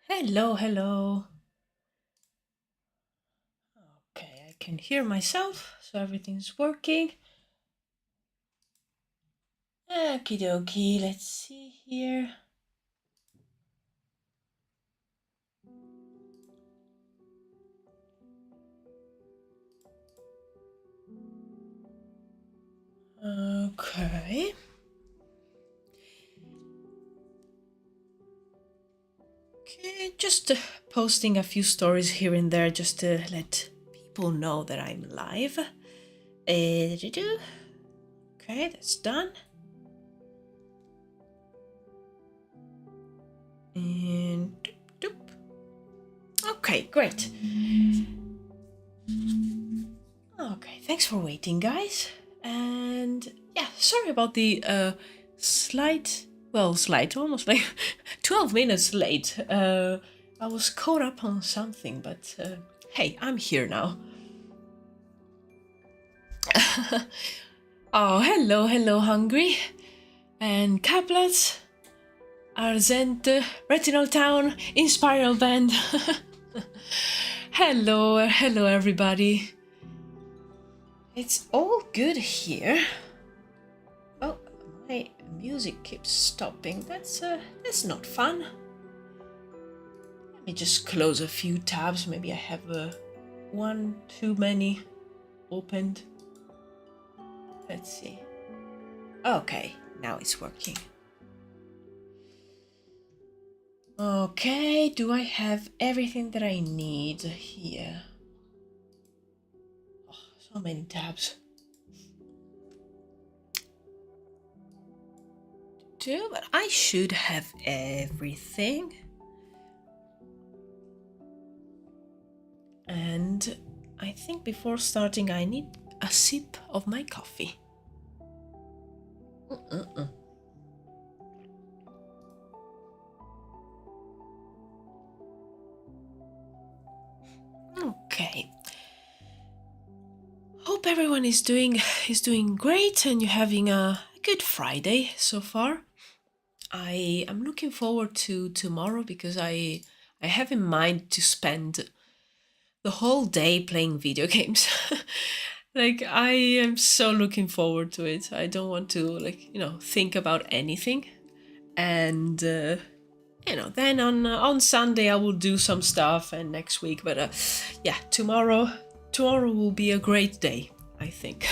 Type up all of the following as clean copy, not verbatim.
Hello, hello. Okay, I can hear myself, so everything's working. Okie dokie, let's see here. Okay. Okay, just posting a few stories here and there just to let people know that I'm live. Okay, that's done. And doop, doop. Okay, great. Okay, thanks for waiting, guys. And yeah, sorry about the slight, almost like 12 minutes late. I was caught up on something, but hey, I'm here now. Oh, hello, Hungry. And Kaplat, Arzent, Retinal Town, Inspiral Band. Hello, everybody. It's all good here. Oh, my music keeps stopping. That's not fun. Let me just close a few tabs. Maybe I have one too many opened. Let's see. Okay, now it's working. Okay, do I have everything that I need here? Oh, so many tabs. But I should have everything. And I think before starting I need a sip of my coffee. Okay. Hope everyone is doing great and you're having a good Friday so far. I am looking forward to tomorrow because I have in mind to spend the whole day playing video games. Like I am so looking forward to it. I don't want to think about anything. And then on Sunday I will do some stuff and next week, but yeah, tomorrow will be a great day, I think.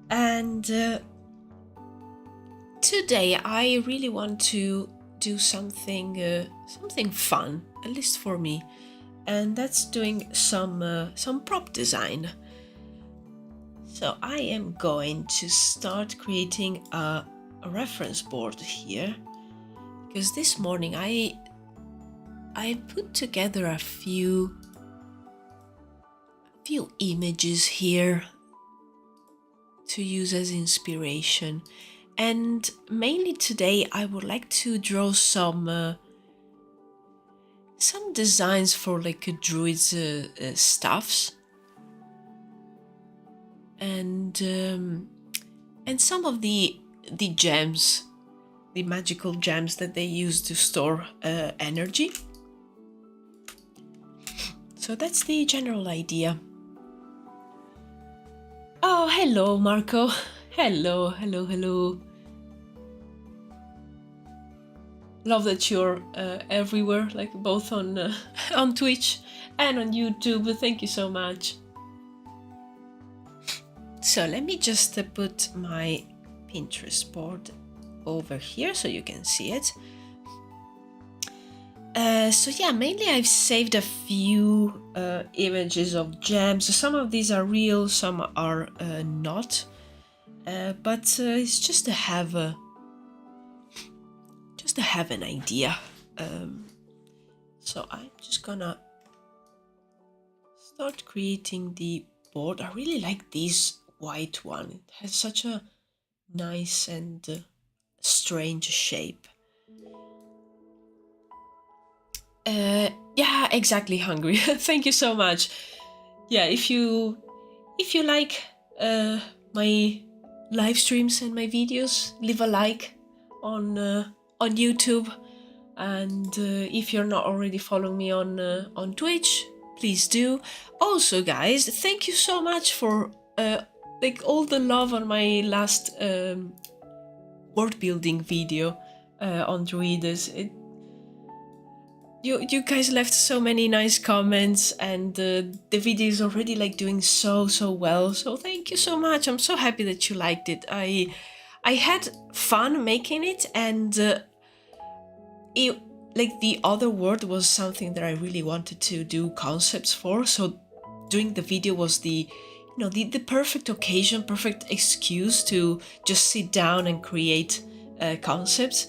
And today I really want to do something fun, at least for me, and that's doing some prop design. So I am going to start creating a reference board here, because this morning I put together a few images here to use as inspiration, and mainly today I would like to draw some designs for like a Druids stuffs, and some of the gems, the magical gems that they use to store energy. So that's the general idea. Oh, hello, Marco. Hello. Love that you're everywhere, like both on on Twitch and on YouTube. Thank you so much. So let me just put my Pinterest board over here so you can see it. So yeah, mainly I've saved a few images of gems. Some of these are real, some are not. But it's just to have an idea. So I'm just gonna start creating the board. I really like this white one. It has such a nice and strange shape. Yeah, exactly, Hungry. Thank you so much. Yeah, if you like my live streams and my videos, leave a like on YouTube. And if you're not already following me on Twitch, please do. Also, guys, thank you so much for like all the love on my last world building video on Druwides. You guys left so many nice comments, and the video is already like doing so well. So thank you so much. I'm so happy that you liked it. I had fun making it, and like the otherworld was something that I really wanted to do concepts for. So doing the video was the perfect occasion, perfect excuse to just sit down and create concepts.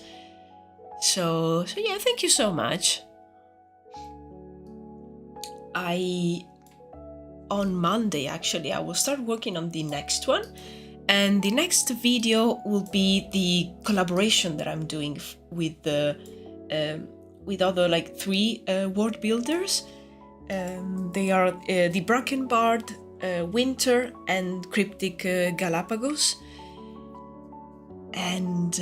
So yeah, thank you so much. On Monday, actually, I will start working on the next one, and the next video will be the collaboration that I'm doing with other like 3 world builders. They are the Brackenbard, Winter, and Cryptic Galapagos. And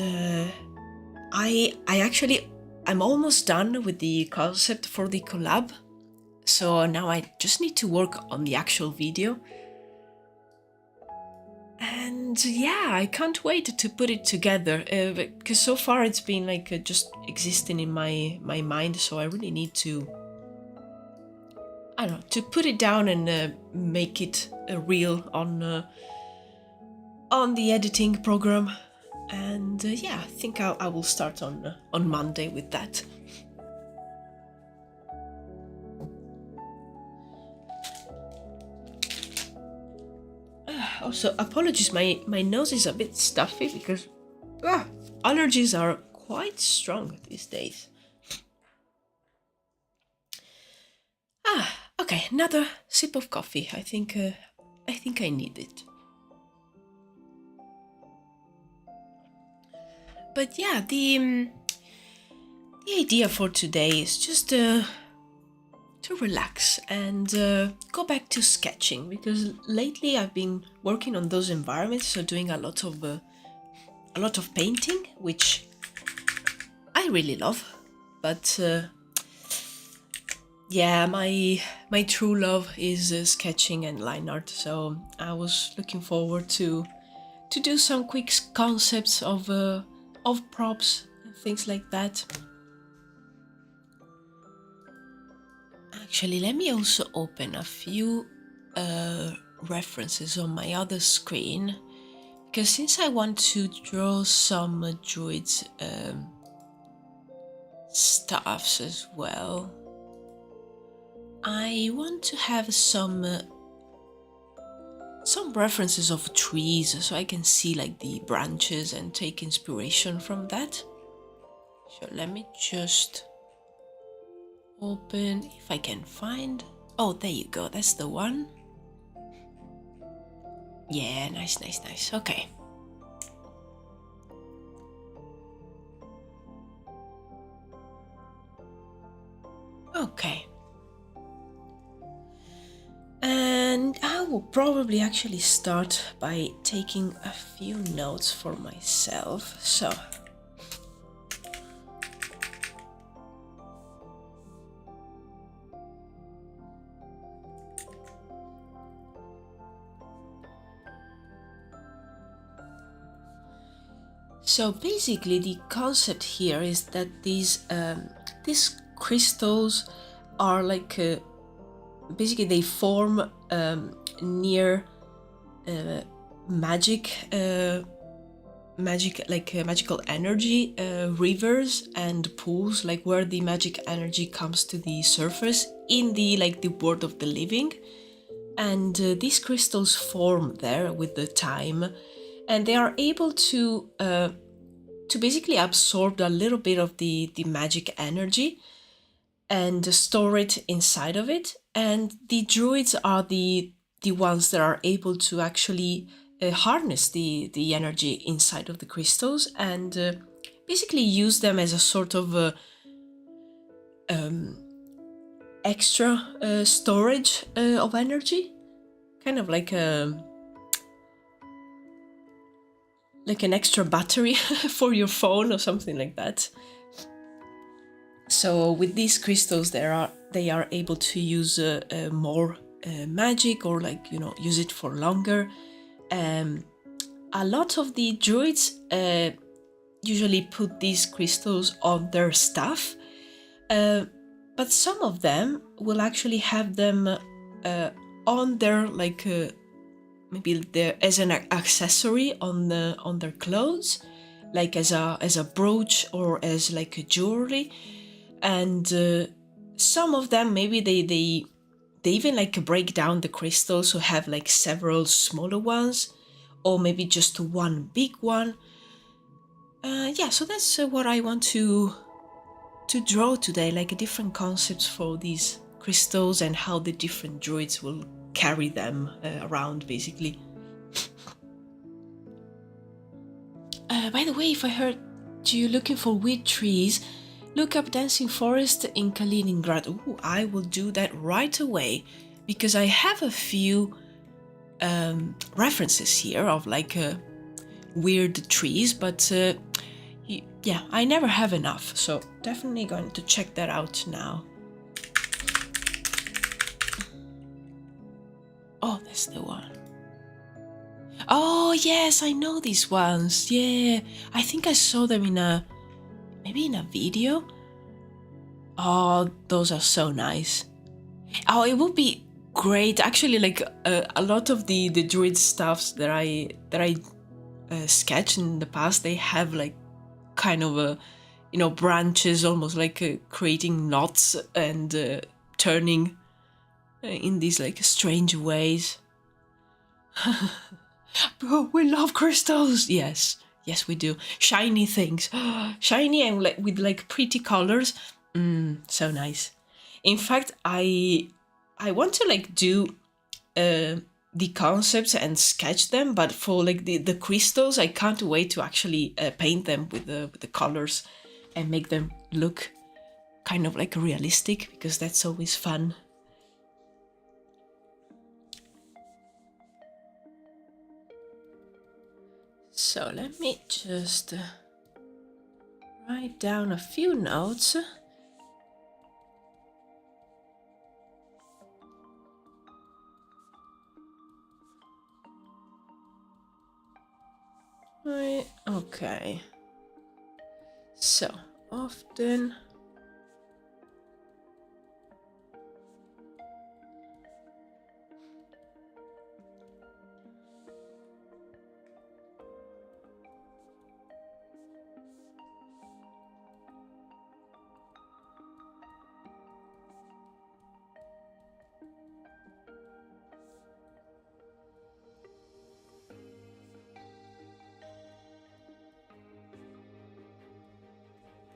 I'm almost done with the concept for the collab. So now I just need to work on the actual video. And yeah, I can't wait to put it together, because so far it's been like just existing in my mind. So I really need to, I don't know, to put it down and make it real on the editing program. And yeah, I think I will start on Monday with that. Also, apologies, my nose is a bit stuffy because allergies are quite strong these days. Okay, another sip of coffee. I think I need it. But yeah, the idea for today is just to relax and go back to sketching, because lately I've been working on those environments, so doing a lot of painting, which I really love. But yeah, my true love is sketching and line art. So I was looking forward to do some quick concepts of props and things like that. Actually, let me also open a few references on my other screen, because since I want to draw some Druids stuffs as well, I want to have some references of trees, so I can see like the branches and take inspiration from that. So let me just open, if I can find. Oh, there you go, that's the one. Yeah, nice. Okay. Okay. And I will probably actually start by taking a few notes for myself. So basically the concept here is that these crystals are like basically they form near magical energy rivers and pools, like where the magic energy comes to the surface in the world of the living. And these crystals form there with the time, and they are able to basically absorb a little bit of the magic energy and store it inside of it. And the druids are the ones that are able to actually harness the energy inside of the crystals and basically use them as a sort of extra storage of energy, kind of like an extra battery for your phone or something like that. So with these crystals, they are able to use more magic, or like, you know, use it for longer. A lot of the druids usually put these crystals on their staff, but some of them will actually have them on their, like, maybe there as an accessory on their clothes, like as a brooch or as like a jewelry. And some of them, maybe they even like break down the crystals, so have like several smaller ones, or maybe just one big one. Yeah, so that's what I want to draw today, like different concepts for these crystals and how the different druids will carry them around, basically. By the way, if I heard you looking for weird trees, look up Dancing Forest in Kaliningrad. Ooh, I will do that right away, because I have a few references here of like weird trees, but yeah, I never have enough, so definitely going to check that out now. Oh, that's the one. Oh yes, I know these ones. Yeah, I think I saw them maybe in a video. Oh, those are so nice. Oh, it would be great. Actually, like a lot of the druid stuffs that I sketched in the past, they have like kind of a, you know, branches, almost like creating knots and turning in these like strange ways. Oh, we love crystals. Yes, yes, we do. Shiny things, shiny and like with like pretty colors. So nice. In fact, I want to like do the concepts and sketch them, but for like the crystals, I can't wait to actually paint them with the colors and make them look kind of like realistic, because that's always fun. So let me just write down a few notes. Right, okay. So often.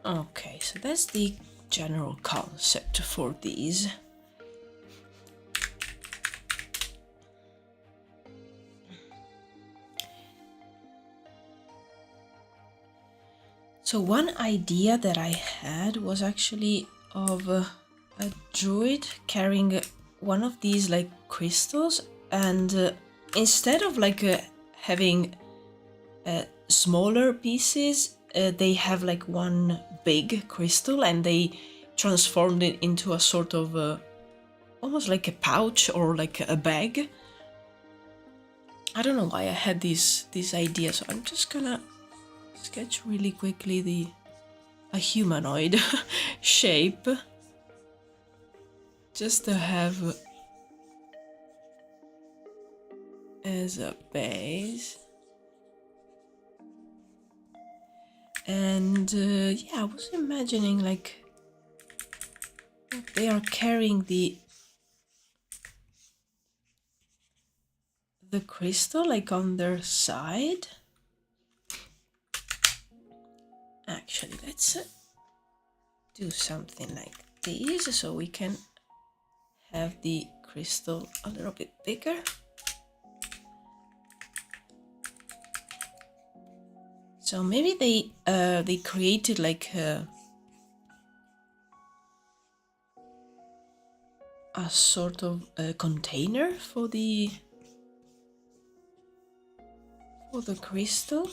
Okay, so that's the general concept for these. So one idea that I had was actually of a druid carrying one of these like crystals, and instead of like having smaller pieces, they have like one big crystal, and they transformed it into a sort of almost like a pouch or like a bag. I don't know why I had this idea, so I'm just gonna sketch really quickly a humanoid shape, just to have as a base. And yeah, I was imagining like they are carrying the crystal like on their side. Actually, let's do something like this, so we can have the crystal a little bit bigger. So maybe they created like a sort of a container for the crystal.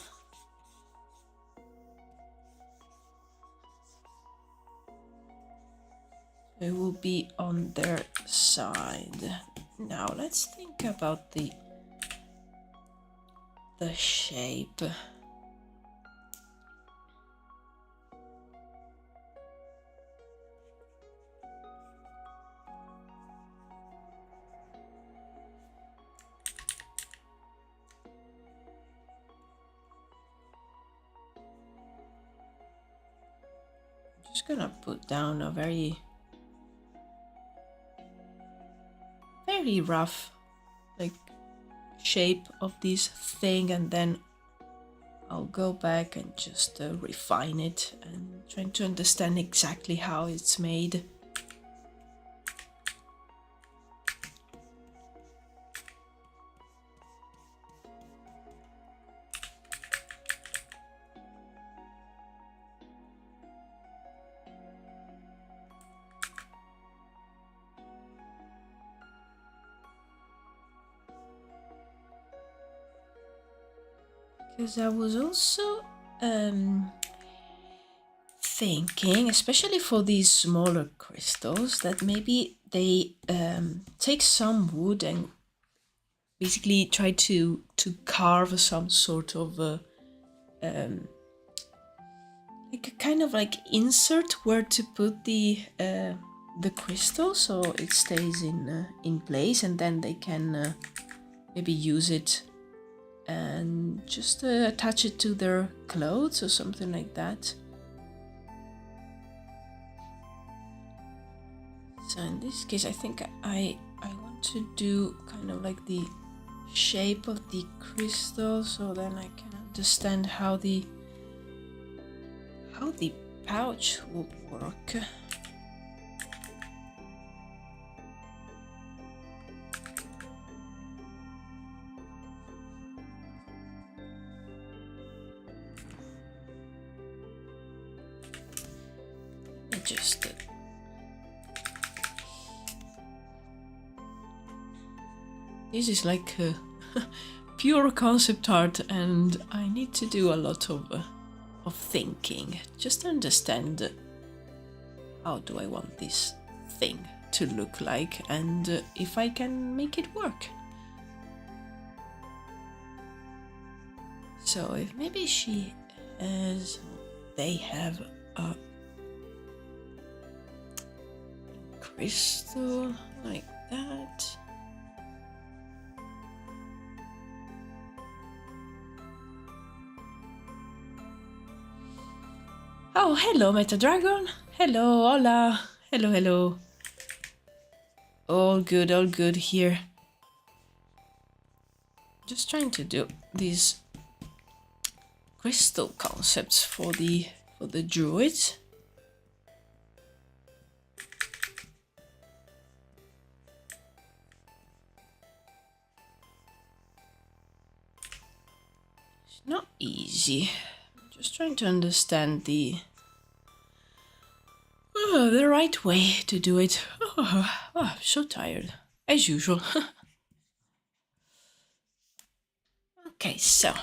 It will be on their side. Now let's think about the shape. Just gonna put down a very rough like shape of this thing, and then I'll go back and just refine it and trying to understand exactly how it's made. Because I was also thinking, especially for these smaller crystals, that maybe they take some wood and basically try to carve some sort of like a kind of like insert where to put the crystal, so it stays in place, and then they can maybe use it and just attach it to their clothes or something like that. So in this case, I think I want to do kind of like the shape of the crystal, so then I can understand how the pouch will work. Just this is like pure concept art, and I need to do a lot of thinking just to understand how do I want this thing to look like, and if I can make it work. So if maybe they have a crystal like that. Oh, hello, Meta Dragon. Hello, hola. Hello. All good here. Just trying to do these crystal concepts for the druids. It's not easy. Just trying to understand the right way to do it. I'm so tired, as usual. Okay, so.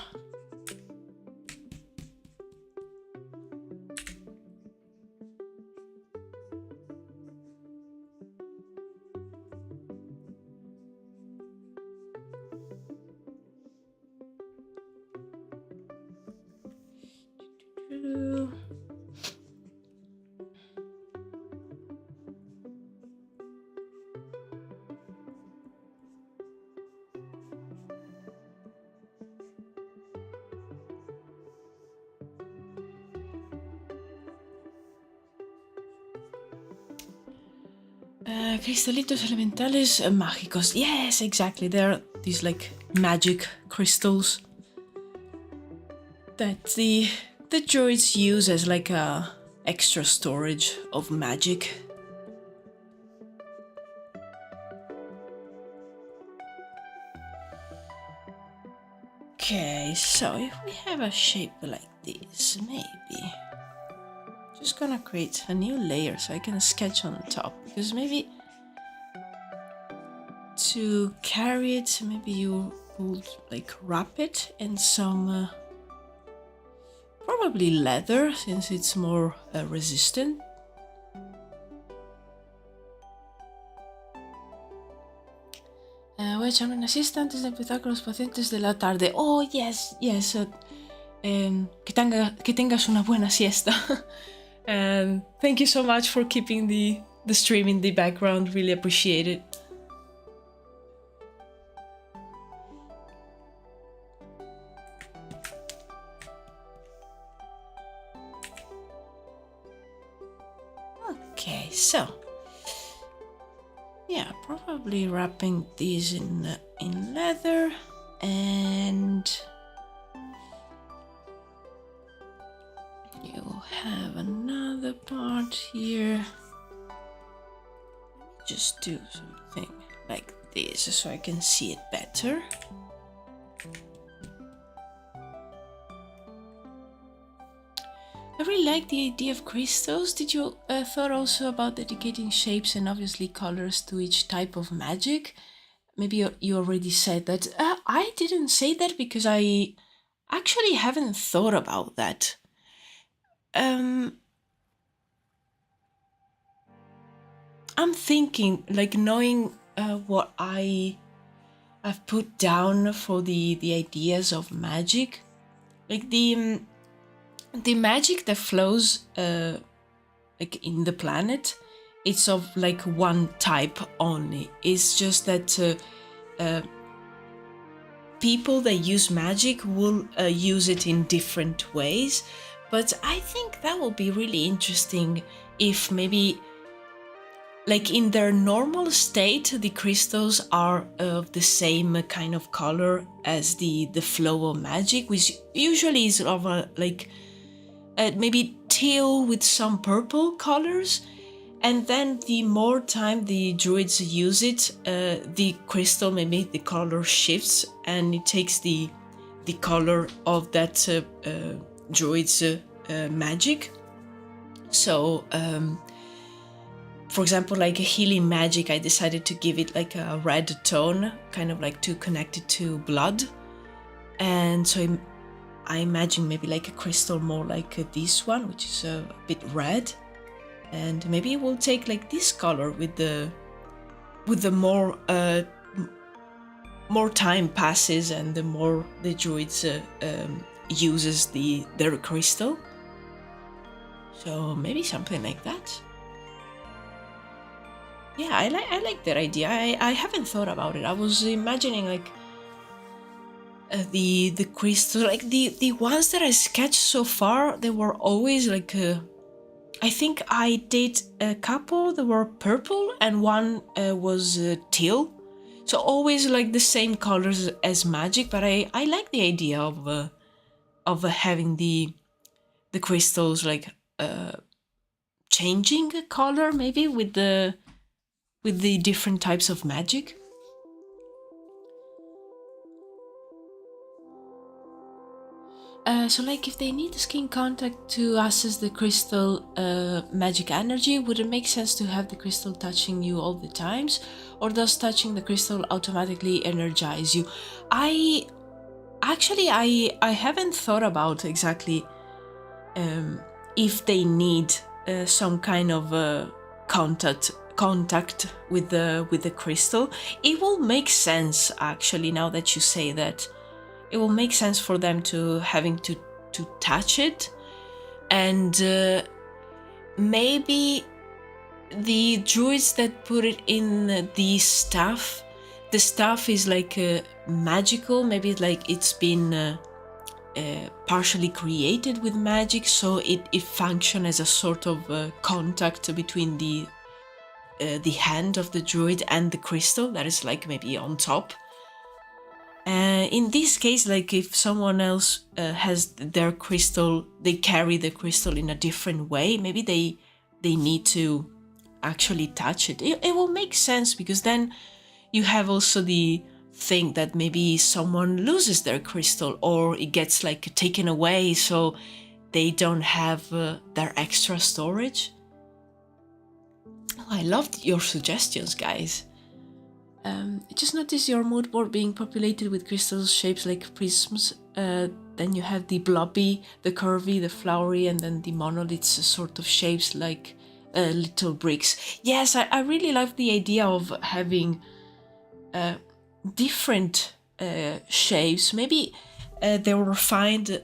Cristalitos elementales mágicos. Yes, exactly. They're these like magic crystals that the druids use as like a extra storage of magic. Okay, so if we have a shape like this, maybe just gonna create a new layer so I can sketch on top, because maybe to carry it, maybe you would like wrap it in some probably leather, since it's more resistant. aprovechan una siesta antes de empezar con los pacientes de la tarde. Oh, yes, yes. Que tengas una buena siesta. And thank you so much for keeping the stream in the background. Really appreciate it. Okay, so yeah, probably wrapping these in leather, and you'll have another part here. Just do something like this so I can see it better. I really like the idea of crystals. Did you thought also about dedicating shapes and obviously colors to each type of magic? Maybe you already said that. I didn't say that because I actually haven't thought about that. I'm thinking, like, knowing what I've put down for the ideas of magic, like the magic that flows like in the planet, it's of like one type only. It's just that people that use magic will use it in different ways. But I think that will be really interesting if maybe, like, in their normal state, the crystals are of the same kind of color as the flow of magic, which usually is of a like maybe teal with some purple colors. And then the more time the druids use it, the crystal, maybe the color shifts and it takes the color of that druid's magic. So for example, like a healing magic, I decided to give it like a red tone, kind of like to connect it to blood. And so I imagine maybe like a crystal more like this one, which is a bit red. And maybe we'll take like this color with the more time passes and the more the druids uses their crystal. So maybe something like that. Yeah, I like that idea. I haven't thought about it. I was imagining like the crystal, like the ones that I sketched so far, they were always like I think I did a couple that were purple and one was teal. So always like the same colors as magic, but I like the idea of having the crystals like changing color maybe with the different types of magic. So like if they need skin contact to access the crystal magic energy, would it make sense to have the crystal touching you all the times? Or does touching the crystal automatically energize you? I haven't thought about exactly if they need some kind of contact with the crystal. It will make sense actually now that you say that. It will make sense for them to having to touch it, and maybe the druids that put it in the staff is like magical. Maybe like it's been partially created with magic, so it functions as a sort of contact between the hand of the druid and the crystal that is like maybe on top. In this case, like if someone else has their crystal, they carry the crystal in a different way, maybe they need to actually touch it. It will make sense, because then you have also the thing that maybe someone loses their crystal or it gets like taken away, so they don't have their extra storage. Oh, I loved your suggestions, guys. Just notice your mood board being populated with crystal shapes like prisms. Then you have the blobby, the curvy, the flowery, and then the monoliths sort of shapes like little bricks. Yes, I really love the idea of having different shapes. Maybe they were found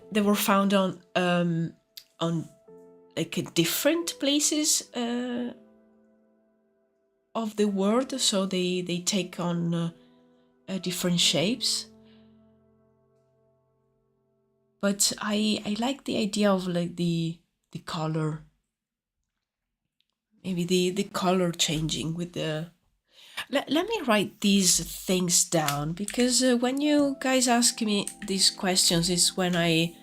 on like different places of the world, so they take on different shapes. But I like the idea of like the color, maybe the color changing with the. Let me write these things down, because when you guys ask me these questions is when I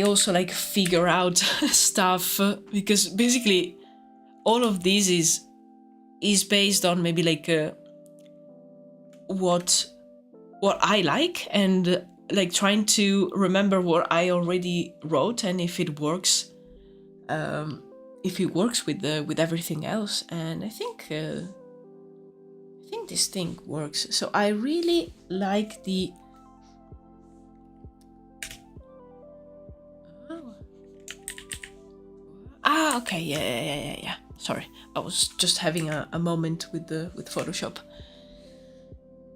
also like figure out stuff, because basically all of this is based on maybe like what I like, and like trying to remember what I already wrote and if it works, with everything else. And I think this thing works. So I really like the. Oh. Okay, yeah. Sorry, I was just having a moment with Photoshop.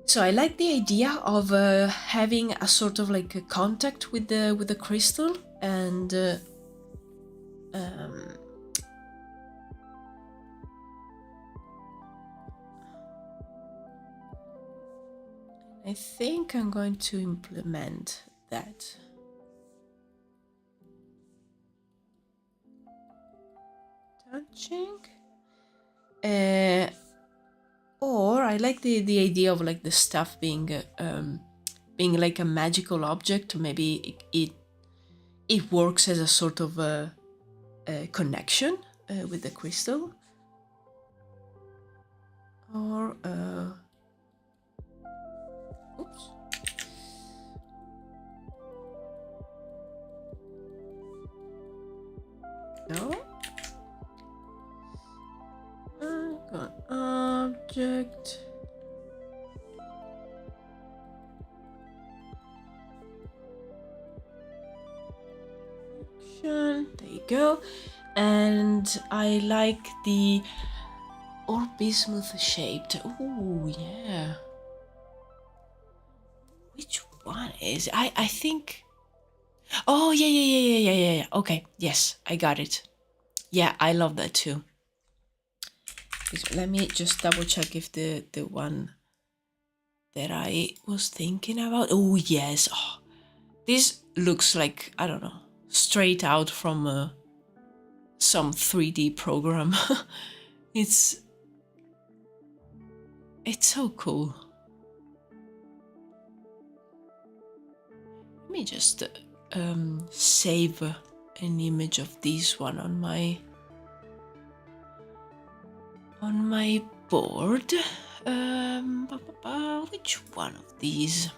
So I like the idea of having a sort of like a contact with the crystal, and I think I'm going to implement that. Touching. Or I like the idea of like the stuff being like a magical object. Maybe it works as a sort of a connection with the crystal. Or oops. No. Object. There you go. And I like the or bismuth shaped. Oh yeah. Which one is I think. Oh yeah. Okay, yes, I got it. Yeah, I love that too. Let me just double check if the one that I was thinking about. Oh yes. Oh, this looks like, I don't know, straight out from some 3D program. It's so cool. Let me just save an image of this one on my board. Which one of these?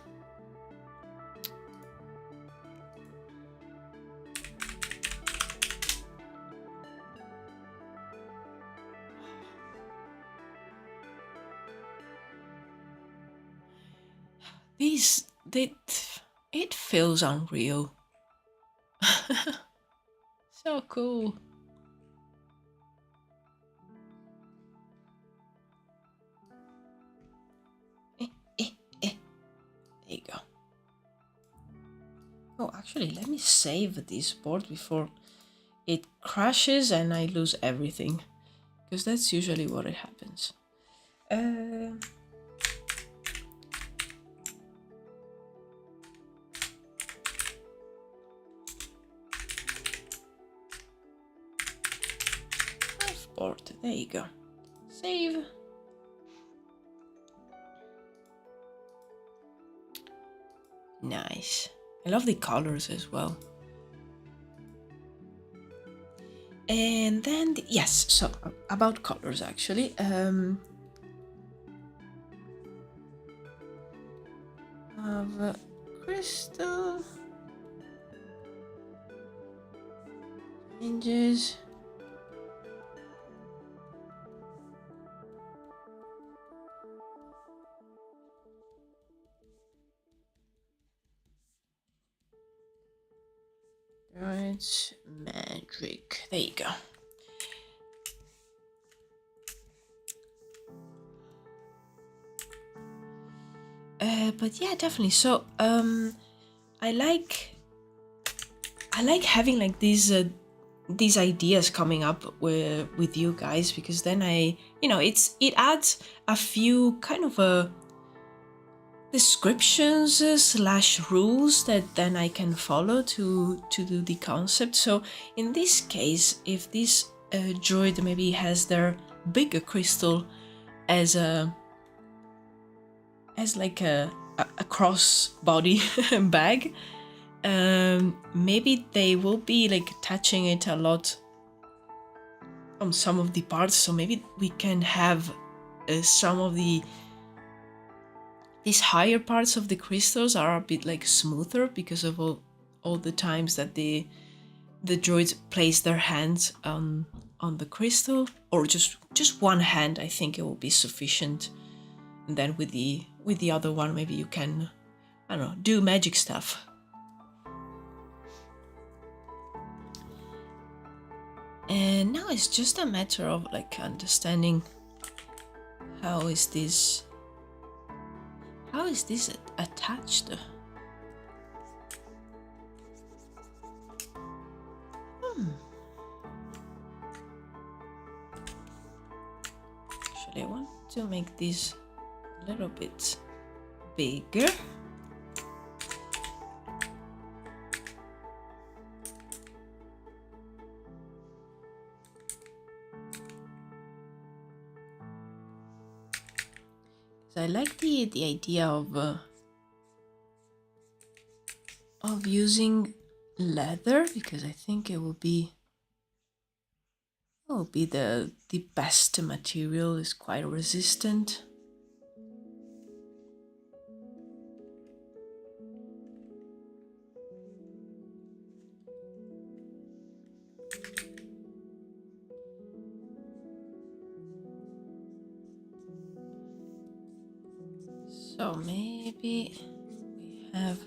These, it feels unreal. So cool. There you go. Oh, actually, let me save this board before it crashes and I lose everything, because that's usually what it happens. Board, there you go. Save. Nice. I love the colors as well. And then yes, so about colors actually. Of crystal changes. Druwides magic. There you go. but yeah, definitely. So I like having like these ideas coming up with you guys, because then it adds a few kind of descriptions slash rules that then I can follow to do the concept. So in this case, if this droid maybe has their bigger crystal as like a cross body bag, maybe they will be like touching it a lot on some of the parts. So maybe we can have some of these higher parts of the crystals are a bit like smoother because of all the times that the droids place their hands on the crystal, or just one hand. I think it will be sufficient. And then with the other one, maybe you can, I don't know, do magic stuff. And now it's just a matter of like understanding how is this attached. Actually, I want to make this a little bit bigger. I like the idea of using leather, because I think it will be the best material. Is quite resistant. So maybe we have,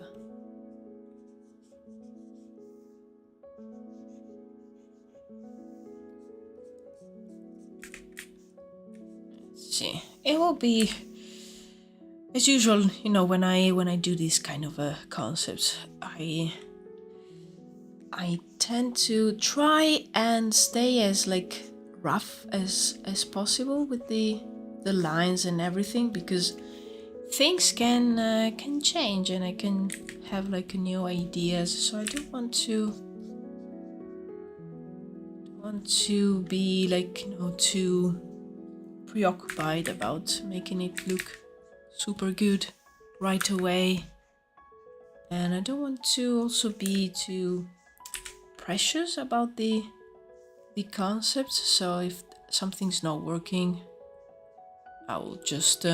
let's see, it will be as usual, when I do these kind of concepts, I tend to try and stay as like rough as possible with the lines and everything, because things can change and I can have like new ideas. So I don't want to be like too preoccupied about making it look super good right away, and I don't want to also be too precious about the concepts. So if something's not working, I will just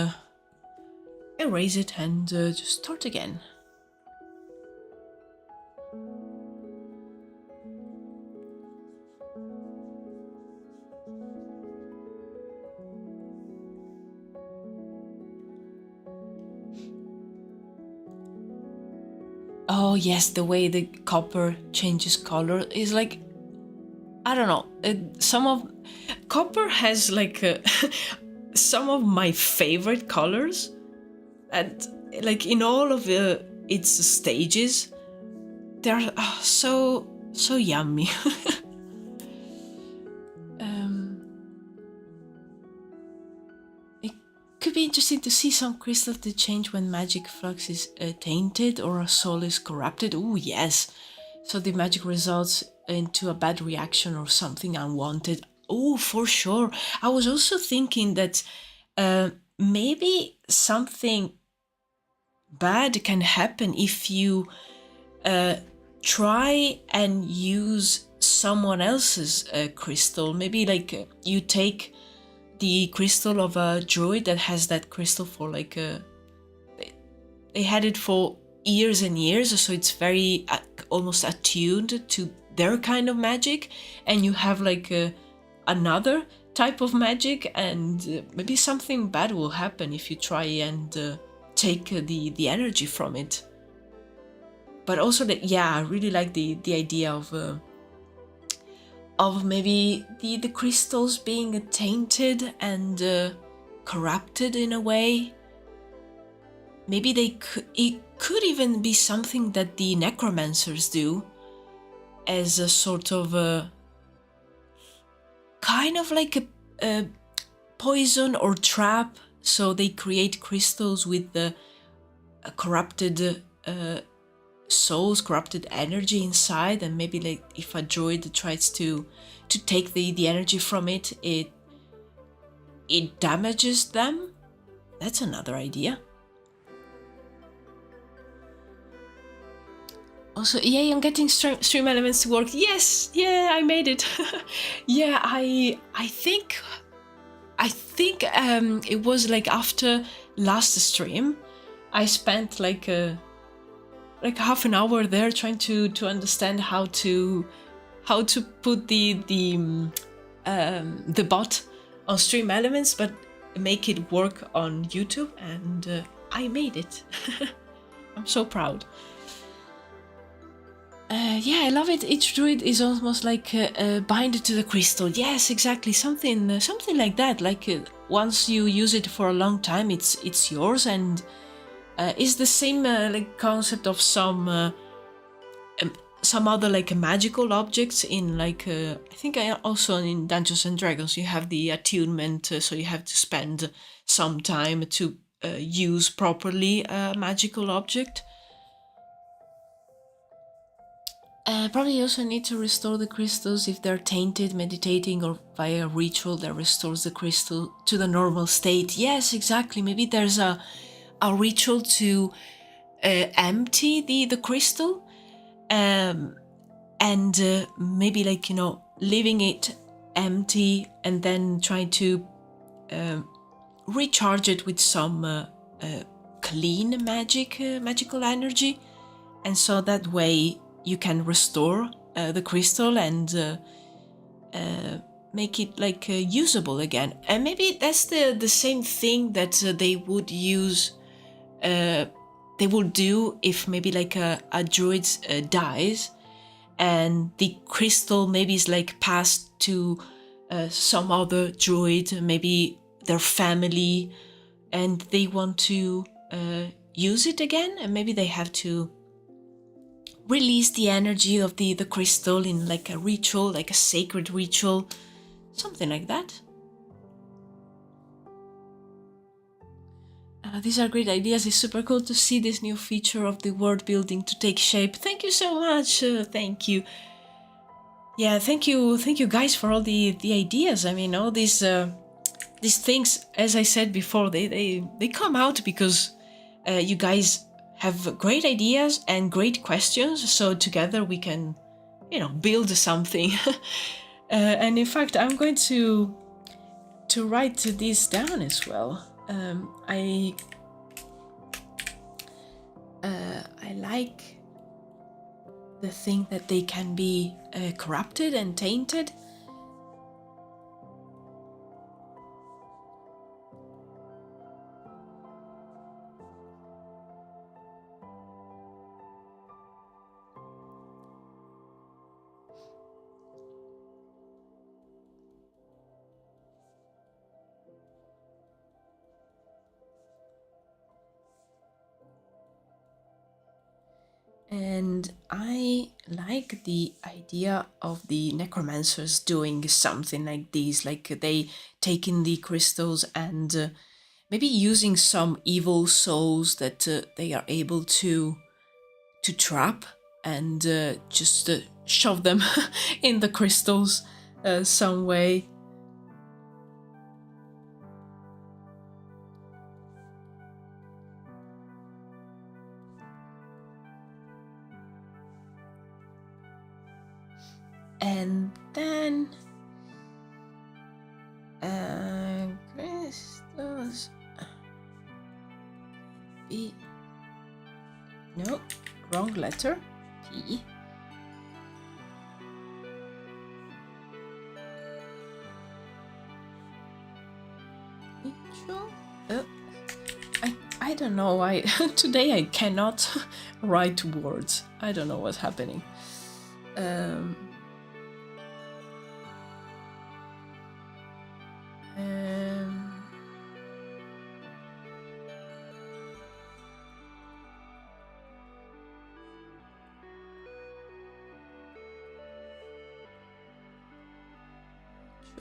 erase it and just start again. Oh yes, the way the copper changes color is like, I don't know. Some of copper has like some of my favorite colors, and like in all of its stages, they're so yummy. It could be interesting to see some crystals to change when magic flux is tainted or a soul is corrupted. Oh yes, so the magic results into a bad reaction or something unwanted. Oh, for sure. I was also thinking that maybe something bad can happen if you try and use someone else's crystal. Maybe like you take the crystal of a druid that has that crystal for like they had it for years and years, so it's very almost attuned to their kind of magic, and you have like another type of magic, and maybe something bad will happen if you try and take the energy from it. But also I really like the idea of maybe the crystals being tainted and corrupted in a way. maybe it could even be something that the necromancers do as a sort of a kind of like a poison or trap. So they create crystals with the corrupted souls, corrupted energy inside, and maybe like if a druid tries to take the energy from it, it damages them. That's another idea. Also, yay, I'm getting stream elements to work. Yes, yeah, I made it. Yeah, I think it was like after last stream, I spent like half an hour there trying to understand how to put the bot on stream elements, but make it work on YouTube, and I made it. I'm so proud. Yeah, I love it. Each druid is almost like binded to the crystal. Yes, exactly. Something like that. Like once you use it for a long time, it's yours, and it's the same like concept of some other like magical objects in like I think I also in Dungeons and Dragons you have the attunement, so you have to spend some time to use properly a magical object. Probably you also need to restore the crystals if they're tainted, meditating or via ritual that restores the crystal to the normal state. Yes, exactly. Maybe there's a ritual to empty the crystal, and maybe like leaving it empty and then trying to recharge it with some clean magical energy, and so that way you can restore the crystal and make it like usable again. And maybe that's the same thing that they would use. They will do if maybe like a druid dies, and the crystal maybe is like passed to some other druid, maybe their family, and they want to use it again, and maybe they have to release the energy of the crystal in like a ritual, like a sacred ritual, something like that. These are great ideas. It's super cool to see this new feature of the world building to take shape. Thank you so much. Thank you. Yeah, thank you guys for all the ideas. I mean, all these things, as I said before, they come out because you guys have great ideas and great questions. So together we can, build something. And in fact, I'm going to write this down as well. I like the thing that they can be corrupted and tainted. And I like the idea of the necromancers doing something like this, like they taking the crystals and maybe using some evil souls that they are able to trap and just shove them in the crystals some way. And then crystals. B. No, wrong letter. P. I don't know. Today I cannot write words. I don't know what's happening.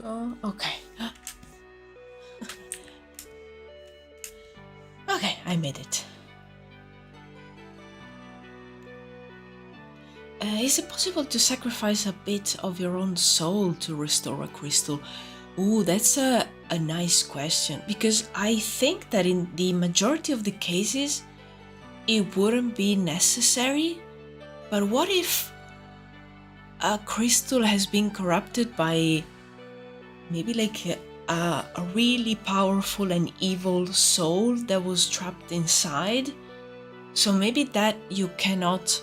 Oh, okay. Okay, I made it. Is it possible to sacrifice a bit of your own soul to restore a crystal? Ooh, that's a nice question, because I think that in the majority of the cases it wouldn't be necessary. But what if a crystal has been corrupted by maybe like a really powerful and evil soul that was trapped inside? So maybe that you cannot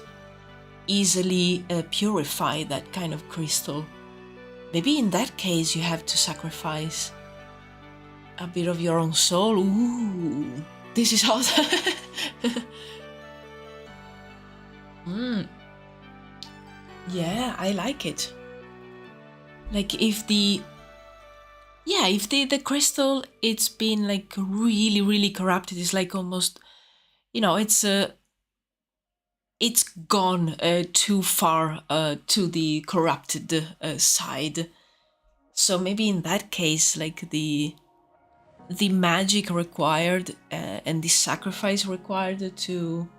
easily purify that kind of crystal. Maybe in that case you have to sacrifice a bit of your own soul. Ooh, this is hot. Yeah, I like it. Like if the crystal, it's been like really corrupted, it's like almost, it's gone too far to the corrupted side. So maybe in that case, like the magic required and the sacrifice required to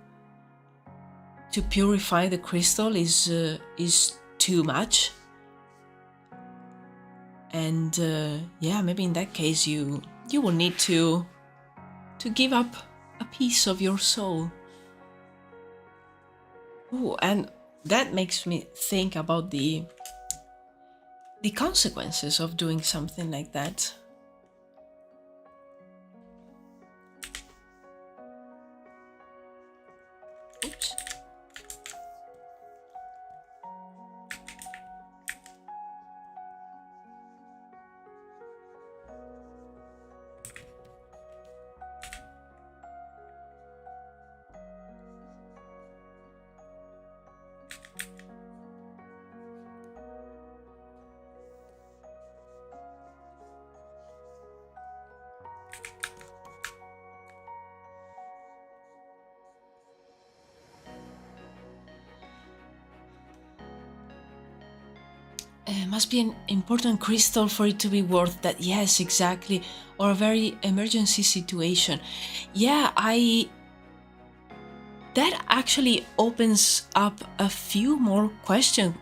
purify the crystal is too much. And yeah, maybe in that case you will need to give up a piece of your soul. Ooh, and that makes me think about the consequences of doing something like that. Oops. Must be an important crystal for it to be worth that. Yes, exactly. Or a very emergency situation. Yeah, that actually opens up a few more questions,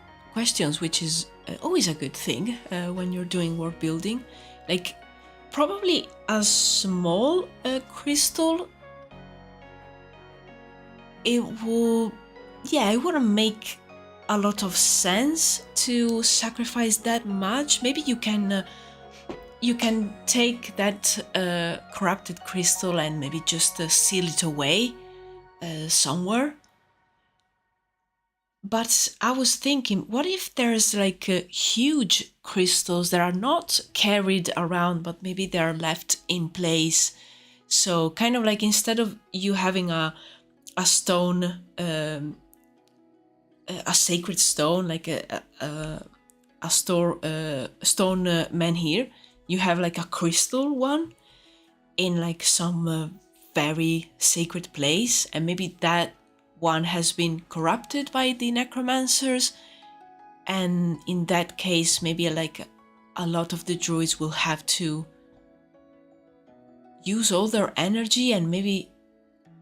which is always a good thing when you're doing world building. Like probably a small crystal, it wouldn't make a lot of sense to sacrifice that much. Maybe you can take that corrupted crystal and maybe just seal it away somewhere. But I was thinking, what if there's like huge crystals that are not carried around, but maybe they are left in place? So kind of like instead of you having a stone, a sacred stone, like a stone menhir, you have like a crystal one in like some very sacred place, and maybe that one has been corrupted by the necromancers, and in that case maybe like a lot of the druids will have to use all their energy and maybe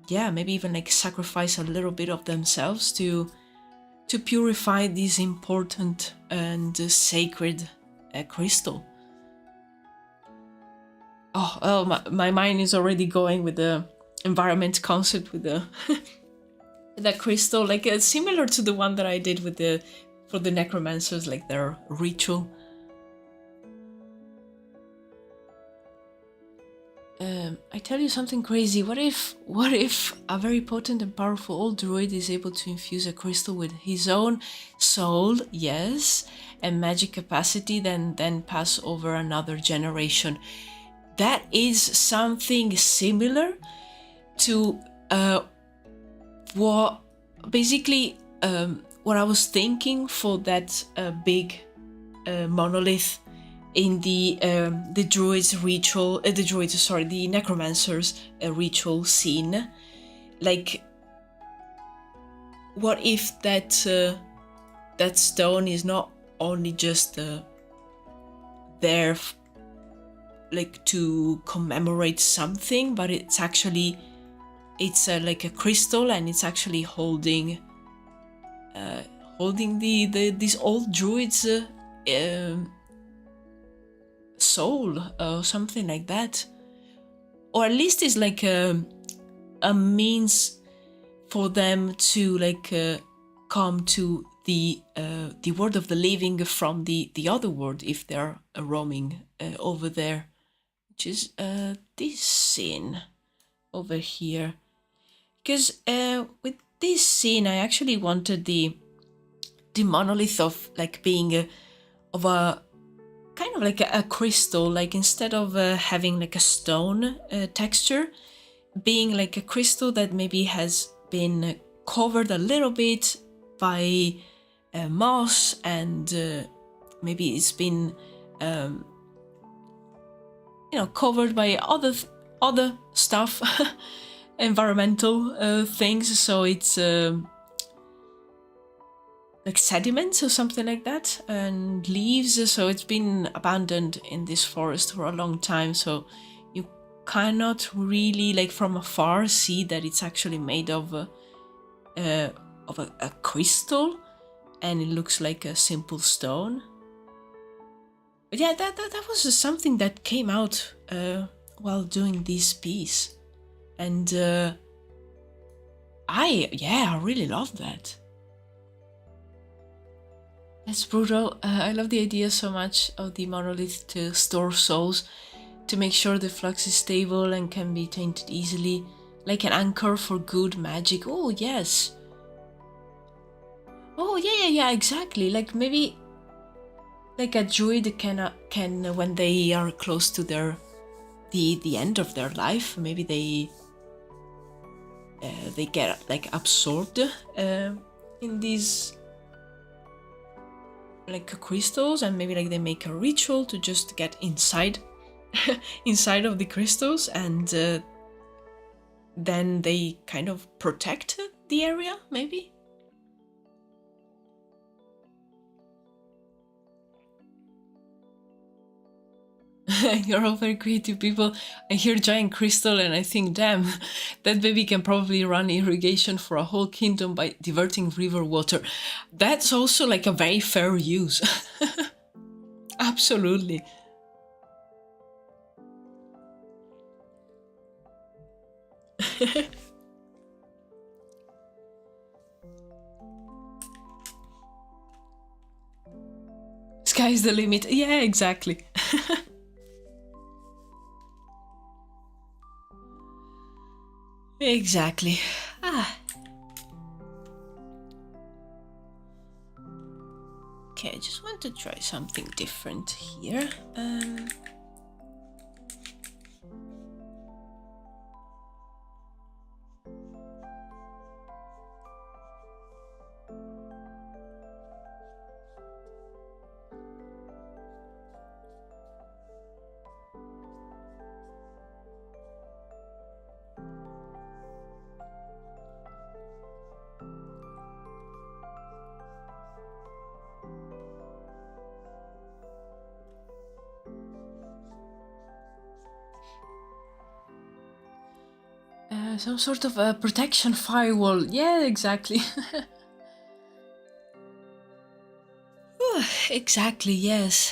even like sacrifice a little bit of themselves to purify this important and sacred crystal. Oh, my mind is already going with the environment concept with the that crystal, like similar to the one that I did with for the necromancers, like their ritual. I tell you something crazy. What if a very potent and powerful old druid is able to infuse a crystal with his own soul, yes, and magic capacity, then pass over another generation? That is something similar to what I was thinking for that big monolith in the druids ritual, the necromancers ritual scene. Like, what if that stone is not only just there like to commemorate something, but it's actually like a crystal, and it's actually holding these old druids soul or something like that, or at least it's like a means for them to like come to the world of the living from the other world if they're roaming over there, which is this scene over here. Because with this scene, I actually wanted the monolith of like being of a kind of like a crystal, like instead of having like a stone texture, being like a crystal that maybe has been covered a little bit by moss, and maybe it's been covered by other stuff, environmental things, so it's like sediments or something like that, and leaves, so it's been abandoned in this forest for a long time, so you cannot really like from afar see that it's actually made of a crystal, and it looks like a simple stone. But yeah, that was something that came out while doing this piece, and I really love that. That's brutal. I love the idea so much of the monolith to store souls, to make sure the flux is stable and can be tainted easily, like an anchor for good magic. Oh yes. Oh yeah, exactly. Like maybe like a druid can when they are close to the end of their life, maybe they get like absorbed in these like crystals, and maybe like they make a ritual to just get inside of the crystals, and then they kind of protect the area, maybe. You're all very creative people. I hear giant crystal and I think, damn, that baby can probably run irrigation for a whole kingdom by diverting river water. That's also like a very fair use. Absolutely. Sky's the limit. Yeah, exactly. Exactly. Okay, I just want to try something different here. Some sort of a protection firewall. Yeah, exactly. Exactly, yes.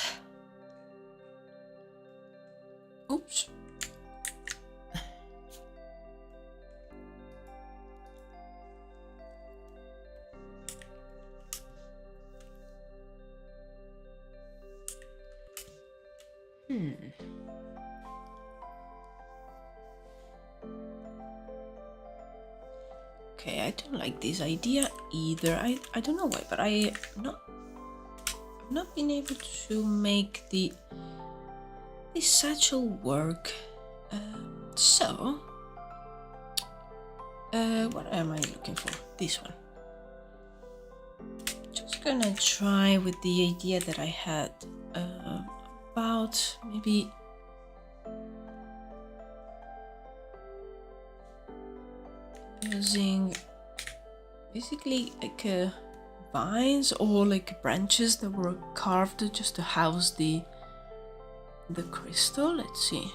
Oops. Okay, I don't like this idea either. I don't know why, but I've not been able to make this satchel work. So what am I looking for? This one. Just gonna try with the idea that I had about maybe using basically like vines or like branches that were carved just to house the the crystal. Let's see.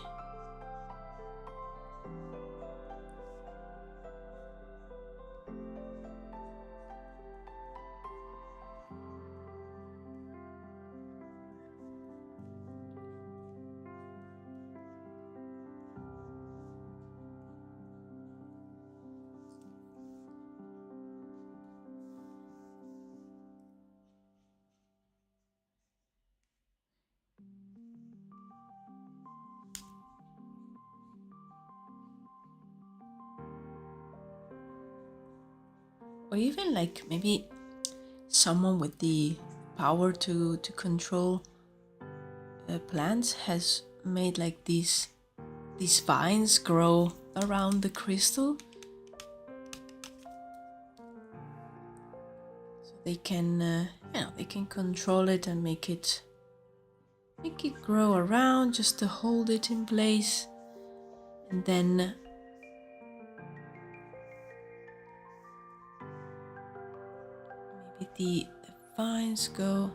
Or even like maybe someone with the power to control plants has made like these vines grow around the crystal, so they can they can control it and make it grow around just to hold it in place. And then maybe the vines go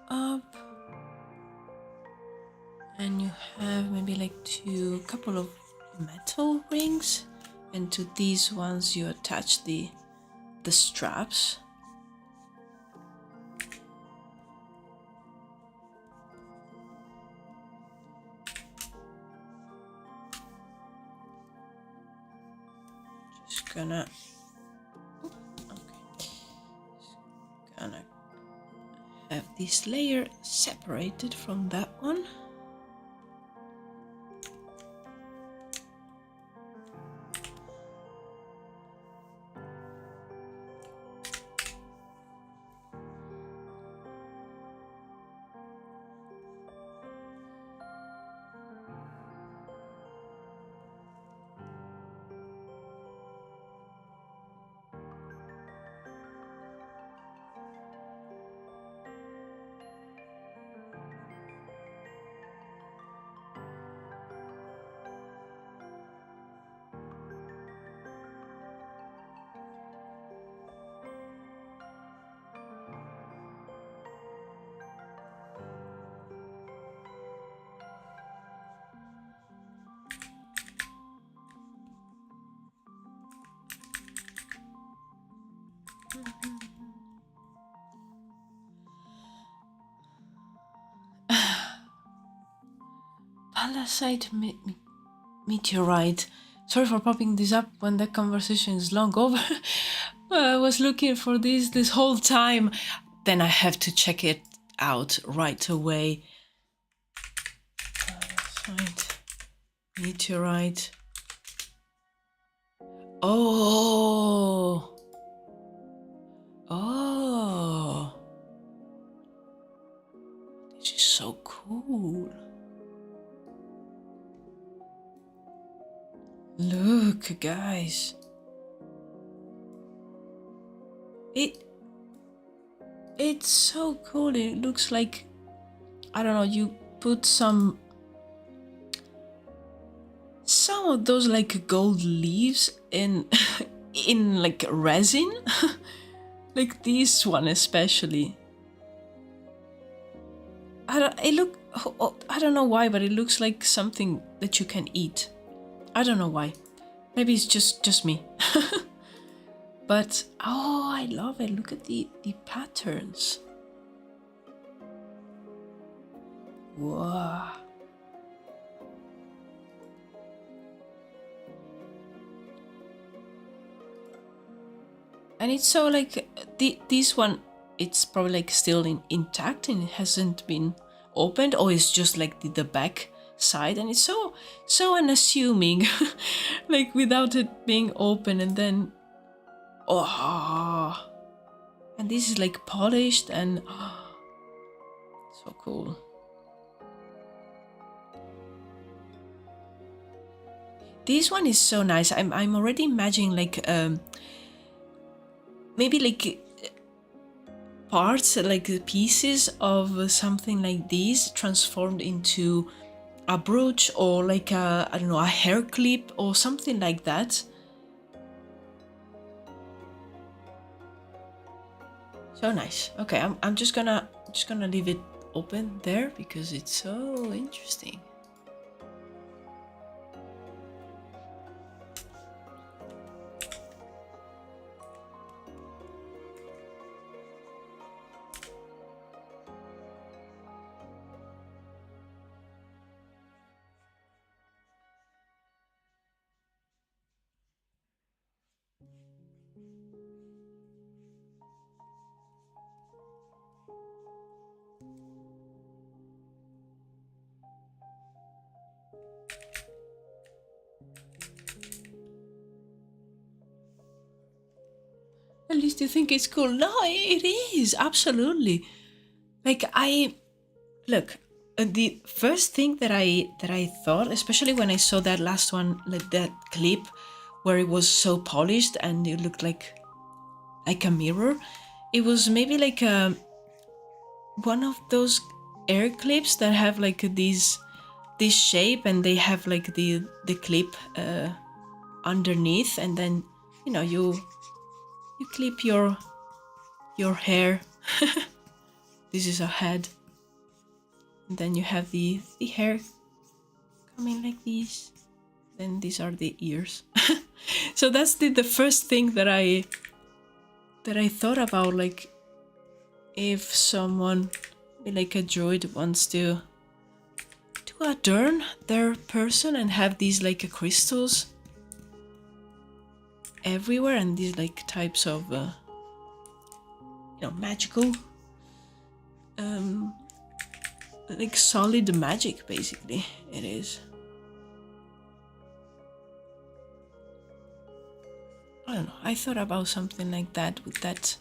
up, and you have maybe like a couple of metal rings, and to these ones you attach the straps. Just gonna have this layer separated from that one. Palisade meteorite. Sorry for popping this up when the conversation is long over. I was looking for this whole time. Then I have to check it out right away. Palisade meteorite. Oh. This is so cool. Look, guys. It's so cool. It looks like, I don't know, you put some of those like gold leaves in in like resin. Like this one especially. I don't know why, but it looks like something that you can eat. I don't know why. Maybe it's just me. But oh, I love it. Look at the patterns. Wow. And it's so like this one, it's probably like still intact and it hasn't been opened, or it's just like the back side, and it's so unassuming. Like without it being open, and then and this is like polished and so cool. This one is so nice. I'm already imagining like maybe like parts, like pieces of something like this transformed into a brooch, or like a, I don't know, a hair clip or something like that. So nice. Okay, I'm just gonna leave it open there because it's so interesting. At least you think it's cool. No, it is absolutely. Like look. The first thing that I thought, especially when I saw that last one, like that clip, where it was so polished and it looked like a mirror, it was maybe like one of those air clips that have like this shape and they have like the clip underneath, and then you clip your hair. This is a head, and then you have the hair coming like this, then these are the ears. So that's the first thing that I thought about, like if someone like a druid wants to adorn their person and have these like crystals everywhere and these like types of magical like solid magic, basically it is. I don't know, I thought about something like that with that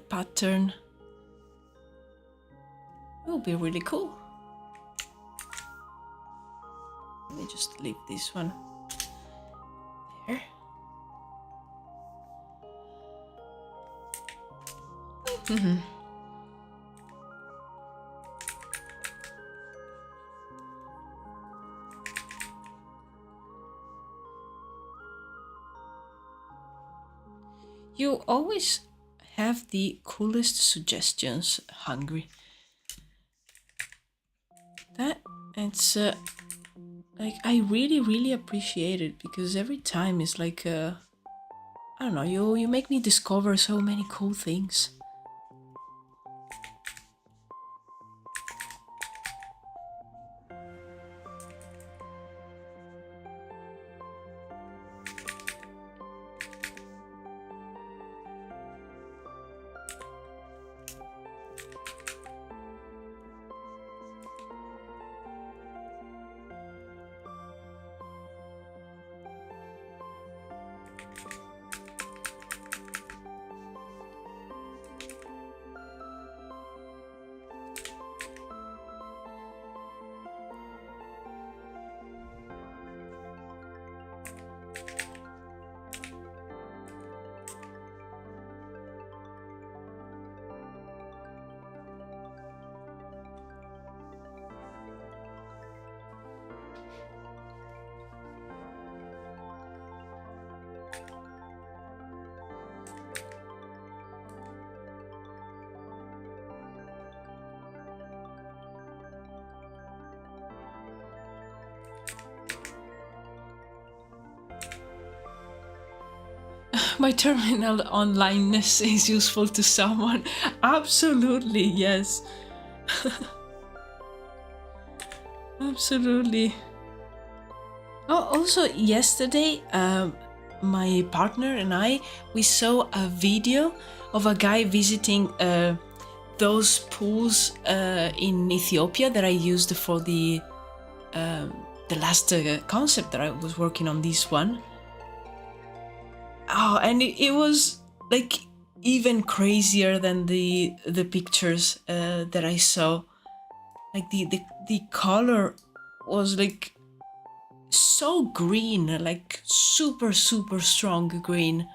pattern. It would be really cool. Let me just leave this one there. Mm-hmm. You always have the coolest suggestions, Hungry. That it's like I really appreciate it, because every time it's like I don't know, you make me discover so many cool things. My terminal onlineness is useful to someone. Absolutely, yes. Absolutely. Oh, also yesterday, my partner and we saw a video of a guy visiting those pools in Ethiopia that I used for the last concept that I was working on, this one. Oh, and it was like even crazier than the pictures that I saw. Like the color was like so green, like super strong green,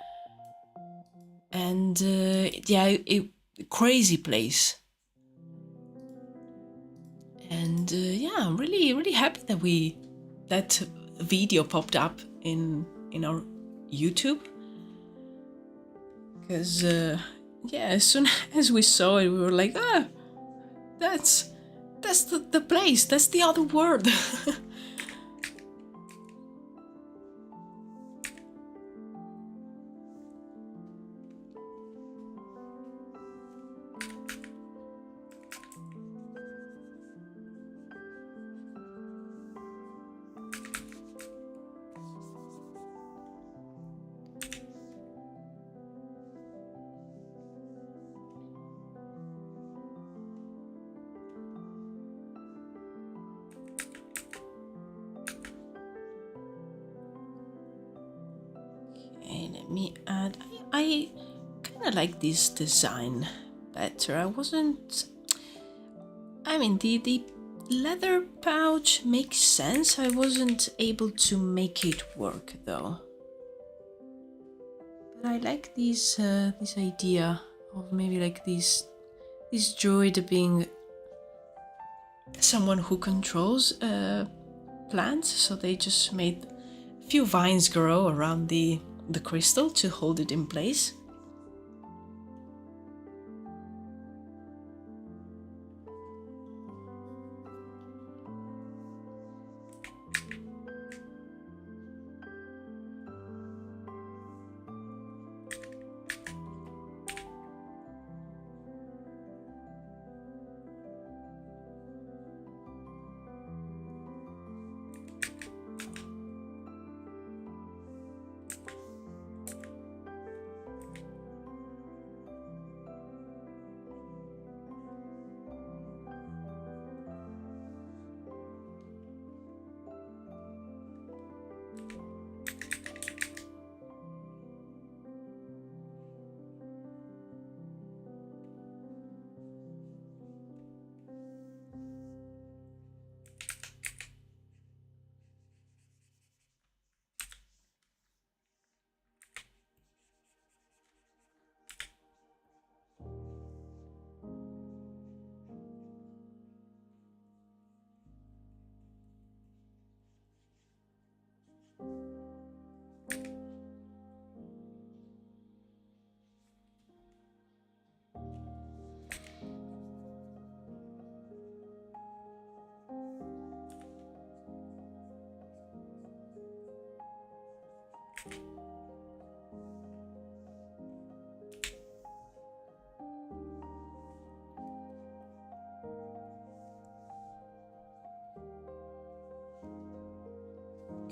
and yeah, crazy place. And yeah, I'm really happy that that video popped up in our YouTube, because yeah, as soon as we saw it, we were like, ah, that's that's the place. That's the other world. Okay, let me add. I kind of like this design better. I wasn't. I mean, the leather pouch makes sense. I wasn't able to make it work though. But I like this idea of maybe like this druid being someone who controls plants. So they just made a few vines grow around the crystal to hold it in place.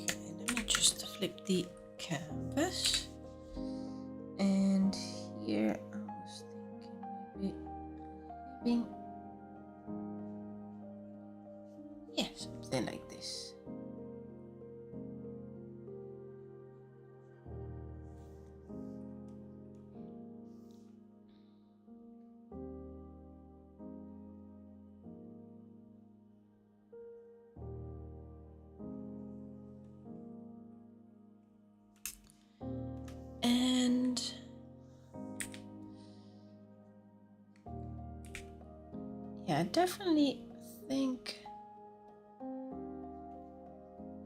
Okay, let me just flip the canvas. And here I was thinking maybe having, yeah, something like this. And yeah, I definitely think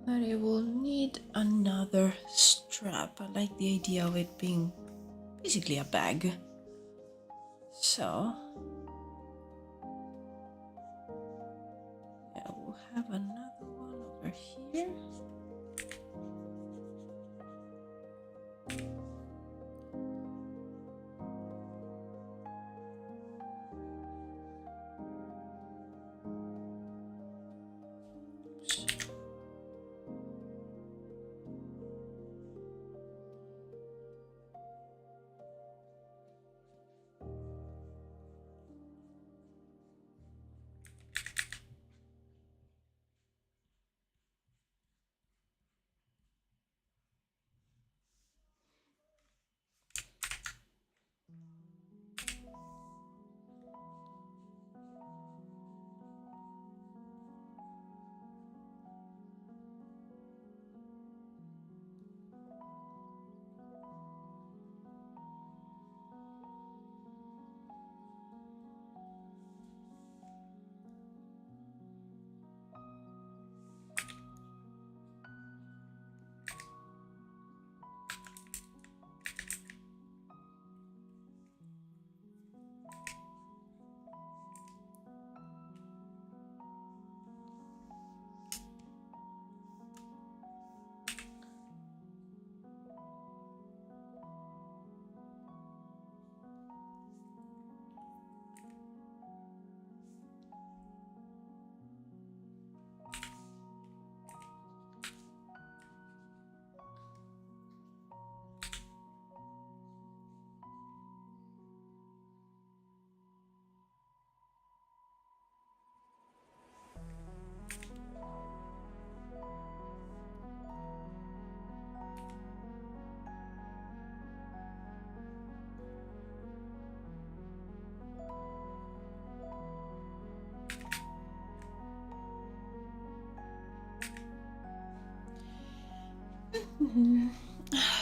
that it will need another strap. I like the idea of it being basically a bag. So yeah, we'll have another one over here.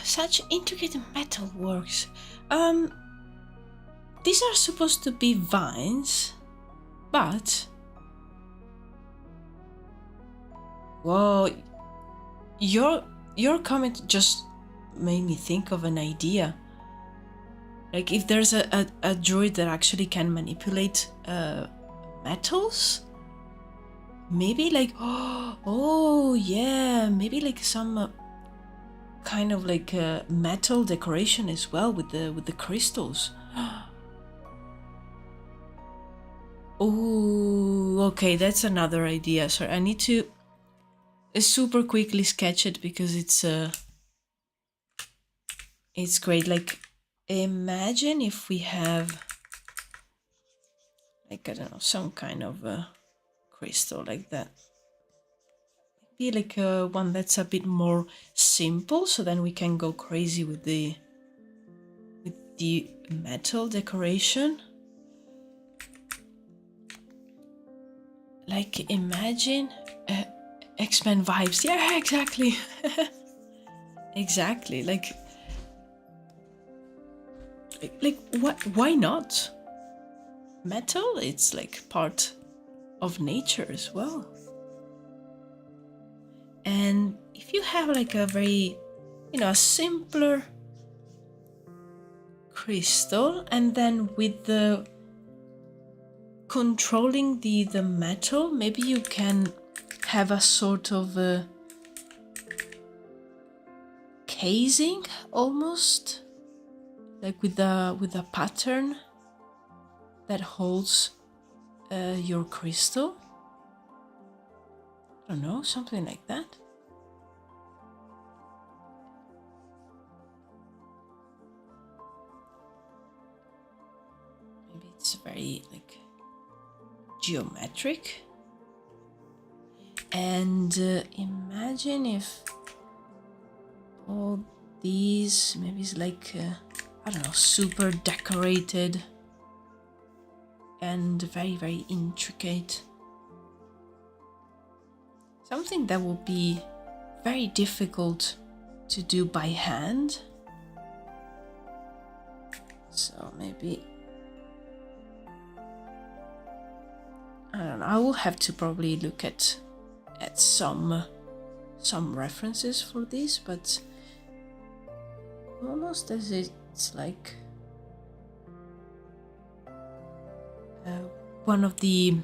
Such intricate metal works. These are supposed to be vines, but whoa, your comment just made me think of an idea. Like if there's a druid that actually can manipulate metals, maybe like oh yeah, maybe like some kind of like metal decoration as well with the crystals. Oh, okay, that's another idea. Sorry, I need to super quickly sketch it because it's great. Like imagine if we have like, I don't know, some kind of crystal like that. Be like one that's a bit more simple, so then we can go crazy with the metal decoration. Like imagine X-Men vibes. Yeah, exactly. Exactly. Like what? Why not? Metal, it's like part of nature as well. And if you have like a very, a simpler crystal, and then with the controlling the metal, maybe you can have a sort of a casing almost, like with a pattern that holds your crystal. I don't know, something like that. Maybe it's very like geometric. And imagine if all these, maybe it's like I don't know, super decorated and very, very intricate. Something that would be very difficult to do by hand. So maybe, I don't know, I will have to probably look at some references for this, but almost as it's like one of the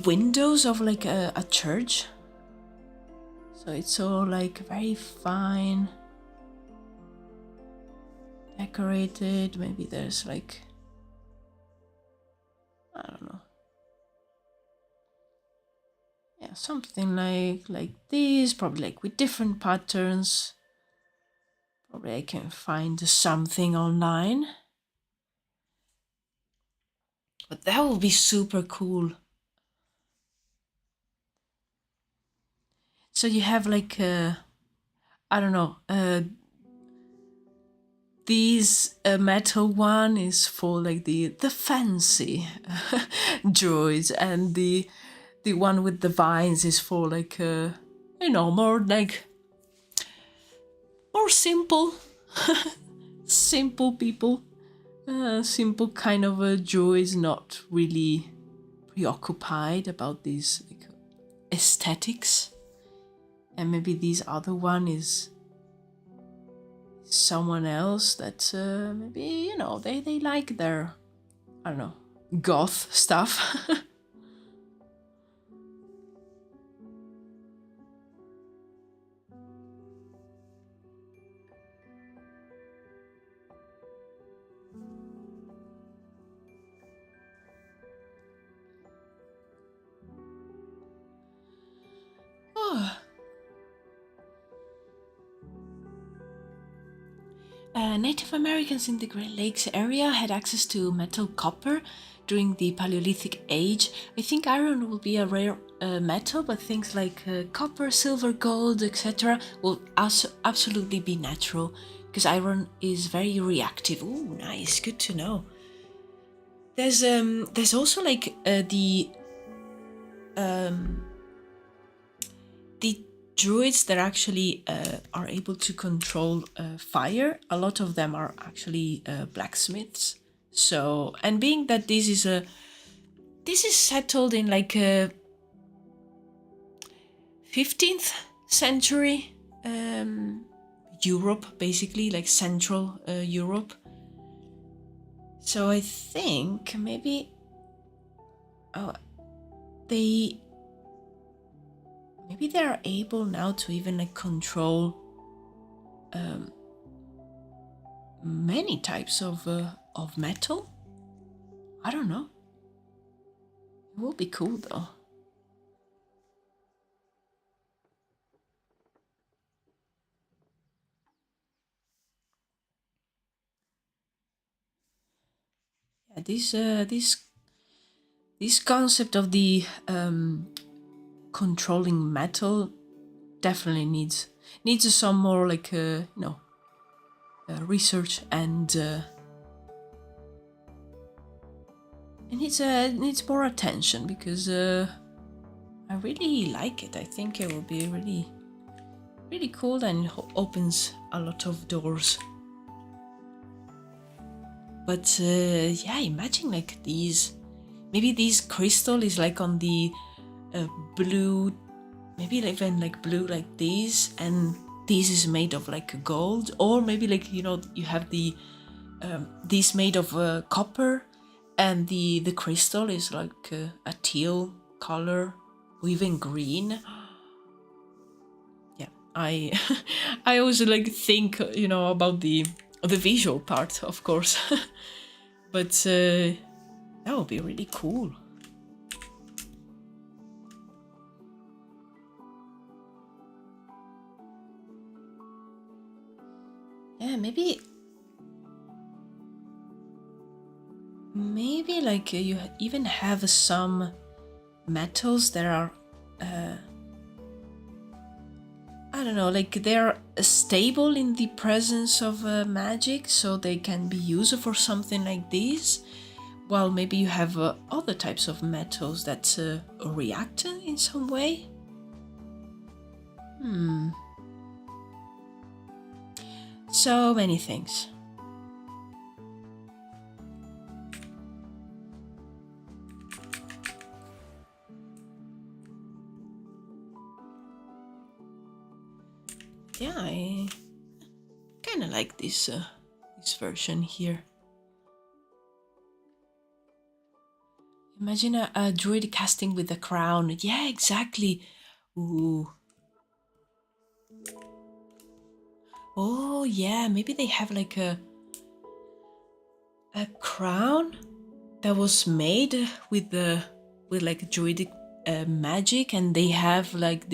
windows of like a church. So it's all like very fine, decorated. Maybe there's like, I don't know. Yeah, something like this, probably like with different patterns. Probably I can find something online. But that would be super cool. So you have like, I don't know, this metal one is for like the fancy druids, and the one with the vines is for like more like more simple simple people, simple kind of a druids, not really preoccupied about these like aesthetics. And maybe this other one is someone else that maybe they like their, I don't know, goth stuff. Oh. Native Americans in the Great Lakes area had access to metal copper during the Paleolithic Age. I think iron will be a rare metal, but things like copper, silver, gold, etc. will also absolutely be natural, because iron is very reactive. Ooh, nice, good to know. There's also like the druids that actually are able to control fire. A lot of them are actually blacksmiths. So, and being that this is settled in like a 15th century Europe, basically like Central Europe. So I think maybe they are able now to even like control many types of metal. I don't know. It will be cool though. Yeah, this concept of the controlling metal definitely needs some more like research, and it needs more attention, because I really like it. I think it will be really cool, and it opens a lot of doors. But yeah, imagine like these. Maybe this crystal is like on the blue, maybe even like blue like this, and this is made of like gold, or maybe like you have the this made of copper, and the crystal is like a teal color, or even green. Yeah, I I always like think about the visual part, of course, but that would be really cool. Yeah, maybe like you even have some metals that are I don't know, like they're stable in the presence of magic, so they can be used for something like this. While maybe you have other types of metals that react in some way. So many things. Yeah, I kind of like this version here. Imagine a druid casting with a crown. Yeah, exactly. Ooh. Oh yeah, maybe they have like a crown that was made with like druidic magic, and they have like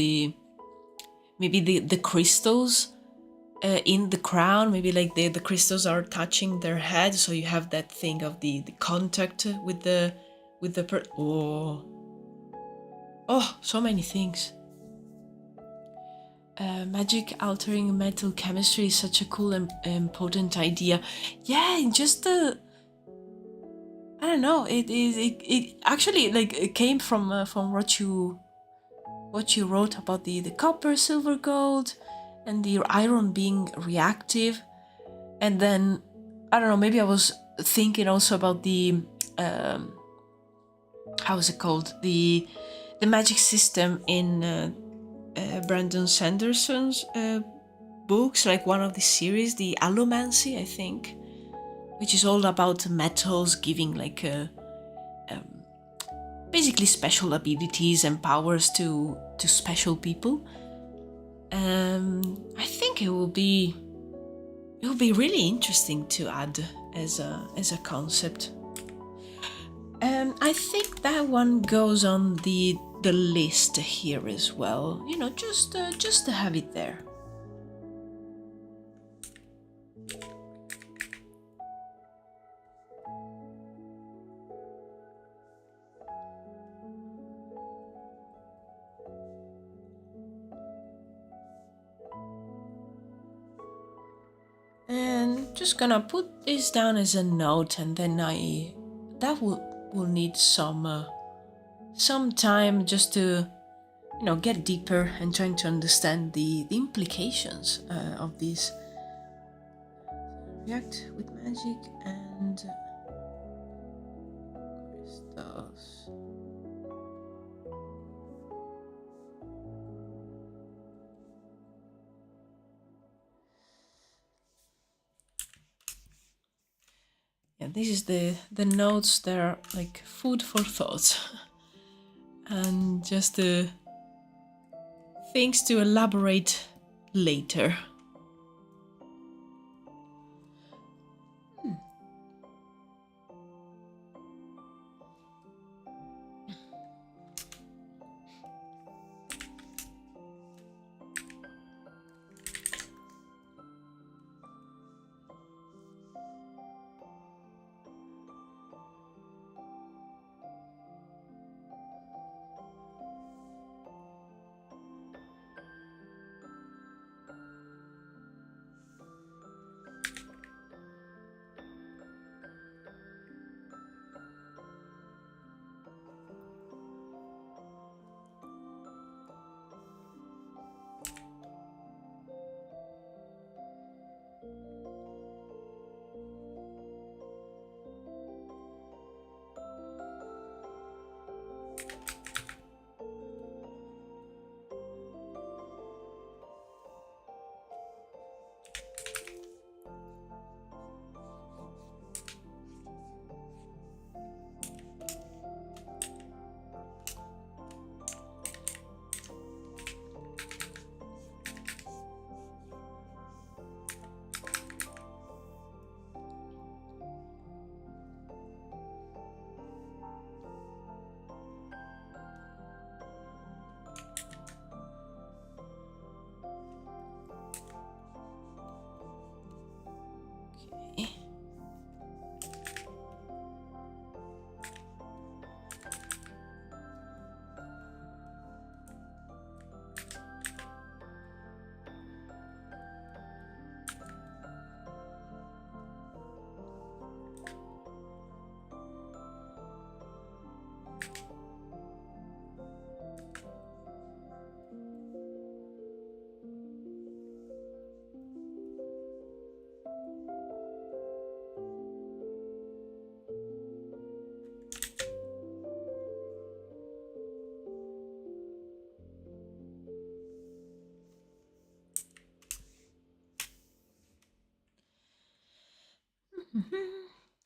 maybe the crystals in the crown. Maybe like the crystals are touching their head, so you have that thing of the contact with the oh, so many things. Magic altering metal chemistry is such a cool and potent idea. Yeah, just I don't know. It actually like it came from what you wrote about the copper, silver, gold, and the iron being reactive. And then I don't know. Maybe I was thinking also about the how is it called, the magic system in Brandon Sanderson's books, like one of the series, the Allomancy, I think, which is all about metals giving like basically special abilities and powers to special people. I think it will be really interesting to add as a concept. I think that one goes on the list here as well. Just to have it there. And just gonna put this down as a note, and then that will need some time just to get deeper and trying to understand the implications of these. React with magic and crystals. Yeah, this is the notes. They're like food for thought, and just the things to elaborate later. Okay.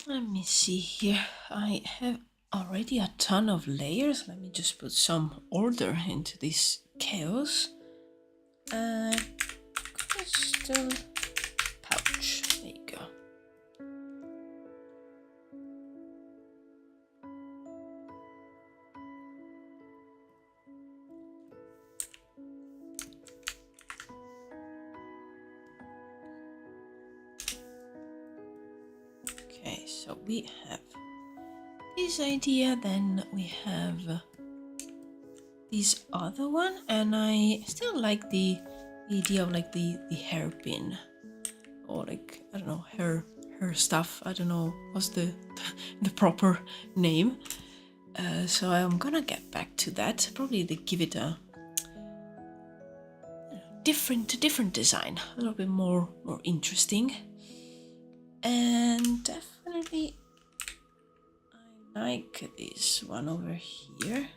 Let me see here. I have already a ton of layers. Let me just put some order into this chaos. Crystal pouch. There you go. Okay, so we have this idea, then we have this other one, and I still like the idea of like the hairpin, or like, I don't know, hair stuff. I don't know what's the the proper name. So I'm gonna get back to that. Probably they give it a different design, a little bit more interesting. And definitely I like this one over here.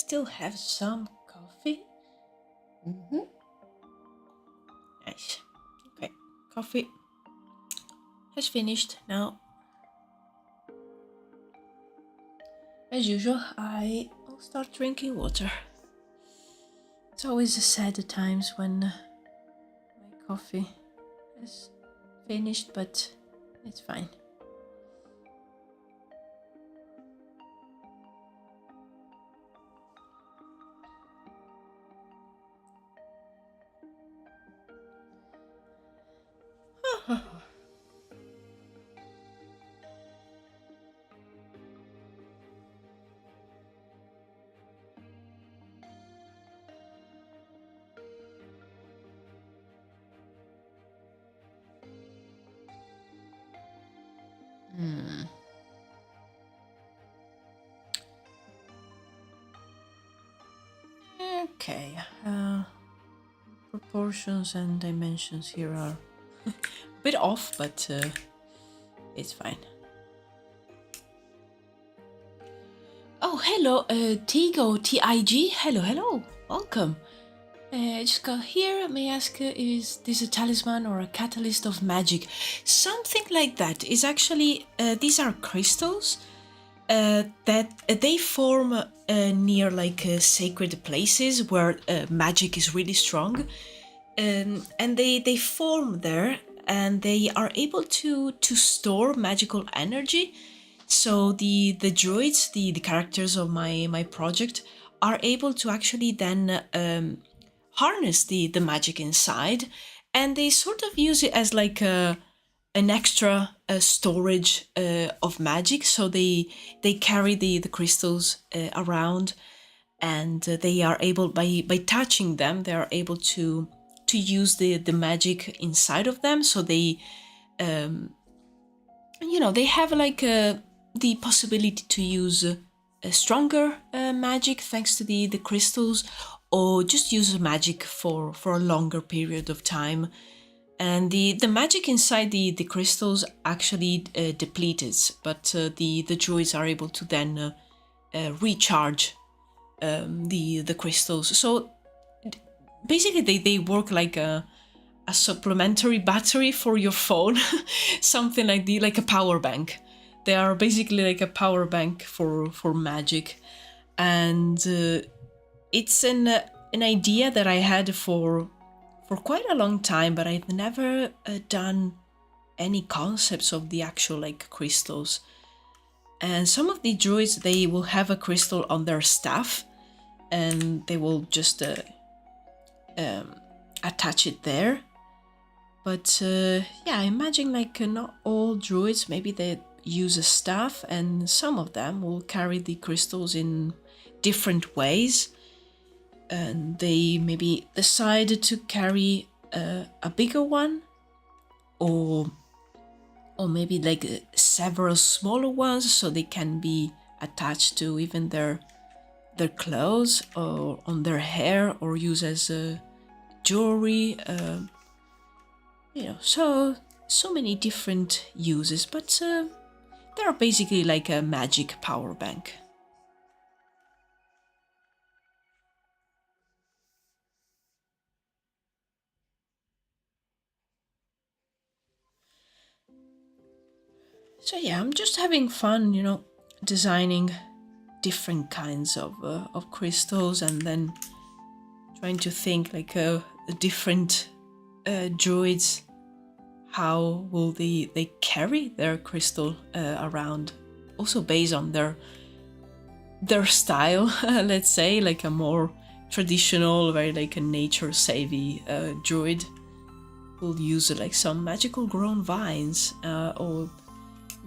still have some coffee. Nice. Okay, coffee has finished. Now, as usual, I will start drinking water. It's always sad at times when my coffee is finished, but it's fine. Okay, proportions and dimensions here are a bit off, but it's fine. Oh, hello, Tigo, T-I-G. Hello, hello, welcome. I just got here. May I ask, is this a talisman or a catalyst of magic? Something like that. Is actually, these are crystals that they form near like sacred places where magic is really strong. And they form there, and they are able to store magical energy. So the druids, the characters of my project, are able to actually then harness the magic inside, and they sort of use it as like an extra storage of magic. So they carry the crystals around, and they are able, by touching them, they are able to use the magic inside of them. So they they have like the possibility to use a stronger magic thanks to the crystals, or just use magic for a longer period of time. And the magic inside the crystals actually depletes, but the druids are able to then recharge the crystals. So basically they work like a supplementary battery for your phone, something like a power bank. They are basically like a power bank for magic. And it's an idea that I had for quite a long time, but I've never done any concepts of the actual like crystals. And some of the druids, they will have a crystal on their staff, and they will just attach it there. But yeah, I imagine like not all druids, maybe they use a staff, and some of them will carry the crystals in different ways. And they maybe decide to carry a bigger one, or maybe like several smaller ones, so they can be attached to even their clothes or on their hair, or use as jewelry. So many different uses, but they're basically like a magic power bank. So yeah, I'm just having fun, designing different kinds of crystals, and then trying to think like different druids, how will they carry their crystal around, also based on their style. Let's say like a more traditional, very like a nature savvy druid will use like some magical grown vines, or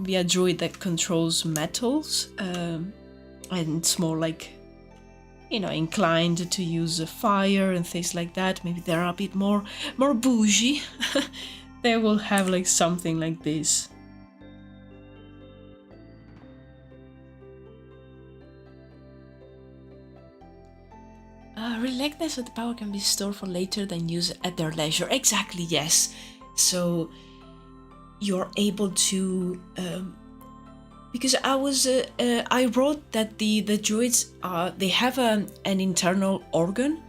be a druid that controls metals, and it's more like inclined to use fire and things like that. Maybe they're a bit more bougie. They will have like something like this. Relentless of the power can be stored for later, then used at their leisure. Exactly, yes. So you're able to because I wrote that the Druids they have an internal organ,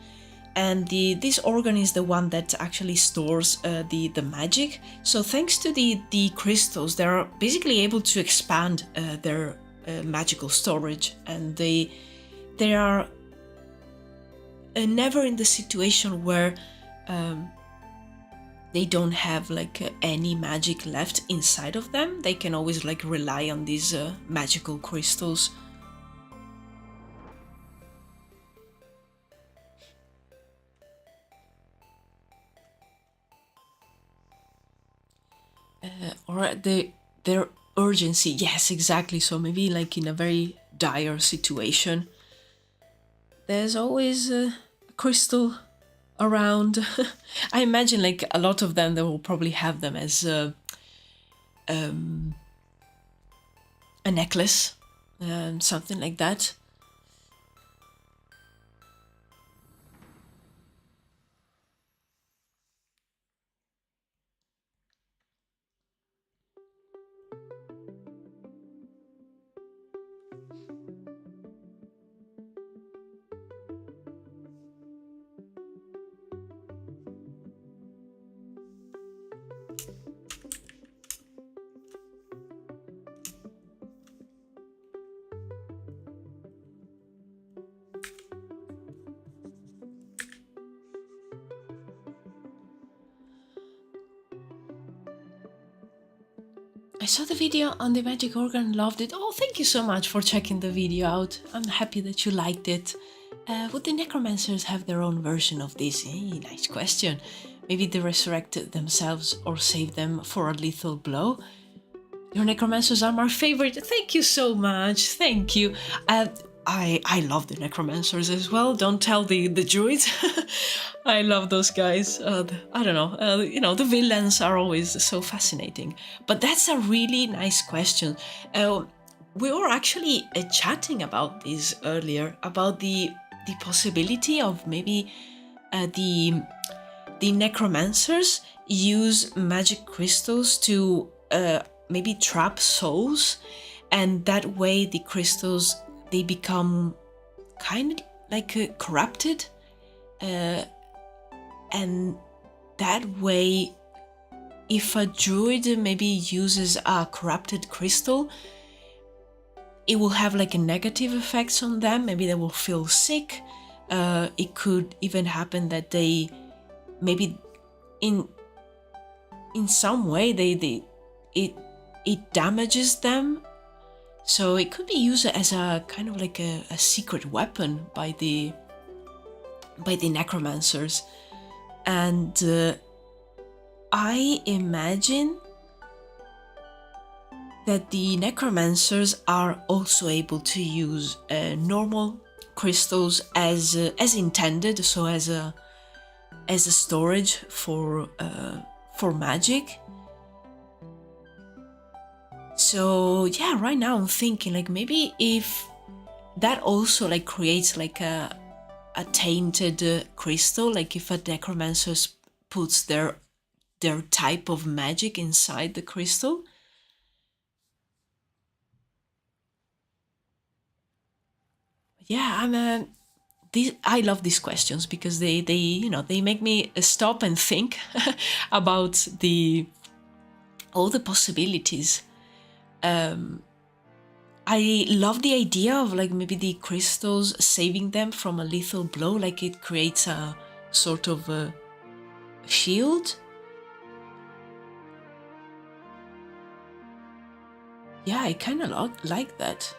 and this organ is the one that actually stores the magic. So thanks to the crystals, they're basically able to expand their magical storage, and they are never in the situation where they don't have like any magic left inside of them. They can always like rely on these magical crystals. Or their urgency, yes, exactly. So maybe like in a very dire situation, there's always a crystal around. I imagine like a lot of them, they will probably have them as a necklace, something like that. I saw the video on the magic organ, loved it. Oh, thank you so much for checking the video out. I'm happy that you liked it. Would the necromancers have their own version of this? Nice question. Maybe they resurrect themselves or save them for a lethal blow. Your necromancers are my favorite. Thank you so much. Thank you. I love the necromancers as well. Don't tell the druids. I love those guys. I don't know. The villains are always so fascinating. But that's a really nice question. We were actually chatting about this earlier, about the possibility of maybe the necromancers use magic crystals to maybe trap souls, and that way the crystals, they become kind of like corrupted, and that way if a druid maybe uses a corrupted crystal, it will have like a negative effects on them. Maybe they will feel sick. It could even happen that they maybe in some way it damages them. So it could be used as a kind of like a secret weapon by the necromancers. And I imagine that the necromancers are also able to use normal crystals as intended, so as a storage for magic. So yeah, right now I'm thinking like maybe if that also like creates like a tainted crystal, like if a necromancer puts their type of magic inside the crystal. Yeah, I love these questions because they they make me stop and think about all the possibilities. I love the idea of like maybe the crystals saving them from a lethal blow, like it creates a sort of a shield. Yeah, I kind of like that.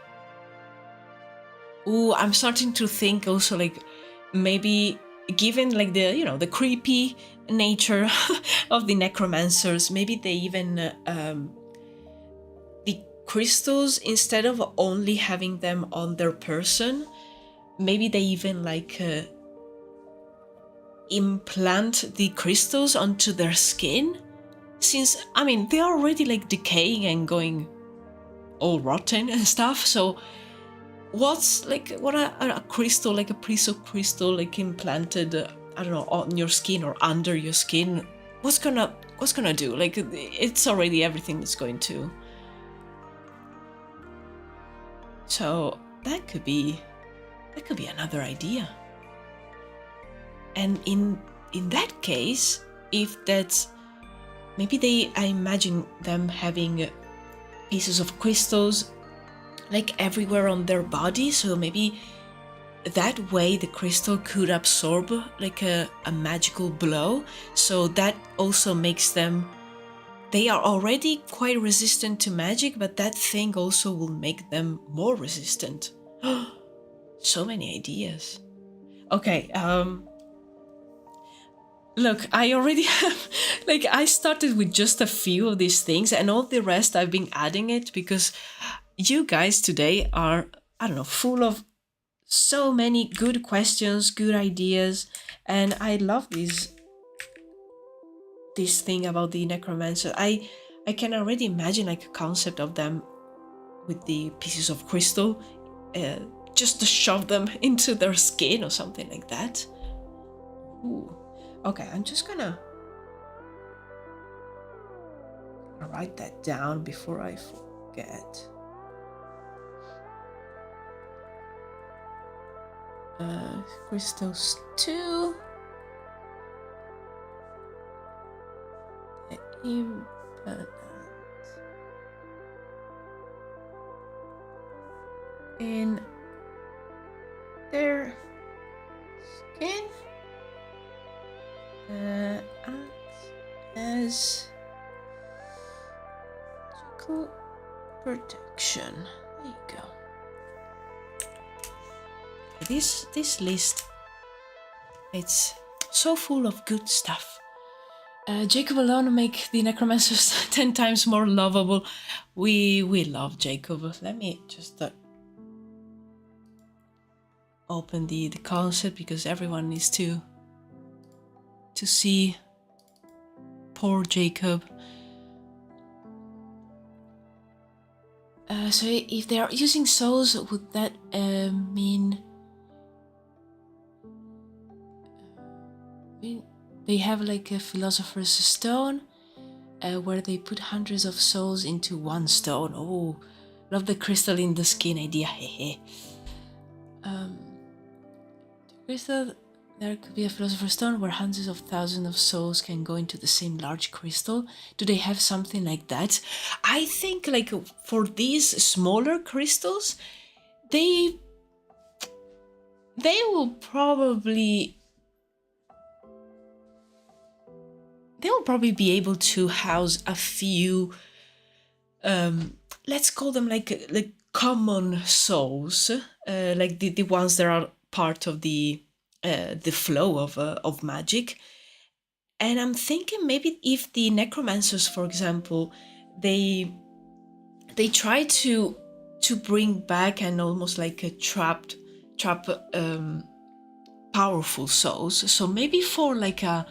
Ooh, I'm starting to think also like maybe given like the the creepy nature of the necromancers, maybe they even the crystals, instead of only having them on their person, maybe they even like implant the crystals onto their skin, since I mean they're already like decaying and going all rotten and stuff. So what's like what a crystal, like a piece of crystal like implanted I don't know, on your skin or under your skin, what's gonna do? Like it's already everything is going to So that could be another idea. And in that case, if that's maybe I imagine them having pieces of crystals like everywhere on their body, so maybe that way the crystal could absorb like a magical blow, so that also makes them, they are already quite resistant to magic, but that thing also will make them more resistant. So many ideas. Okay, look, I already have, like, I started with just a few of these things, and all the rest I've been adding it because you guys today are, I don't know, full of so many good questions, good ideas, and I love this thing about the necromancer. I can already imagine like a concept of them with the pieces of crystal, just to shove them into their skin or something like that. Ooh. Okay, I'm just gonna write that down before I forget. Crystals 2. The impermanent. In their skin. As magical protection. There you go. This list, it's so full of good stuff. Jacob alone make the necromancers 10 times more lovable. We love Jacob. Let me just open the concept because everyone needs to see poor Jacob. So if they are using souls, would that mean they have like a philosopher's stone where they put hundreds of souls into one stone? Oh, love the crystal in the skin idea. Hehe. The crystal, there could be a philosopher's stone where hundreds of thousands of souls can go into the same large crystal. Do they have something like that? I think like for these smaller crystals, they will probably be able to house a few, let's call them like common souls, like the ones that are part of the flow of magic. And I'm thinking maybe if the necromancers, for example, they try to bring back and almost like a trap powerful souls. So maybe for like a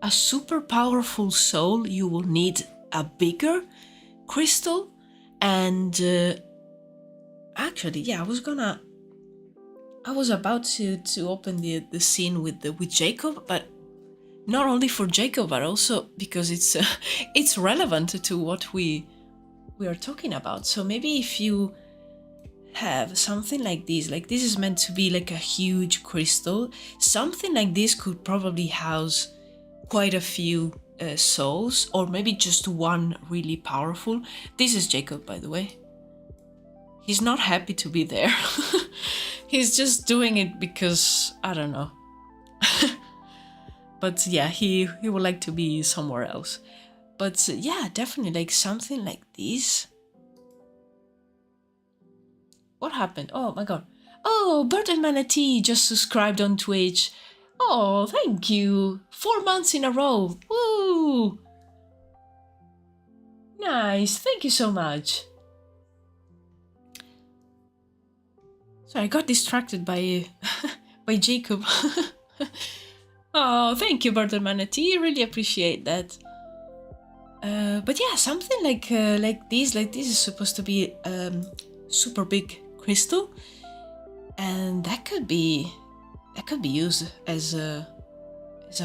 super powerful soul, you will need a bigger crystal. And actually, yeah, I was about to open the scene with Jacob, but not only for Jacob, but also because it's relevant to what we are talking about. So maybe if you have something like this is meant to be like a huge crystal, something like this could probably house quite a few souls, or maybe just one really powerful. This is Jacob, by the way. He's not happy to be there. He's just doing it because, I don't know. But yeah, he would like to be somewhere else. But yeah, definitely like something like this. What happened? Oh my god. Oh, Bird and Manatee just subscribed on Twitch. Oh, thank you. 4 months in a row. Woo! Nice. Thank you so much. Sorry, I got distracted by by Jacob. Oh, thank you, Bird and Manatee. Really appreciate that. But yeah, something like this. Like this is supposed to be super big crystal, and that could be used as a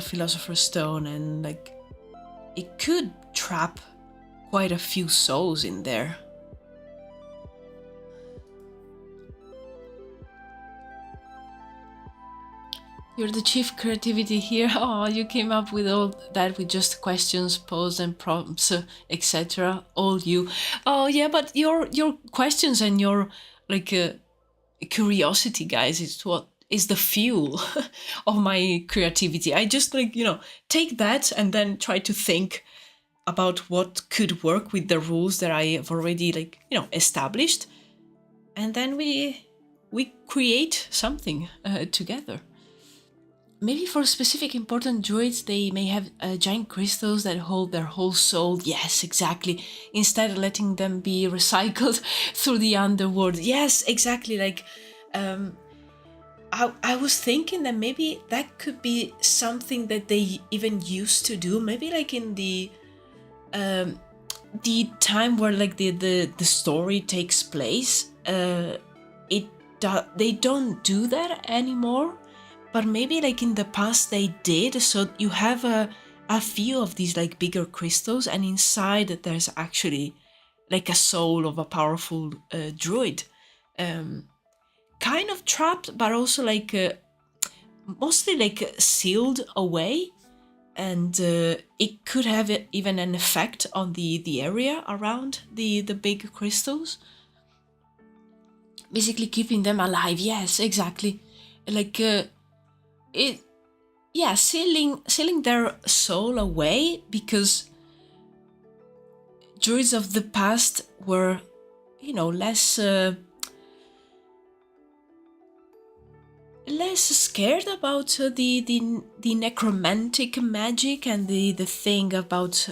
philosopher's stone, and like it could trap quite a few souls in there. You're the chief creativity here. Oh, you came up with all that with just questions posed and prompts, etc. All you. Oh yeah, but your questions and your like curiosity, guys, is what is the fuel of my creativity. I just take that and then try to think about what could work with the rules that I have already established, and then we create something together. Maybe for specific important druids, they may have giant crystals that hold their whole soul. Yes, exactly. Instead of letting them be recycled through the underworld. Yes, exactly. Um, I was thinking that maybe that could be something that they even used to do. Maybe like in um, the time where the story takes place. They don't do that anymore, but maybe like in the past they did. So you have a few of these like bigger crystals, and inside there's actually like a soul of a powerful druid, um, kind of trapped, but also mostly sealed away. And it could have even an effect on the area around the big crystals, basically keeping them alive. Yes, exactly. Like it, yeah, sealing their soul away, because druids of the past were, less scared about the necromantic magic and the thing about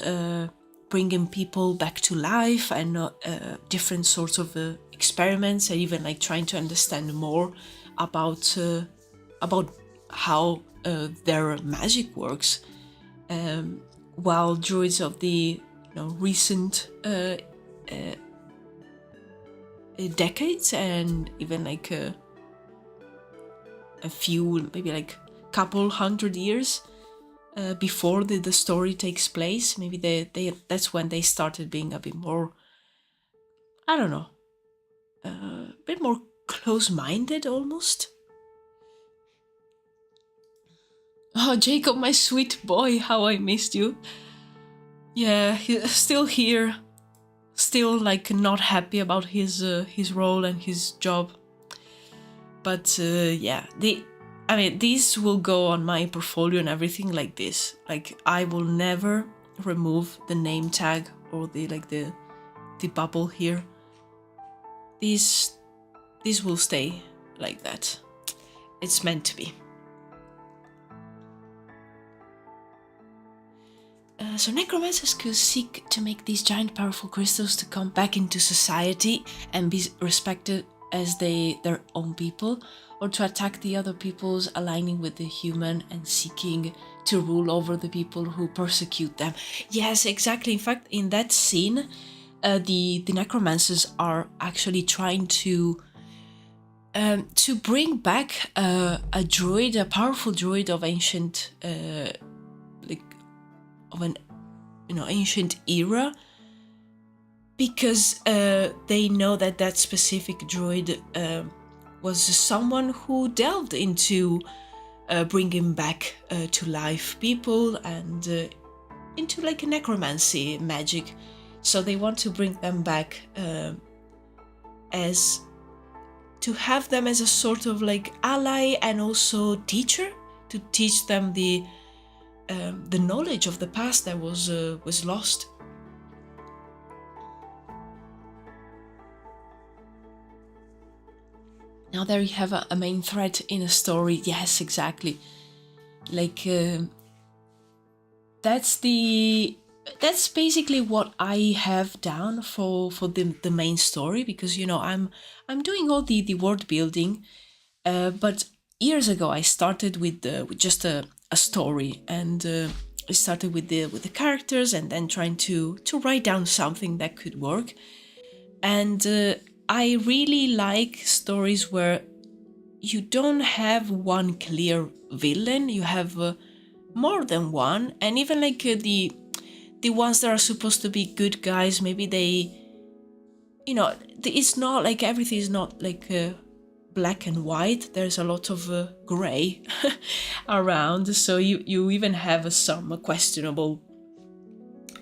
bringing people back to life, and different sorts of experiments, and even like trying to understand more about how their magic works. While druids of the recent decades, and even a few, maybe like couple hundred years before the story takes place, maybe that's when they started being a bit more, I don't know, a bit more close-minded almost. Oh, Jacob, my sweet boy, how I missed you. Yeah, he's still here, still like not happy about his role and his job. But yeah, these will go on my portfolio and everything like this. Like, I will never remove the name tag or the bubble here. These will stay like that. It's meant to be. So necromancers could seek to make these giant powerful crystals to come back into society and be respected as their own people, or to attack the other peoples, aligning with the human and seeking to rule over the people who persecute them. Yes, exactly. In fact, in that scene, the necromancers are actually trying to bring back a druid, a powerful druid of ancient, of an ancient era, because they know that specific druid was someone who delved into bringing back to life people, and into like necromancy magic. So they want to bring them back as to have them as a sort of like ally and also teacher, to teach them the knowledge of the past that was lost. Now there you have a main thread in a story. Yes, exactly. Like that's basically what I have down for the main story, because I'm doing all the world building, but years ago I started with just a story, and I started with the characters, and then trying to write down something that could work. And I really like stories where you don't have one clear villain, you have more than one, and even like the ones that are supposed to be good guys, maybe they, it's not like everything is not like black and white. There's a lot of gray around, so you even have some questionable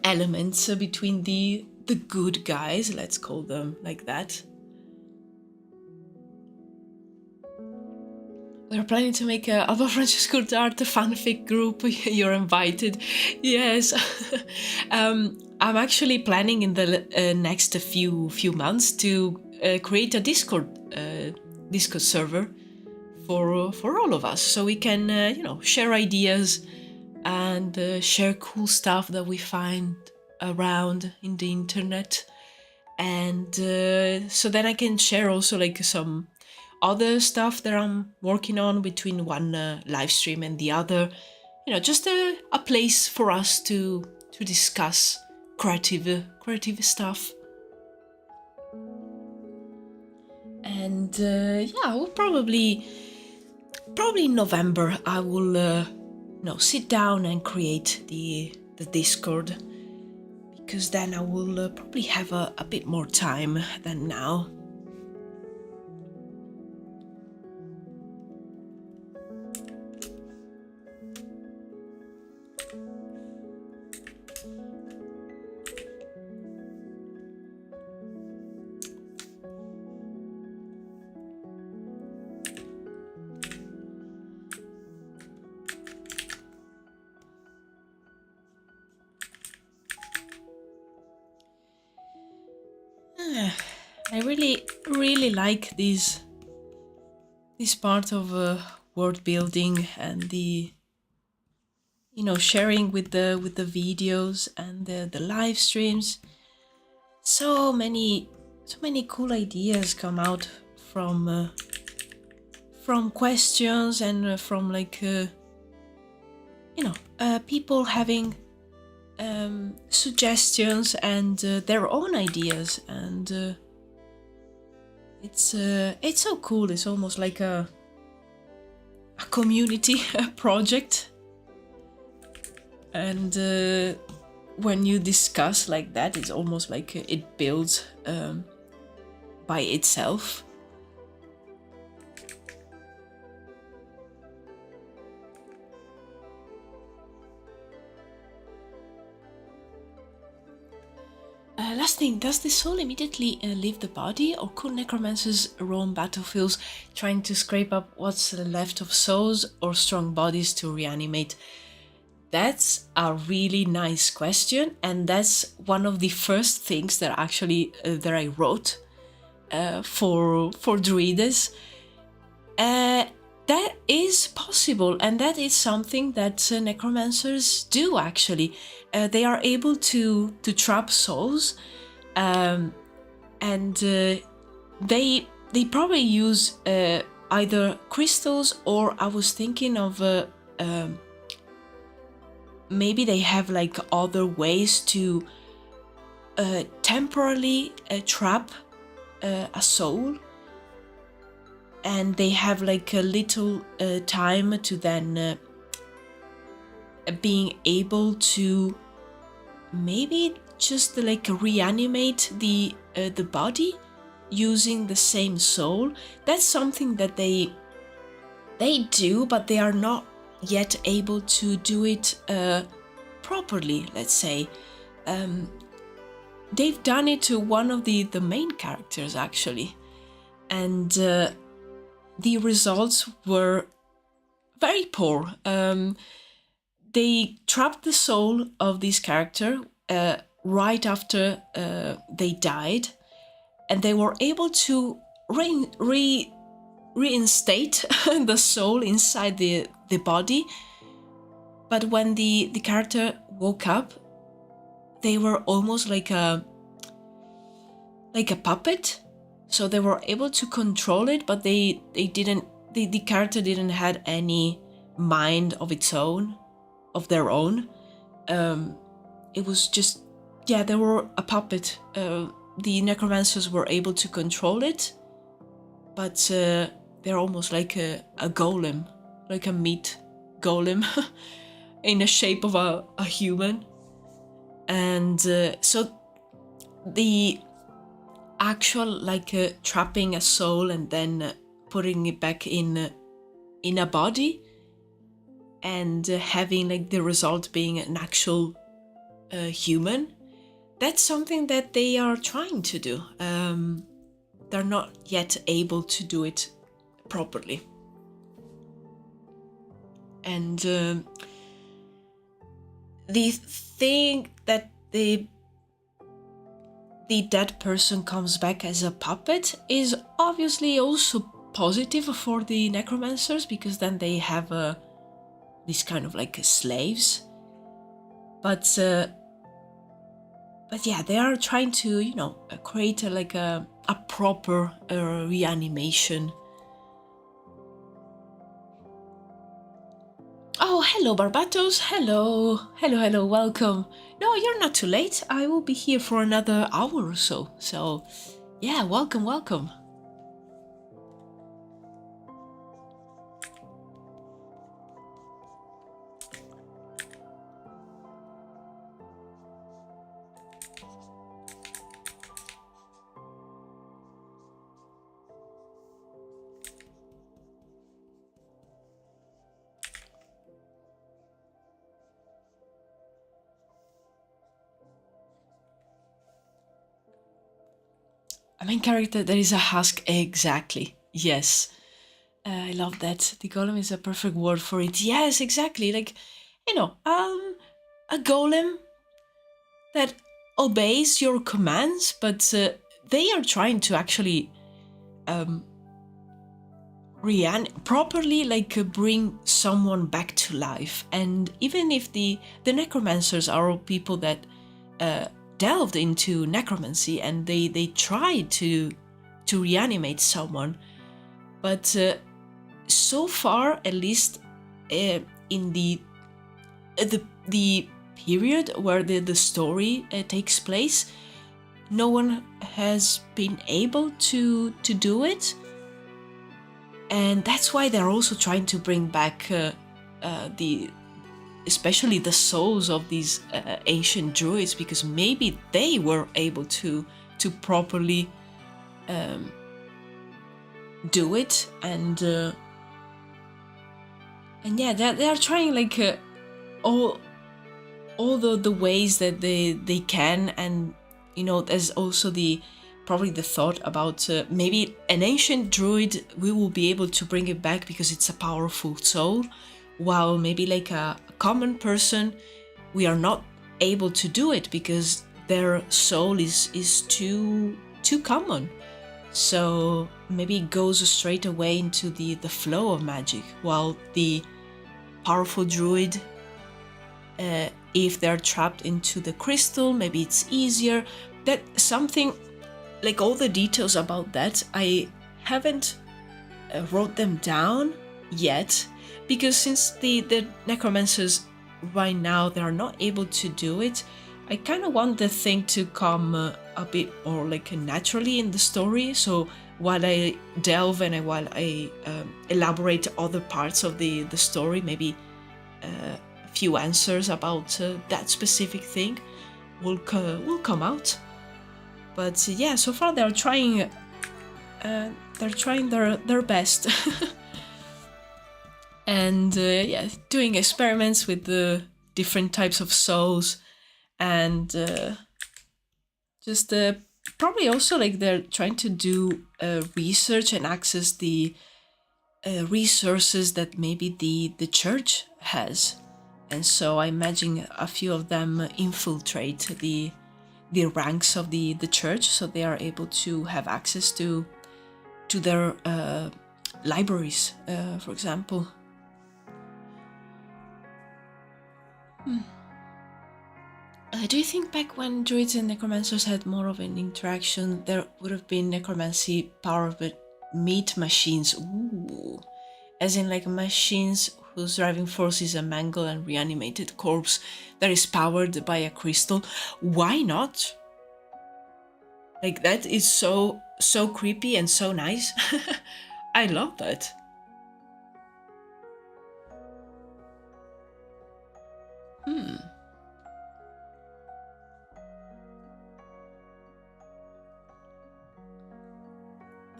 elements between the good guys, let's call them like that. We're planning to make a Alba Francesco Art fanfic group. You're invited. Yes. I'm actually planning in the next few months to create a Discord server for all of us, so we can share ideas and share cool stuff that we find around in the internet, and so then I can share also like some other stuff that I'm working on between one live stream and the other. Just a place for us to discuss creative stuff. And we'll probably in November I will sit down and create the Discord, because then I will probably have a bit more time than now. I really like this part of world building and the sharing with the videos and the live streams. So many cool ideas come out from questions and from people having suggestions and their own ideas, and it's so cool. It's almost like a community project, and when you discuss like that, it's almost like it builds by itself. Last thing, does the soul immediately leave the body, or could necromancers roam battlefields trying to scrape up what's left of souls or strong bodies to reanimate? That's a really nice question, and that's one of the first things that actually that I wrote for Druwides. That is possible, and that is something that necromancers do actually. They are able to trap souls, and they probably use either crystals, or I was thinking of maybe they have like other ways to temporarily trap a soul, and they have like a little time to then being able to maybe just like reanimate the body using the same soul. That's something that they do, but they are not yet able to do it properly, let's say. They've done it to one of the main characters actually, and the results were very poor. They trapped the soul of this character right after they died, and they were able to reinstate the soul inside the body. But when the character woke up, they were almost like a puppet. So they were able to control it, but they didn't. The character didn't have any mind of its own, of their own. It was just, they were a puppet. The necromancers were able to control it, but they're almost like a golem, like a meat golem in the shape of a human. And so the actual trapping a soul and then putting it back in a body, and having like the result being an actual human. That's something that they are trying to do. They're not yet able to do it properly. And the thing that the dead person comes back as a puppet is obviously also positive for the necromancers, because then they have these kind of like slaves. But yeah, they are trying to, create a proper reanimation. Oh, hello, Barbatos. Hello, welcome. No, you're not too late. I will be here for another hour or so. So, yeah, welcome. A main character that is a husk, exactly. Yes. I love that. The golem is a perfect word for it. Yes, exactly. Like, a golem that obeys your commands, but they are trying to actually properly bring someone back to life. And even if the necromancers are all people that delved into necromancy, and they try to reanimate someone, but so far, at least in the period where the story takes place, no one has been able to do it. And that's why they're also trying to bring back especially the souls of these ancient druids, because maybe they were able to properly do it. And yeah, they are trying all the ways that they can. And there's also probably the thought about maybe an ancient druid, we will be able to bring it back because it's a powerful soul, while maybe a common person, we are not able to do it because their soul is too common. So maybe it goes straight away into the flow of magic, while the powerful druid, if they're trapped into the crystal, maybe it's easier. That something, all the details about that, I haven't wrote them down yet, because since the necromancers right now, they are not able to do it, I kind of want the thing to come a bit more naturally in the story. So while I delve and while I elaborate other parts of the story, maybe a few answers about that specific thing will come out. But yeah, so far they're trying their best. And yeah, doing experiments with the different types of souls, and just probably also they're trying to do research and access the resources that maybe the church has. And so I imagine a few of them infiltrate the ranks of the church, so they are able to have access to their libraries, for example. Do you think back when druids and necromancers had more of an interaction, there would have been necromancy powered with meat machines? Ooh. As in machines whose driving force is a mangled and reanimated corpse that is powered by a crystal? Why not? That is so creepy and so nice. I love that.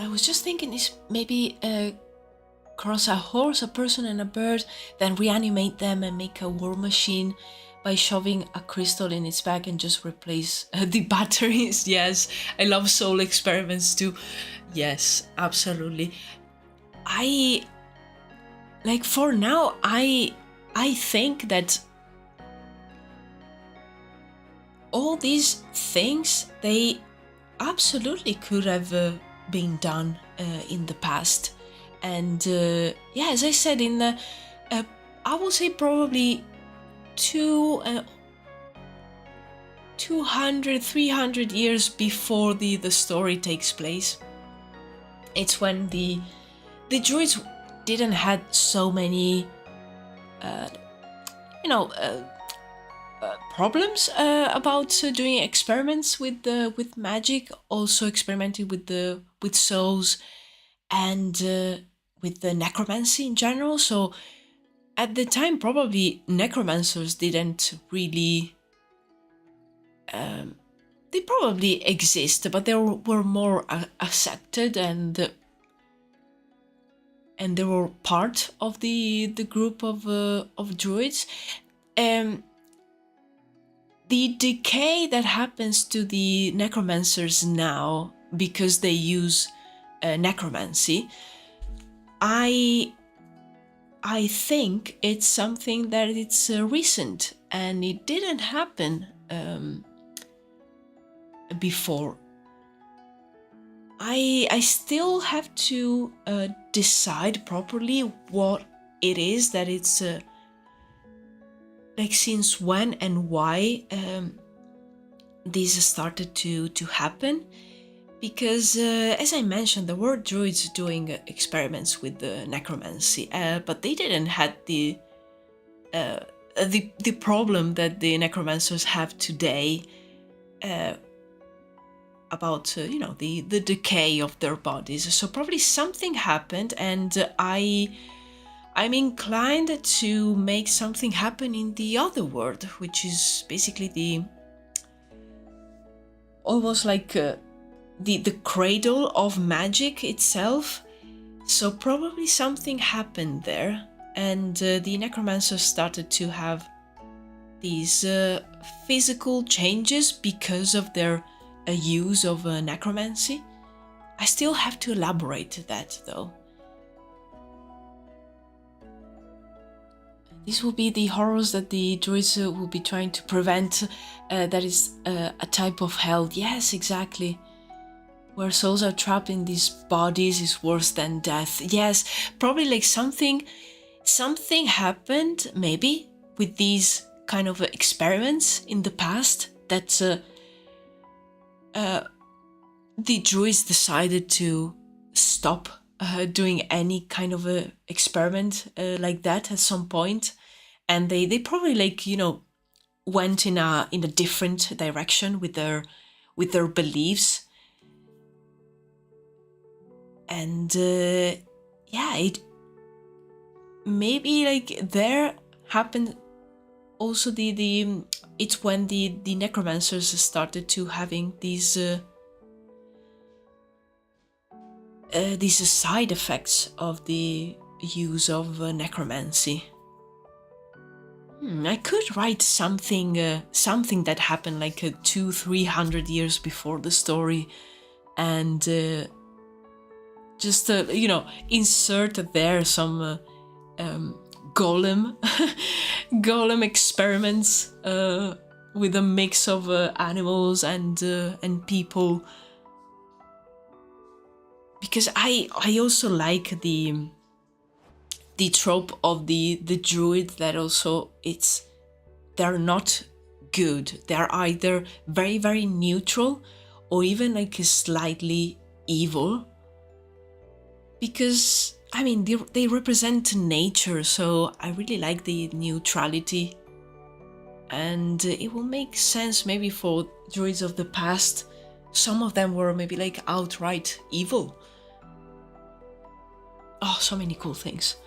I was just thinking is maybe cross a horse, a person, and a bird, then reanimate them and make a war machine by shoving a crystal in its back and just replace the batteries. Yes, I love soul experiments too. Yes, absolutely. I like for now. I think that all these things, they absolutely could have been done in the past. And yeah, as I said, in the, I would say probably 200, 300 years before the story takes place. It's when the Druids didn't had so many, problems about doing experiments with magic, also experimenting with souls and with the necromancy in general. So at the time, probably necromancers didn't really. They probably exist, but they were more accepted, and they were part of the group of druids. The decay that happens to the necromancers now because they use necromancy, I think it's something that it's recent, and it didn't happen before. I still have to decide properly what it is that it's like since when and why these started to happen. Because as I mentioned, there were druids doing experiments with the necromancy, but they didn't had the problem that the necromancers have today about the decay of their bodies. So probably something happened, and I'm inclined to make something happen in the otherworld, which is basically the almost like the cradle of magic itself. So probably something happened there, and the necromancers started to have these physical changes because of their use of necromancy. I still have to elaborate that though. These will be the horrors that the druids will be trying to prevent. That is a type of hell. Yes, exactly. Where souls are trapped in these bodies is worse than death. Yes, probably like something happened maybe with these kind of experiments in the past that the druids decided to stop doing any kind of a experiment like that at some point, and they probably went in a different direction with their beliefs. And yeah, it maybe there happened also it's when the necromancers started to having these side effects of the use of necromancy. I could write something that happened 200-300 years before the story, and just insert there some golem golem experiments with a mix of animals and people, because I also like the trope of the druid that also they're not good. They're either very, very neutral or even slightly evil, because they represent nature, so I really like the neutrality, and it will make sense maybe for druids of the past. Some of them were maybe outright evil. Oh, so many cool things.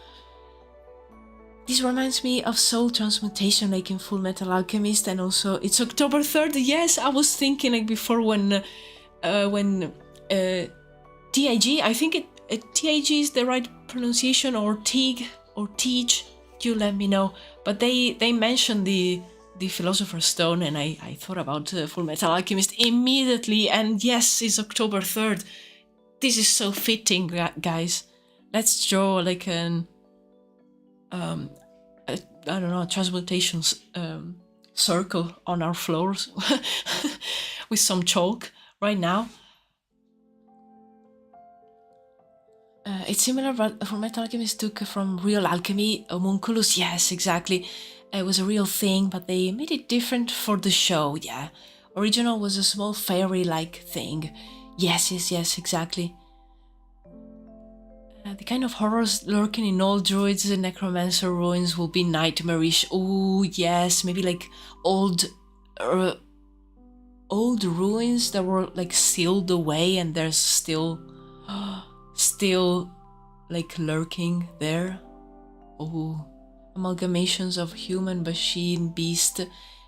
This reminds me of soul transmutation, in Full Metal Alchemist, and also it's October 3rd. Yes, I was thinking before when TIG. I think TIG is the right pronunciation, or TIG or TIG. You let me know. But they mentioned the Philosopher's Stone, and I thought about Full Metal Alchemist immediately. And yes, it's October 3rd. This is so fitting, guys. Let's draw like an I don't know, transmutation circle on our floors with some chalk right now. It's similar, but Full Metal Alchemist took from real alchemy. Homunculus, yes, exactly. It was a real thing, but they made it different for the show, yeah. Original was a small fairy-like thing. Yes, exactly. The kind of horrors lurking in old Druids and necromancer ruins will be nightmarish. Oh yes, maybe like old ruins that were like sealed away, and there's still like lurking there. Oh, amalgamations of human, machine, beast,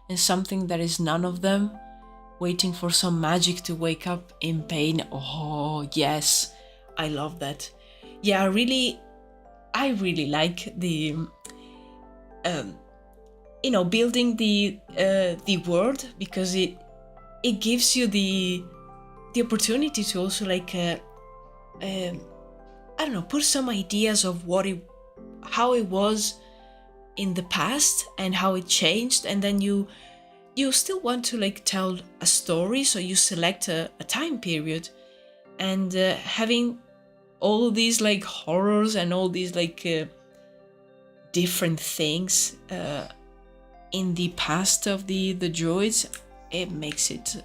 and something that is none of them, waiting for some magic to wake up in pain. Oh yes, I love that. Yeah, I really like the building the world, because it gives you the opportunity to also like I don't know, put some ideas of how it was in the past and how it changed, and then you still want to like tell a story, so you select a time period, and having all these like horrors and all these like different things in the past of the Druids, it makes it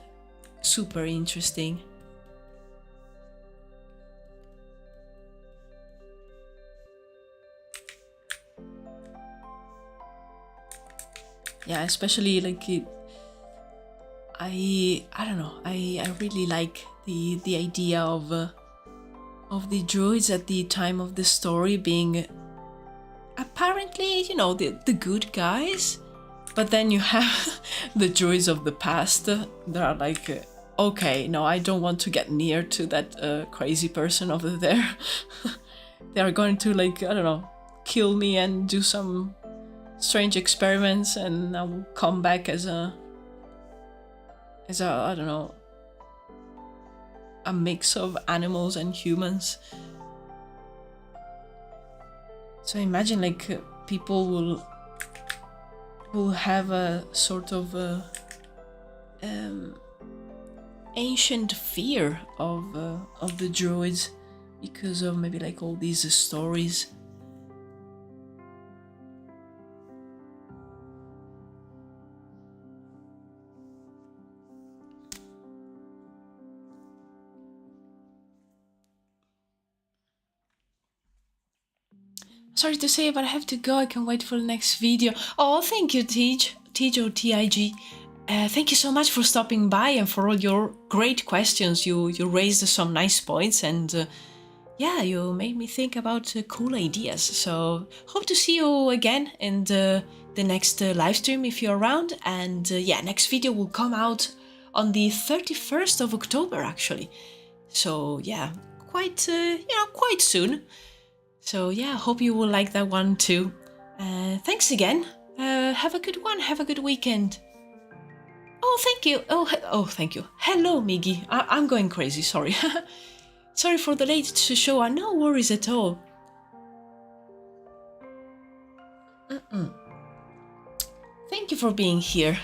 super interesting. Yeah, especially like I don't know, I really like the idea of the Druids at the time of the story being apparently, the good guys, but then you have the Druids of the past that are like, okay, no, I don't want to get near to that crazy person over there. They are going to like, I don't know, kill me and do some strange experiments, and I will come back as a I don't know, a mix of animals and humans. So imagine like people will have a sort of ancient fear of the Druids because of maybe like all these stories. Sorry to say, but I have to go. I can wait for the next video. Oh, thank you, Tej or TIG. Thank you so much for stopping by and for all your great questions. You raised some nice points, and yeah, you made me think about cool ideas. So hope to see you again in the next live stream if you're around. And yeah, next video will come out on the 31st of October, actually. So yeah, quite soon. So yeah, hope you will like that one too. Thanks again. Have a good one. Have a good weekend. Oh, thank you. Oh, thank you. Hello, Miggy. I'm going crazy. Sorry. Sorry for the late show. No worries at all. Thank you for being here.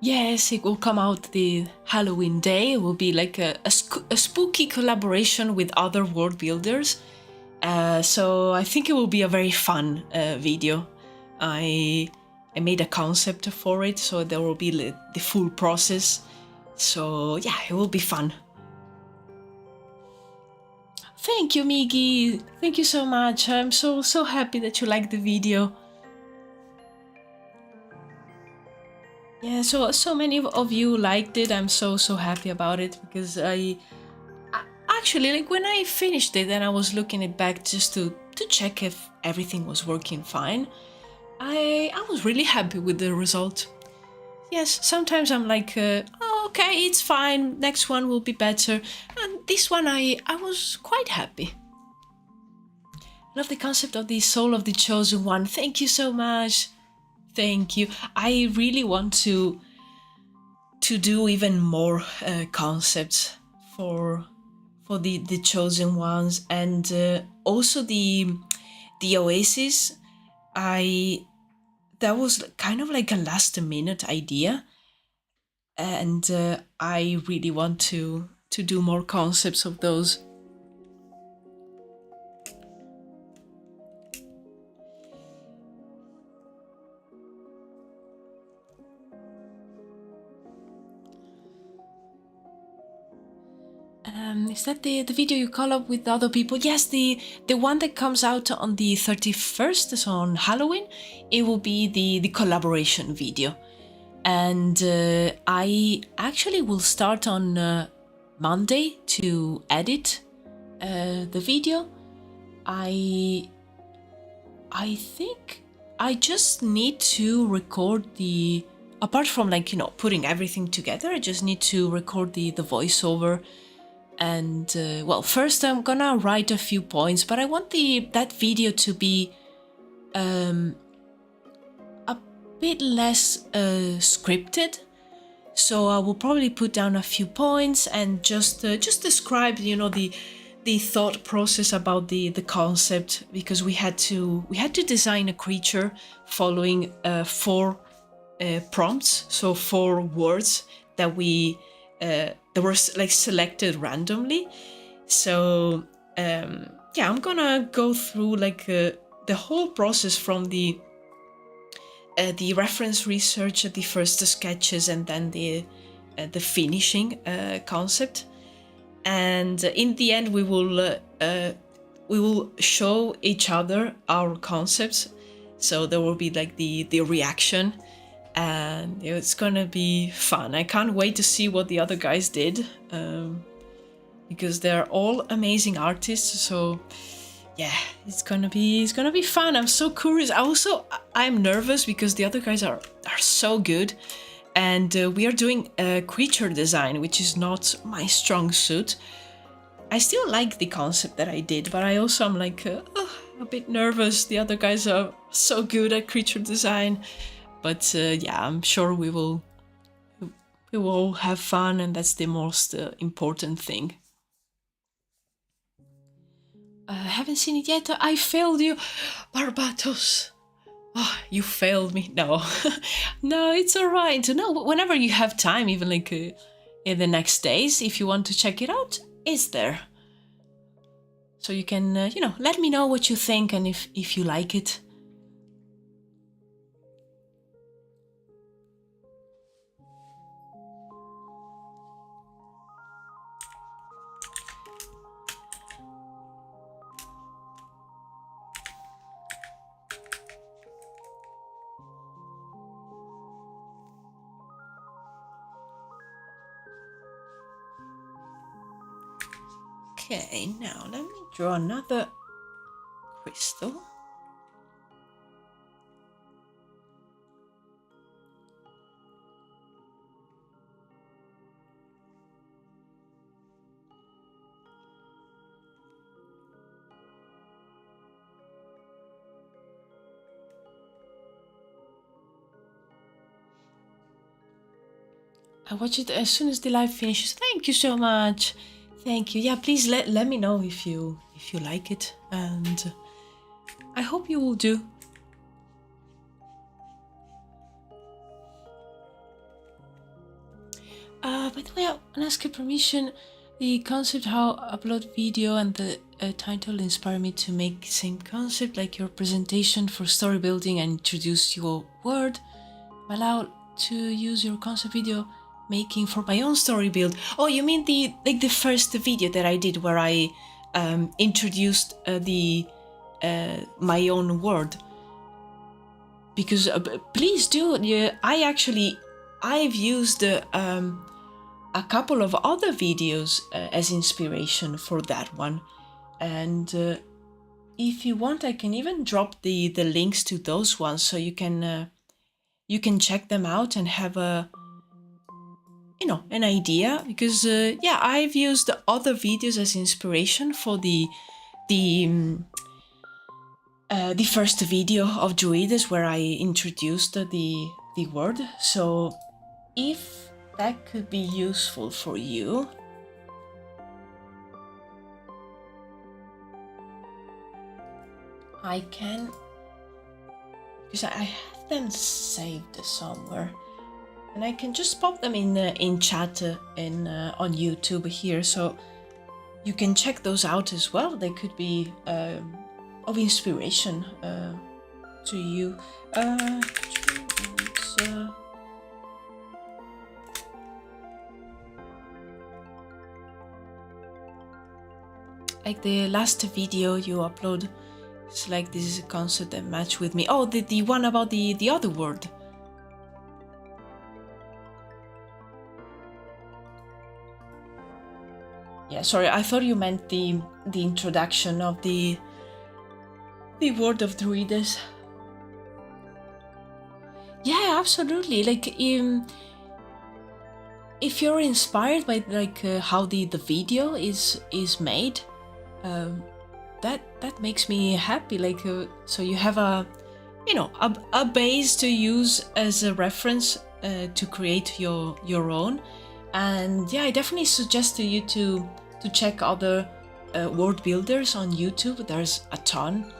Yes, it will come out the Halloween day. It will be like a spooky collaboration with other world builders. So I think it will be a very fun video. I made a concept for it, so there will be the full process. So yeah, it will be fun. Thank you, Miggy. Thank you so much. I'm so happy that you liked the video. Yeah, so many of you liked it. I'm so happy about it because I actually, like, when I finished it and I was looking it back just to check if everything was working fine, I was really happy with the result. Yes, sometimes I'm like, oh, okay, it's fine, next one will be better. And this one I was quite happy. Love the concept of the soul of the chosen one. Thank you so much. Thank you. I really want to do even more concepts for the chosen ones, and also the oasis. That was kind of like a last minute idea, and I really want to do more concepts of those. Is that the video you collab with other people? Yes, the one that comes out on the 31st, so on Halloween, it will be the collaboration video. And I actually will start on Monday to edit the video. I think I just need to record the, apart from, like, you know, putting everything together, I just need to record the voiceover. And well, first I'm gonna write a few points, but I want that video to be a bit less scripted. So I will probably put down a few points and just describe, you know, the thought process about the concept, because we had to design a creature following 4 prompts, so 4 words that we that were like selected randomly. So yeah, I'm gonna go through like the whole process from the reference research, the first sketches, and then the finishing concept. And in the end, we will show each other our concepts. So there will be like the reaction, and it's gonna be fun. I can't wait to see what the other guys did, because they're all amazing artists. So yeah, it's gonna be fun. I'm so curious. I'm nervous because the other guys are so good, and we are doing a creature design, which is not my strong suit. I still like the concept that I did, but I also am like a bit nervous. The other guys are so good at creature design. But yeah, I'm sure we will all have fun, and that's the most important thing. I haven't seen it yet. I failed you, Barbatos. Oh, you failed me. No, no, it's all right. No, whenever you have time, even like in the next days, if you want to check it out, it's there. So you can, you know, let me know what you think and if you like it. Okay, now let me draw another crystal. I watch it as soon as the live finishes. Thank you so much. Thank you. Yeah, please let me know if you like it, and I hope you will do. By the way, I want to ask your permission. The concept how upload video and the title inspired me to make same concept like your presentation for story building and introduce your word. I'm allowed to use your concept video making for my own story build. Oh, you mean the first video that I did where I introduced the my own world. Because please do. Yeah, I've used a couple of other videos as inspiration for that one, and if you want, I can even drop the links to those ones so you can check them out and have an idea. Because yeah, I've used other videos as inspiration for the first video of Druwides, where I introduced the word. So if that could be useful for you, I can, because I have them saved somewhere, and I can just pop them in chat on YouTube here, so you can check those out as well. They could be of inspiration to you. Like the last video you upload, it's like this is a concept that match with me. Oh, the one about the other world. Yeah, sorry, I thought you meant the introduction of the world of Druwides. Yeah, absolutely. Like if you're inspired by like how the video is made, that makes me happy. Like so you have a base to use as a reference to create your own. And yeah, I definitely suggest to you to check other world builders on YouTube. There's a ton,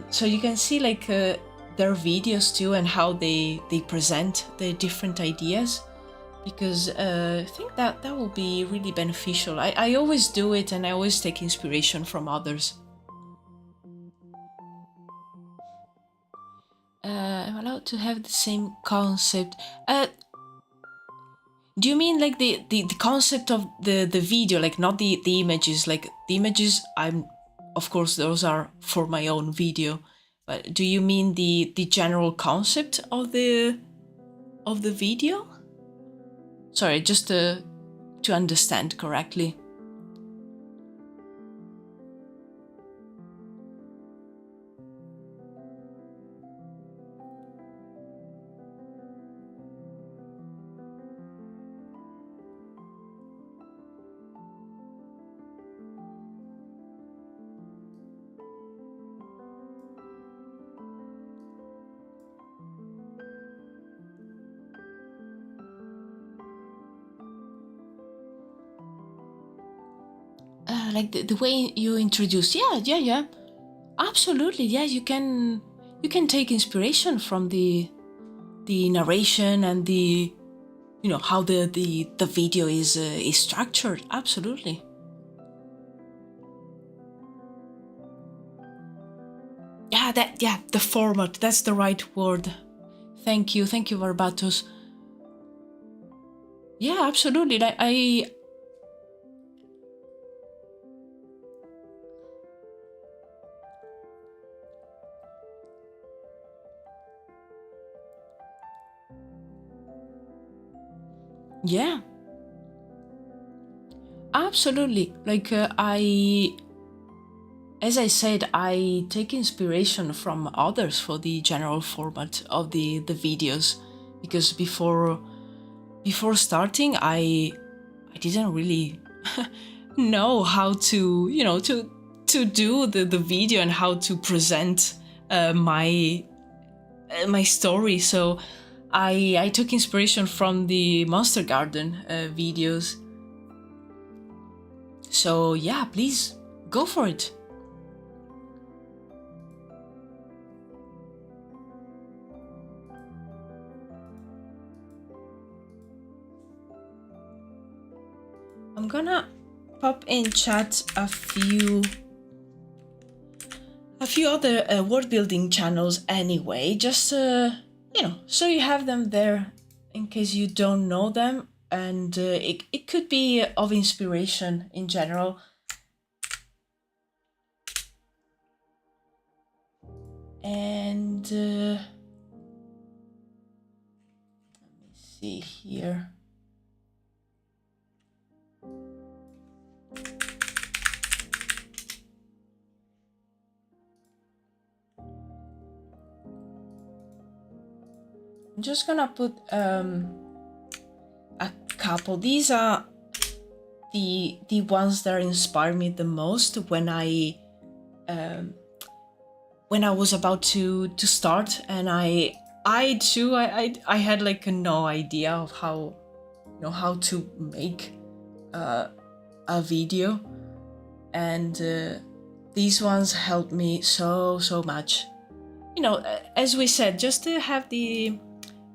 so you can see like their videos too, and how they present the different ideas. Because I think that will be really beneficial. I always do it, and I always take inspiration from others. I'm allowed to have the same concept. Do you mean like the concept of the video, like not the images? Like the images, of course those are for my own video. But do you mean the general concept of the video? Sorry, just to understand correctly. Like the way you introduce, yeah, absolutely, yeah. You can take inspiration from the narration and the how the video is structured. Absolutely. Yeah, the format. That's the right word. Thank you, Barbatos. Yeah, absolutely. Like yeah, absolutely. Like as I said, I take inspiration from others for the general format of the videos, because before starting, I didn't really know how to to do the video and how to present my story. So I took inspiration from the Monster Garden videos. So yeah, please go for it. I'm gonna pop in chat a few other world building channels anyway, just so you have them there in case you don't know them, and it could be of inspiration in general. And let me see here. I'm just gonna put a couple. These are the ones that inspired me the most when I was about to start, and I had like no idea of how to make a video, and these ones helped me so much. As we said, just to have the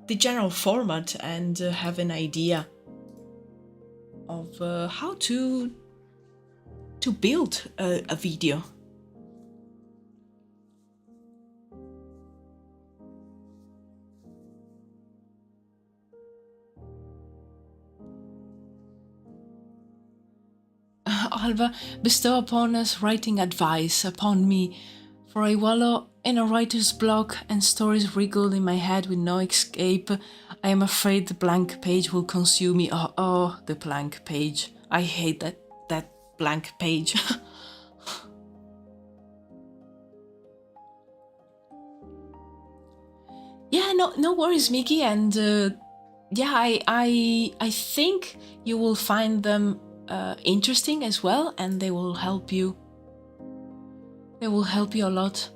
general format and have an idea of how to build a video. Alva, bestow upon us writing advice upon me, for I wallow in a writer's block and stories wriggle in my head with no escape. I am afraid the blank page will consume me. Oh, the blank page. I hate that blank page. Yeah, no worries, Mickey. And yeah, I think you will find them interesting as well, and they will help you. They will help you a lot.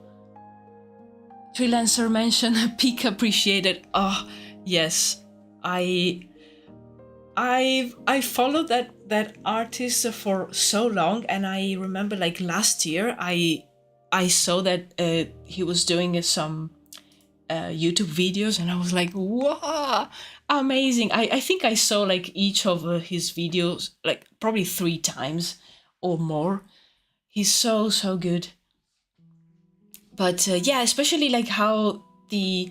Freelancer mentioned peak appreciated. Oh yes, I followed that artist for so long, and I remember like last year I saw that he was doing some YouTube videos, and I was like, wow, amazing. I think I saw like each of his videos like probably 3 times or more. He's so good. But yeah, especially like how the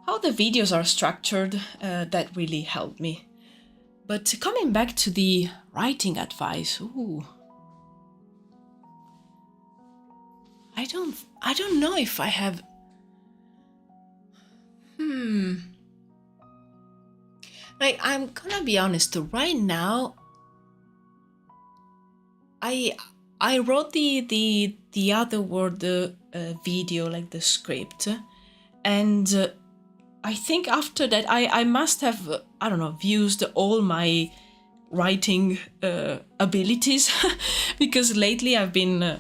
videos are structured, that really helped me. But coming back to the writing advice, ooh, I don't know if I have. Like, I'm gonna be honest. Right now, I wrote the otherworld video, like the script, and I think after that I must have I don't know, used all my writing abilities because lately I've been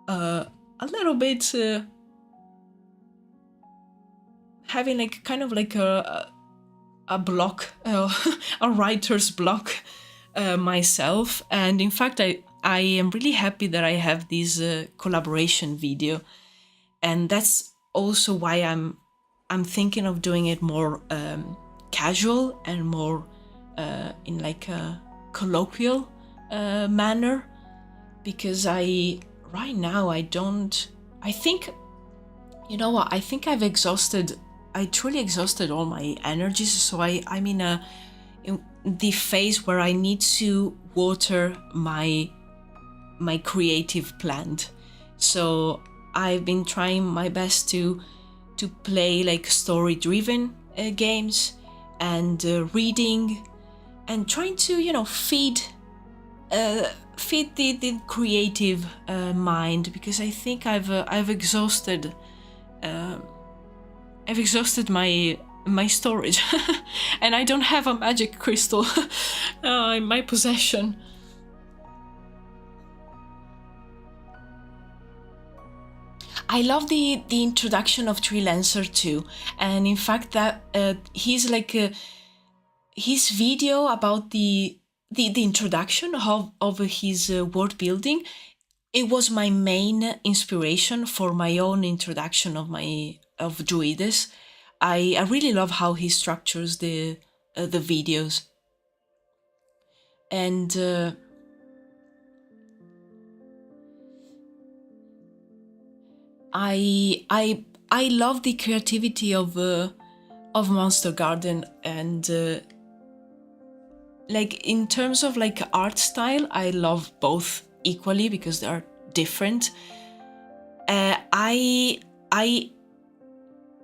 a little bit having like kind of like a block, a writer's block myself. And in fact, I am really happy that I have this collaboration video, and that's also why I'm thinking of doing it more casual and more in like a colloquial manner, because right now I think, you know what, I think I truly exhausted all my energies. So I'm in the phase where I need to water my creative plant. So I've been trying my best to play like story-driven games and reading, and trying to feed the creative mind, because I think I've exhausted my storage and I don't have a magic crystal in my possession. I love the introduction of Freelancer too, and in fact that he's like his video about the introduction of his world building. It was my main inspiration for my own introduction of Druwides. I really love how he structures the videos, and I love the creativity of Monster Garden, and like in terms of like art style, I love both equally because they are different. I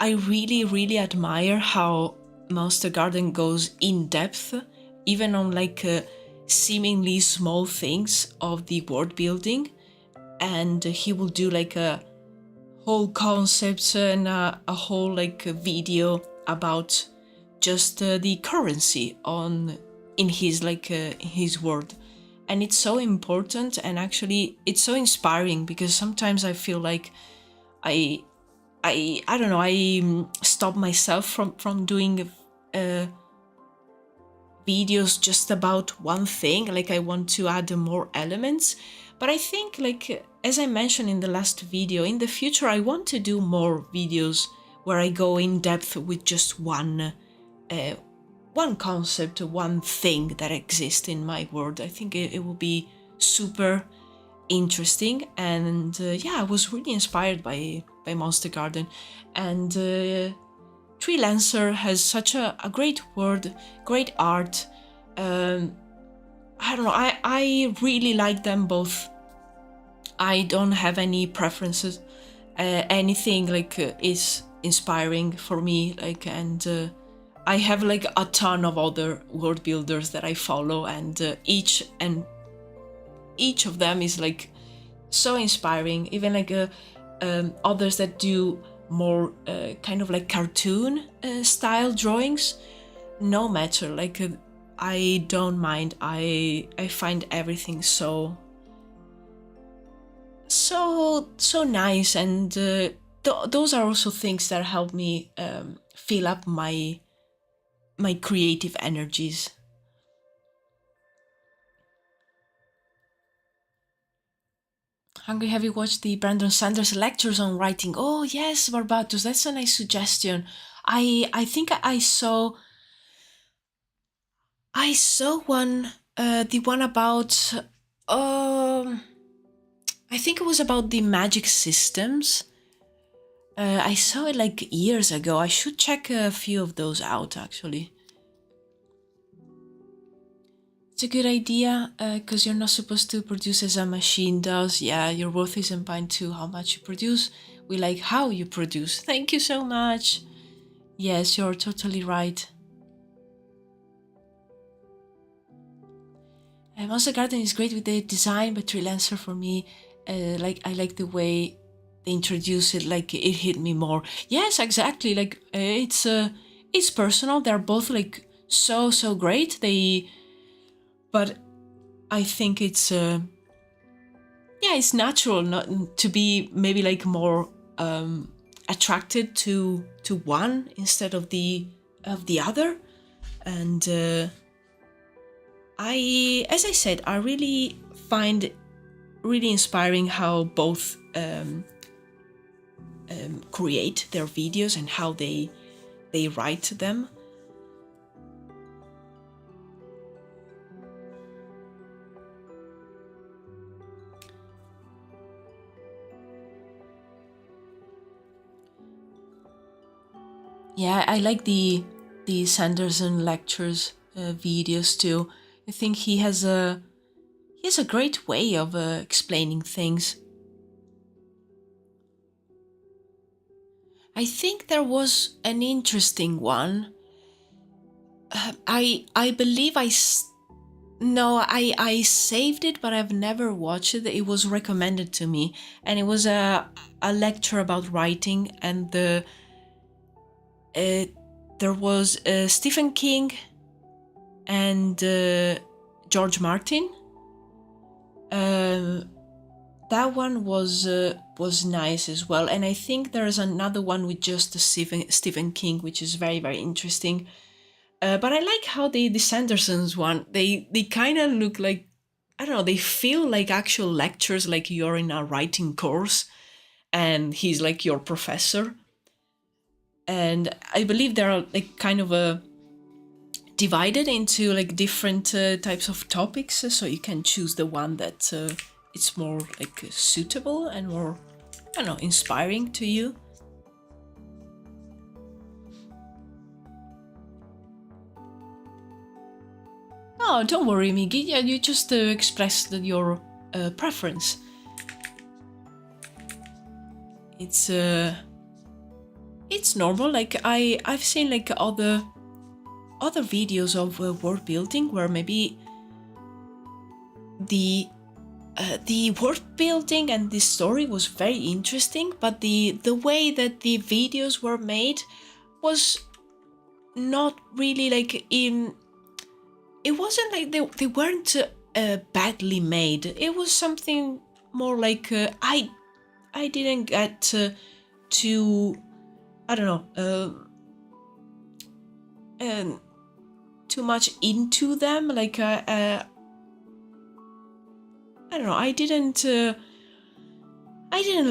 really admire how Monster Garden goes in depth, even on like seemingly small things of the world building, and he will do like a whole concepts and a whole like video about just the currency on in his like his world. And it's so important, and actually it's so inspiring, because sometimes I feel like I I don't know, I stop myself from doing videos just about one thing. Like I want to add more elements, but I think, like as I mentioned in the last video, in the future I want to do more videos where I go in depth with just one concept, one thing that exists in my world. I think it will be super interesting, and yeah, I was really inspired by Monster Garden. And Freelancer has such a great word, great art. I don't know, I really like them both. I don't have any preferences. Anything like is inspiring for me, like, and I have like a ton of other world builders that I follow, and each of them is like so inspiring. Even like others that do more kind of like cartoon style drawings, no matter, like I don't mind. I find everything so nice, and those are also things that help me fill up my creative energies. Hungry, have you watched the Brandon Sanders lectures on writing? Oh yes, Barbatos, that's a nice suggestion. I think I saw one, the one about I think it was about the magic systems. I saw it like years ago. I should check a few of those out, actually. It's a good idea, because you're not supposed to produce as a machine does. Yeah, your worth isn't bound to how much you produce. We like how you produce. Thank you so much. Yes, you're totally right. Monster Garden is great with the design, but Freelancer for me, like I like the way they introduce it. Like it hit me more. Yes, exactly. Like it's personal. They're both like so great. But I think it's yeah, it's natural not to be maybe like more attracted to one instead of the other. And as I said, I really find really inspiring how both create their videos and how they write them. Yeah, I like the Sanderson lectures videos too. I think he has a great way of explaining things. I think there was an interesting one. I believe no, I saved it, but I've never watched it. It was recommended to me, and it was a lecture about writing, and there was Stephen King and George Martin. That one was nice as well, and I think there's another one with just Stephen King, which is very interesting. But I like how the Sandersons one, they kind of look like, I don't know, they feel like actual lectures, like you're in a writing course and he's like your professor. And I believe there are like kind of divided into like different types of topics, so you can choose the one that it's more like suitable and more, I don't know, inspiring to you. Oh, don't worry, Migi. Yeah, you just expressed your preference. It's normal. Like I've seen like other videos of world building where maybe the world building and the story was very interesting, but the way that the videos were made was not really like in. It wasn't like they weren't badly made. It was something more like I didn't get to, I don't know, too much into them. Like I don't know. I didn't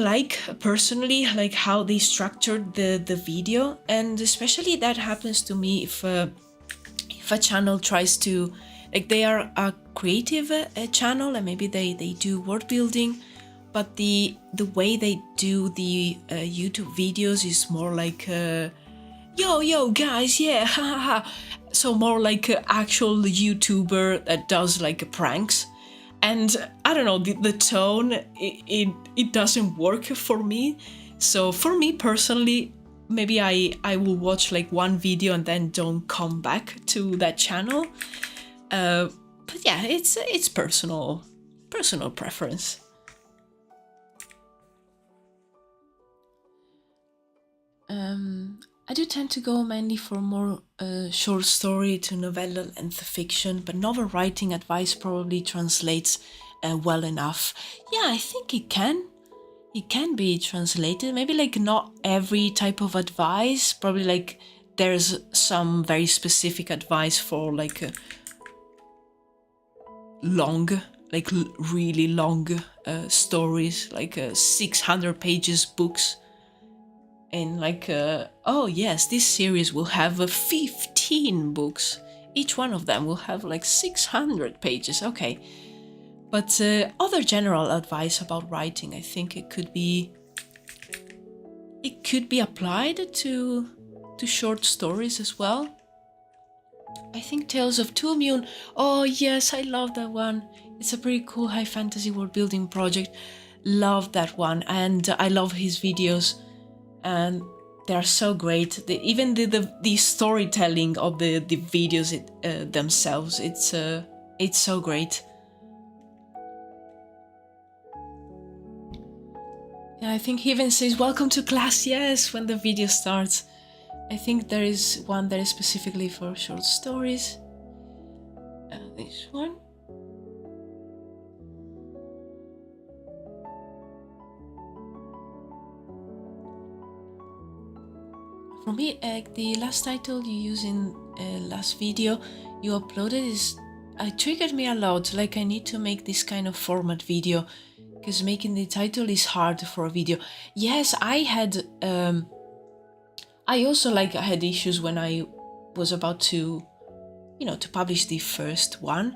like personally like how they structured the video, and especially that happens to me if a channel tries to, like, they are a creative channel and maybe they do world building, but the way they do the YouTube videos is more like yo guys, yeah, ha ha ha. So more like an actual YouTuber that does like pranks. And I don't know, the tone, it doesn't work for me. So for me personally, maybe I will watch like one video and then don't come back to that channel. But yeah, it's personal preference. I do tend to go mainly for more short story to novella and fiction, but novel writing advice probably translates well enough. Yeah, I think it can. It can be translated. Maybe like not every type of advice. Probably like there's some very specific advice for like long, like really long stories, like 600 pages books. And like, oh yes, this series will have 15 books. Each one of them will have like 600 pages. Okay. But other general advice about writing, I think it could be applied to short stories as well. I think Tales of Tulmune. Oh yes, I love that one. It's a pretty cool high fantasy world building project. Love that one, and I love his videos. And they're so great. Even the storytelling of the videos themselves, it's so great. Yeah, I think he even says welcome to class, yes, when the video starts. I think there is one that is specifically for short stories. This one. For me, the last title you use in last video you uploaded is triggered me a lot. Like I need to make this kind of format video because making the title is hard for a video. Yes, I had. I also like I had issues when I was about to, to publish the first one,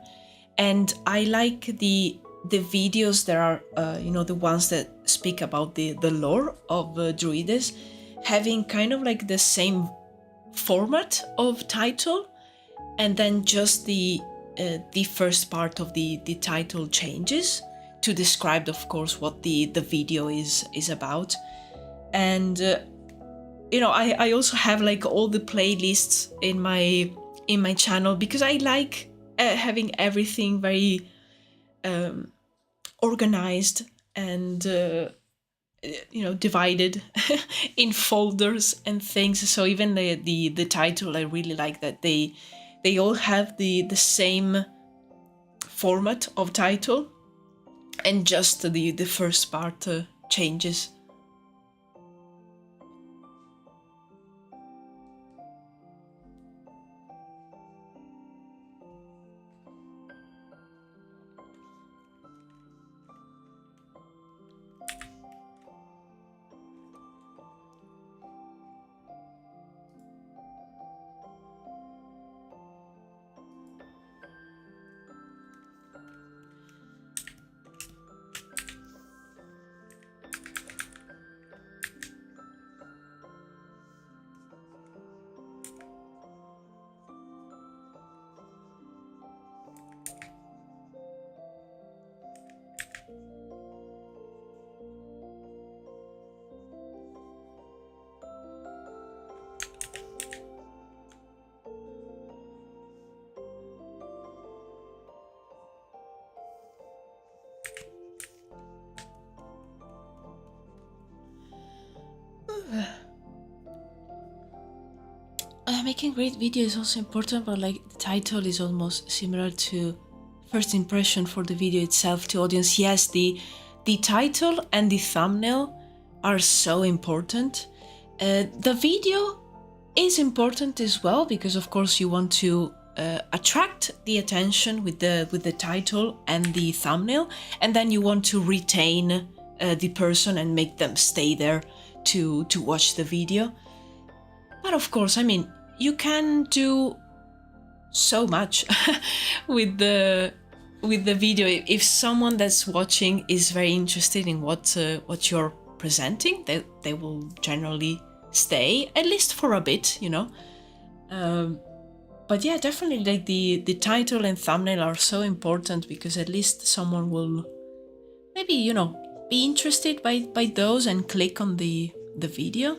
and I like the videos that are, the ones that speak about the lore of Druides, having kind of like the same format of title, and then just the first part of the title changes to describe, of course, what the video is about. And I also have like all the playlists in my channel because I like having everything very organized and divided in folders and things. So even the title, I really like that they all have the same format of title, and just the first part changes. making great video is also important, but like the title is almost similar to first impression for the video itself to audience. Yes, the title and the thumbnail are so important. The video is important as well because of course you want to attract the attention with the title and the thumbnail, and then you want to retain the person and make them stay there to watch the video. But of course, I mean, you can do so much with the video. If someone that's watching is very interested in what you're presenting, they will generally stay at least for a bit, you know. But yeah, definitely like the title and thumbnail are so important because at least someone will maybe, you know, be interested by those and click on the video.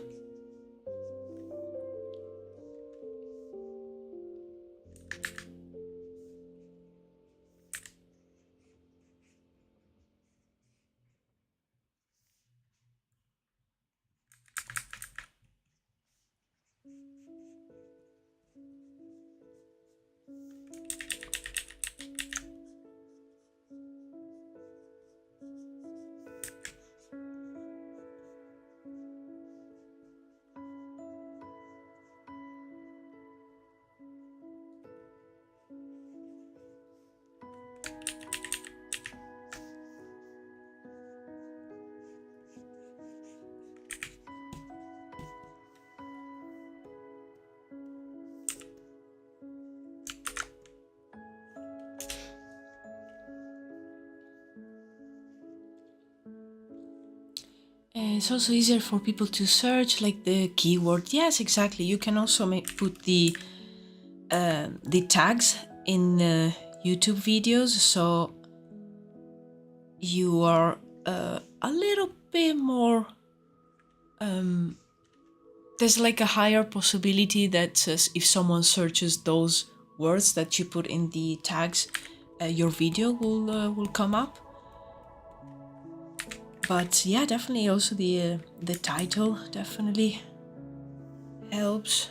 It's also easier for people to search like the keyword. Yes, exactly. You can also put the tags in YouTube videos, so you are a little bit more. There's like a higher possibility that if someone searches those words that you put in the tags, your video will come up. But yeah, definitely also the title definitely helps.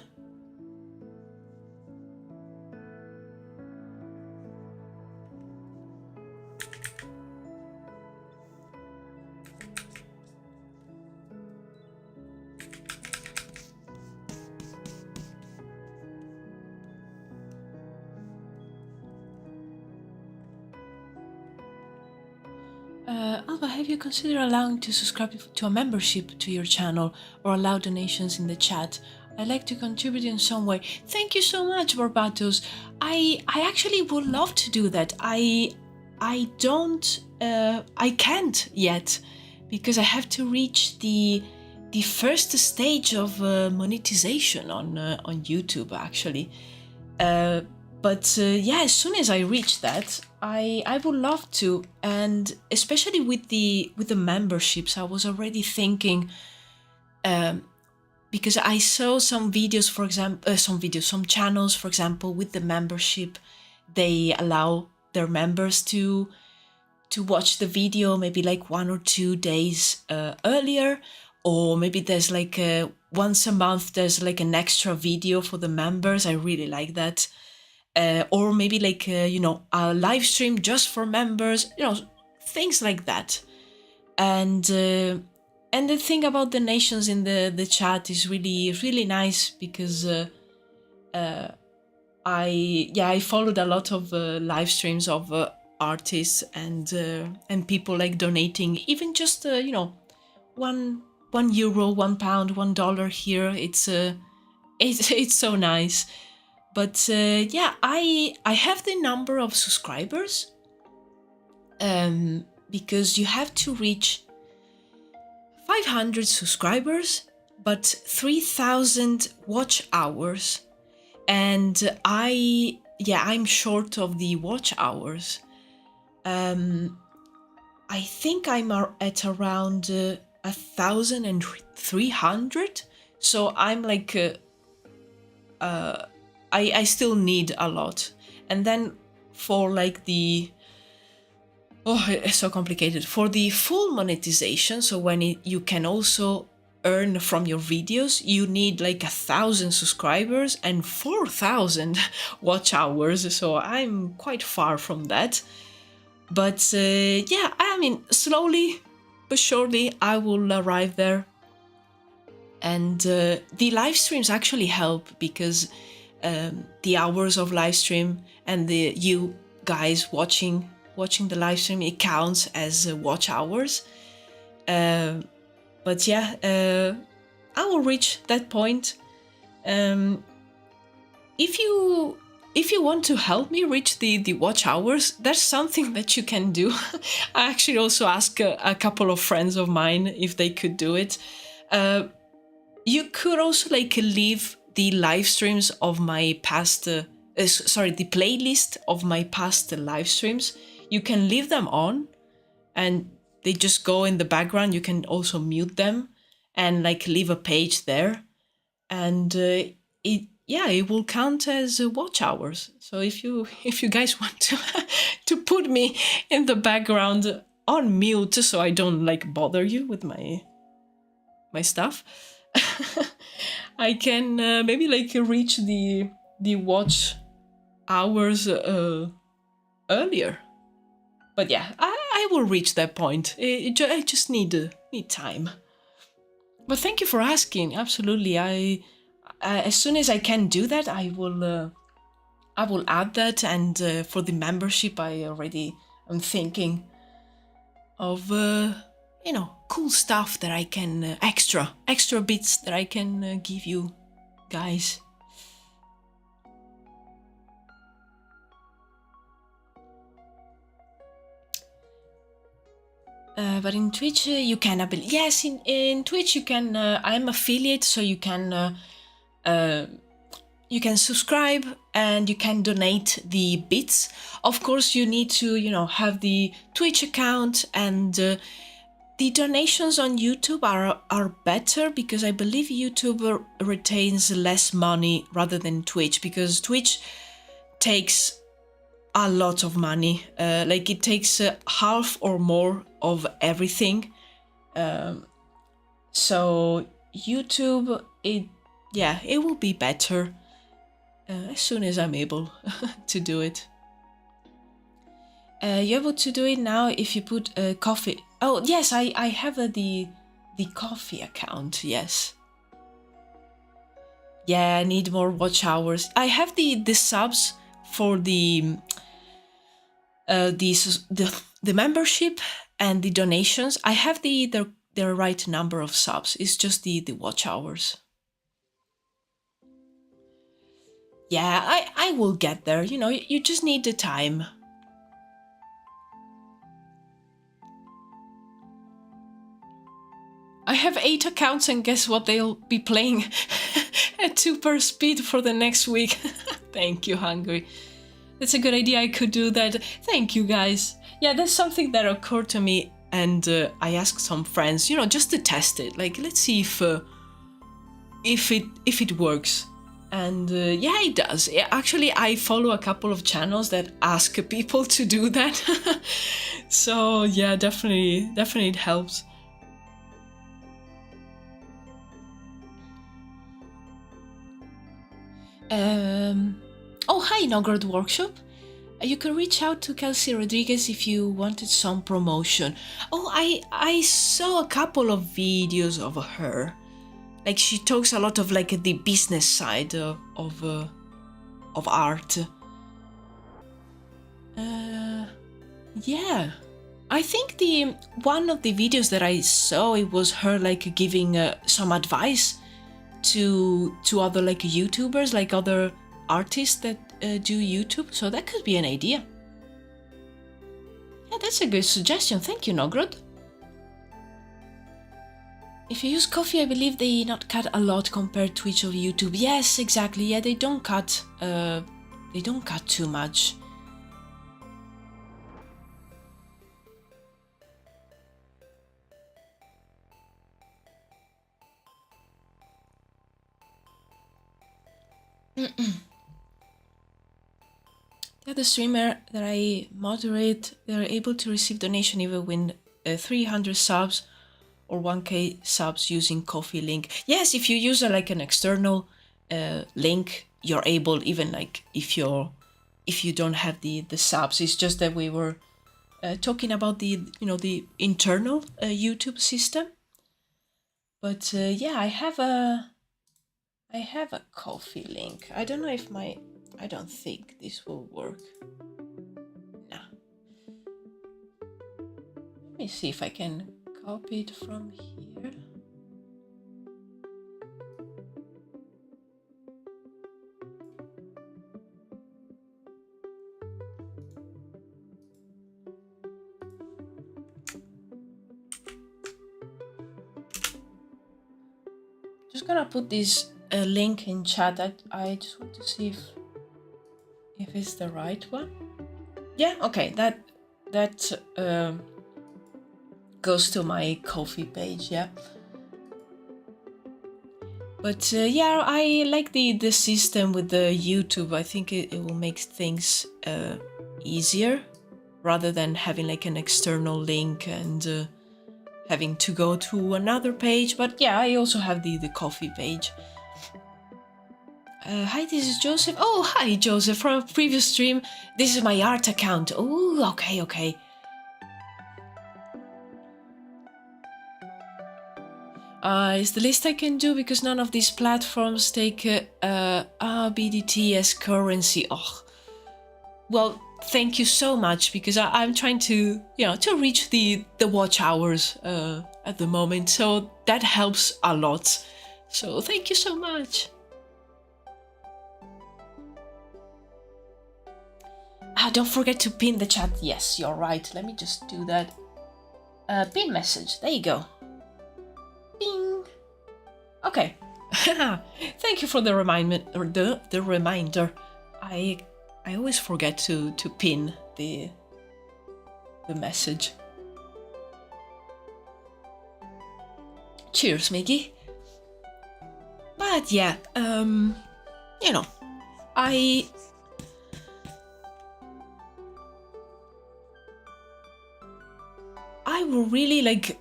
Alba, have you considered allowing to subscribe to a membership to your channel or allow donations in the chat? I'd like to contribute in some way. Thank you so much, Barbatos. I actually would love to do that. I can't yet because I have to reach the first stage of monetization on YouTube actually. But yeah, as soon as I reach that, I would love to, and especially with the memberships, I was already thinking, because I saw some videos, for example, some channels, for example, with the membership, they allow their members to watch the video maybe like 1 or 2 days earlier, or maybe there's like once a month there's like an extra video for the members. I really like that. Or maybe like you know, a live stream just for members, you know, things like that. And the thing about the nations in the chat is really nice because I followed a lot of live streams of artists and people like donating even just you know, €1, €1, $1 here. It's so nice. But yeah, I have the number of subscribers because you have to reach 500 subscribers, but 3,000 watch hours. And I'm short of the watch hours. I think I'm at around 1,300. So I'm like I still need a lot. And then for like it's so complicated. For the full monetization, so when you can also earn from your videos, you need like 1,000 subscribers and 4,000 watch hours. So I'm quite far from that. But yeah, I mean, slowly but surely I will arrive there. And the live streams actually help because the hours of live stream and the you guys watching the live stream, it counts as watch hours. But yeah, I will reach that point. If you want to help me reach the watch hours, that's something that you can do. I actually also asked a couple of friends of mine if they could do it. You could also like leave the live streams of my past, the playlist of my past live streams. You can leave them on and they just go in the background. You can also mute them and like leave a page there. And it will count as watch hours. So if you guys want to put me in the background on mute so I don't like bother you with my stuff, I can maybe like reach the watch hours earlier. But yeah, I will reach that point. I just need time. But thank you for asking. Absolutely, I as soon as I can do that, I will add that. And for the membership, I'm thinking of cool stuff that I can extra bits that I can give you guys. But in Twitch you can yes, in Twitch you can. I'm affiliate, so you can subscribe and you can donate the bits. Of course, you need to have the Twitch account, and the donations on YouTube are better because I believe YouTube retains less money rather than Twitch, because Twitch takes a lot of money. Like it takes half or more of everything. So YouTube, it will be better as soon as I'm able to do it. You're able to do it now if you put coffee. Oh yes, I have the coffee account. Yes. Yeah, I need more watch hours. I have the subs for the membership and the donations. I have the right number of subs. It's just the watch hours. Yeah, I will get there. You just need the time. I have 8 accounts, and guess what? They'll be playing at 2 per speed for the next week. Thank you, Hungry. That's a good idea. I could do that. Thank you, guys. Yeah, that's something that occurred to me, and I asked some friends, just to test it. Like, let's see if it works. And yeah, it does. Actually, I follow a couple of channels that ask people to do that. So yeah, definitely it helps. Oh, hi, Nogrod Workshop. You can reach out to Kelsey Rodriguez if you wanted some promotion. Oh, I saw a couple of videos of her. Like, she talks a lot of like the business side of art. Yeah, I think the one of the videos that I saw, it was her like giving some advice to other like YouTubers, like other artists that do YouTube. So that could be an idea. Yeah, that's a good suggestion. Thank you, Nogrod. If you use coffee, I believe they not cut a lot compared to Twitch or YouTube. Yes, exactly. Yeah, they don't cut. They don't cut too much. The other streamer that I moderate, they're able to receive donation even with 300 subs or 1K subs using Coffee link. Yes, if you use like an external link, you're able, even like if you don't have the subs. It's just that we were talking about the the internal YouTube system. But yeah, I have a Coffee link. I don't know if I don't think this will work. No. Let me see if I can copy it from here. Just gonna put this link in chat. I just want to see if it's the right one. Yeah, okay, that goes to my Coffee page, yeah. But yeah, I like the system with the YouTube. I think it will make things easier rather than having like an external link and having to go to another page. But yeah, I also have the Coffee page. Hi, this is Joseph. Oh, hi, Joseph, from a previous stream. This is my art account. Oh, okay. It's the least I can do because none of these platforms take BDT as currency. Oh, well, thank you so much, because I'm trying to to reach the watch hours at the moment, so that helps a lot. So thank you so much. Don't forget to pin the chat. Yes, you're right. Let me just do that. Pin message. There you go. Bing. Okay. Thank you for the reminder. Or the reminder. I always forget to pin the message. Cheers, Miggy. But yeah, I would really like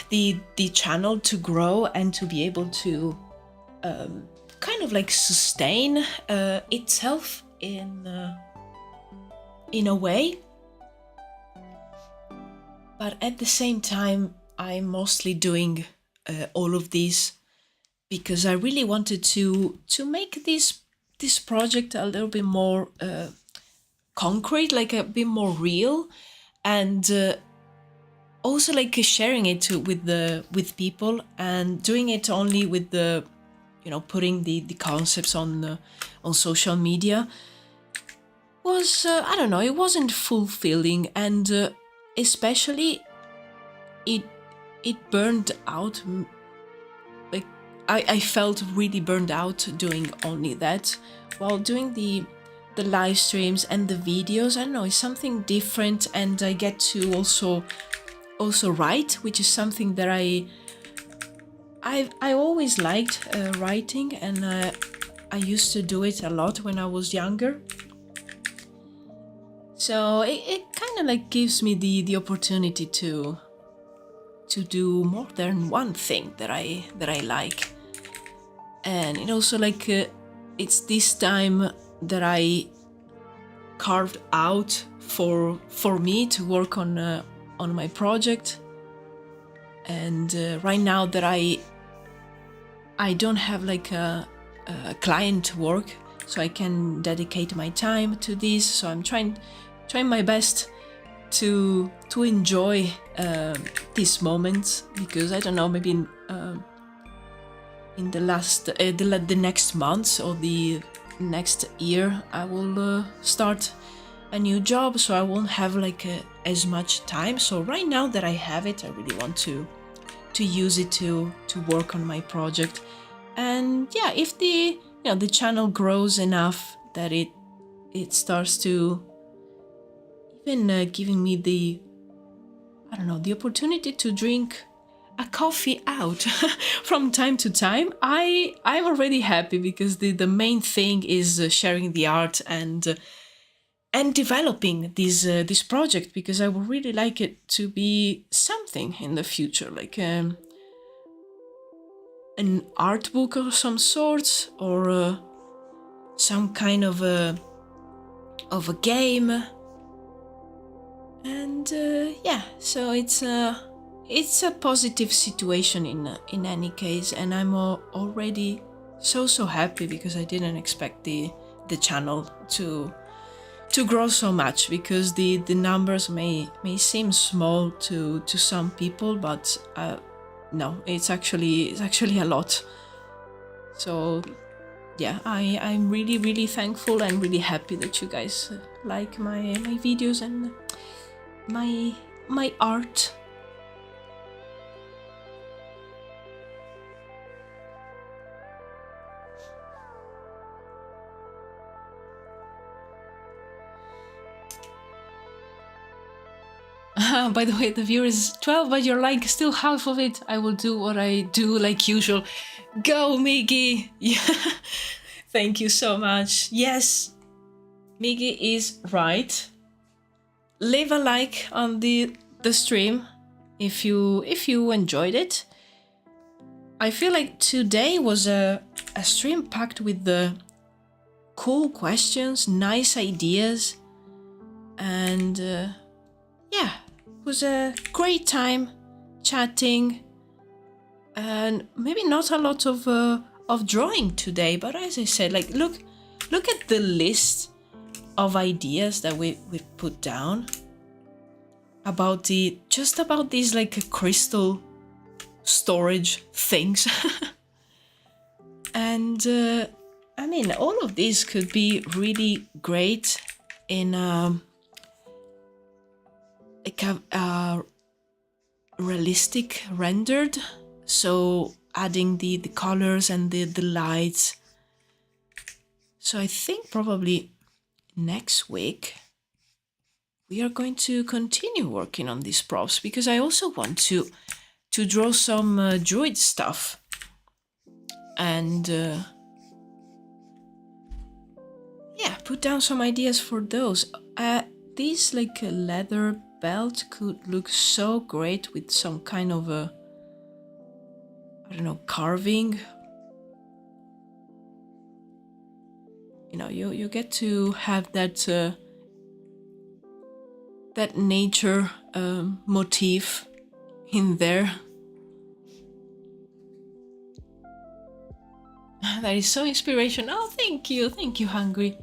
the channel to grow and to be able to kind of like sustain itself in a way. But at the same time, I'm mostly doing all of this because I really wanted to make this project a little bit more concrete, like a bit more real, and also like sharing it with people, and doing it only with the putting the concepts on social media was I don't know, it wasn't fulfilling, and especially it burned out. Like I felt really burned out doing only that, while doing the live streams and the videos, I don't know, it's something different, and I get to also write, which is something that I always liked writing, and I used to do it a lot when I was younger. So it kind of like gives me the opportunity to do more than one thing that I like, and it also like it's this time that I carved out for me to work on my project, and right now that I don't have like a client work, so I can dedicate my time to this. So I'm trying my best to enjoy these moments, because I don't know, maybe in the next months or the next year I will start a new job, so I won't have like as much time. So right now that I have it, I really want to use it to work on my project. And yeah, if the the channel grows enough that it starts to even giving me the the opportunity to drink a coffee out from time to time, I'm already happy, because the main thing is sharing the art and and developing this project, because I would really like it to be something in the future, like an art book of some sort, or some kind of a game. And yeah, so it's a positive situation in any case, and I'm already so happy, because I didn't expect the channel to grow so much, because the numbers may seem small to some people, but no, it's actually a lot. So yeah, I'm really thankful and really happy that you guys like my videos and my art. By the way, the viewer is 12, but you're like still half of it. I will do what I do like usual. Go, Miggy! Yeah. Thank you so much. Yes, Miggy is right. Leave a like on the stream if you enjoyed it. I feel like today was a stream packed with the cool questions, nice ideas, and yeah, it was a great time chatting, and maybe not a lot of drawing today, but as I said, like look at the list of ideas that we put down about these like crystal storage things. And I mean, all of these could be really great in like a realistic rendered, so adding the colors and the lights. So I think probably next week we are going to continue working on these props, because I also want to draw some druid stuff, and yeah, put down some ideas for those. This like a leather belt could look so great with some kind of a, I don't know, carving. You know, you get to have that that nature motif in there. That is so inspirational. Oh, thank you, Hungry.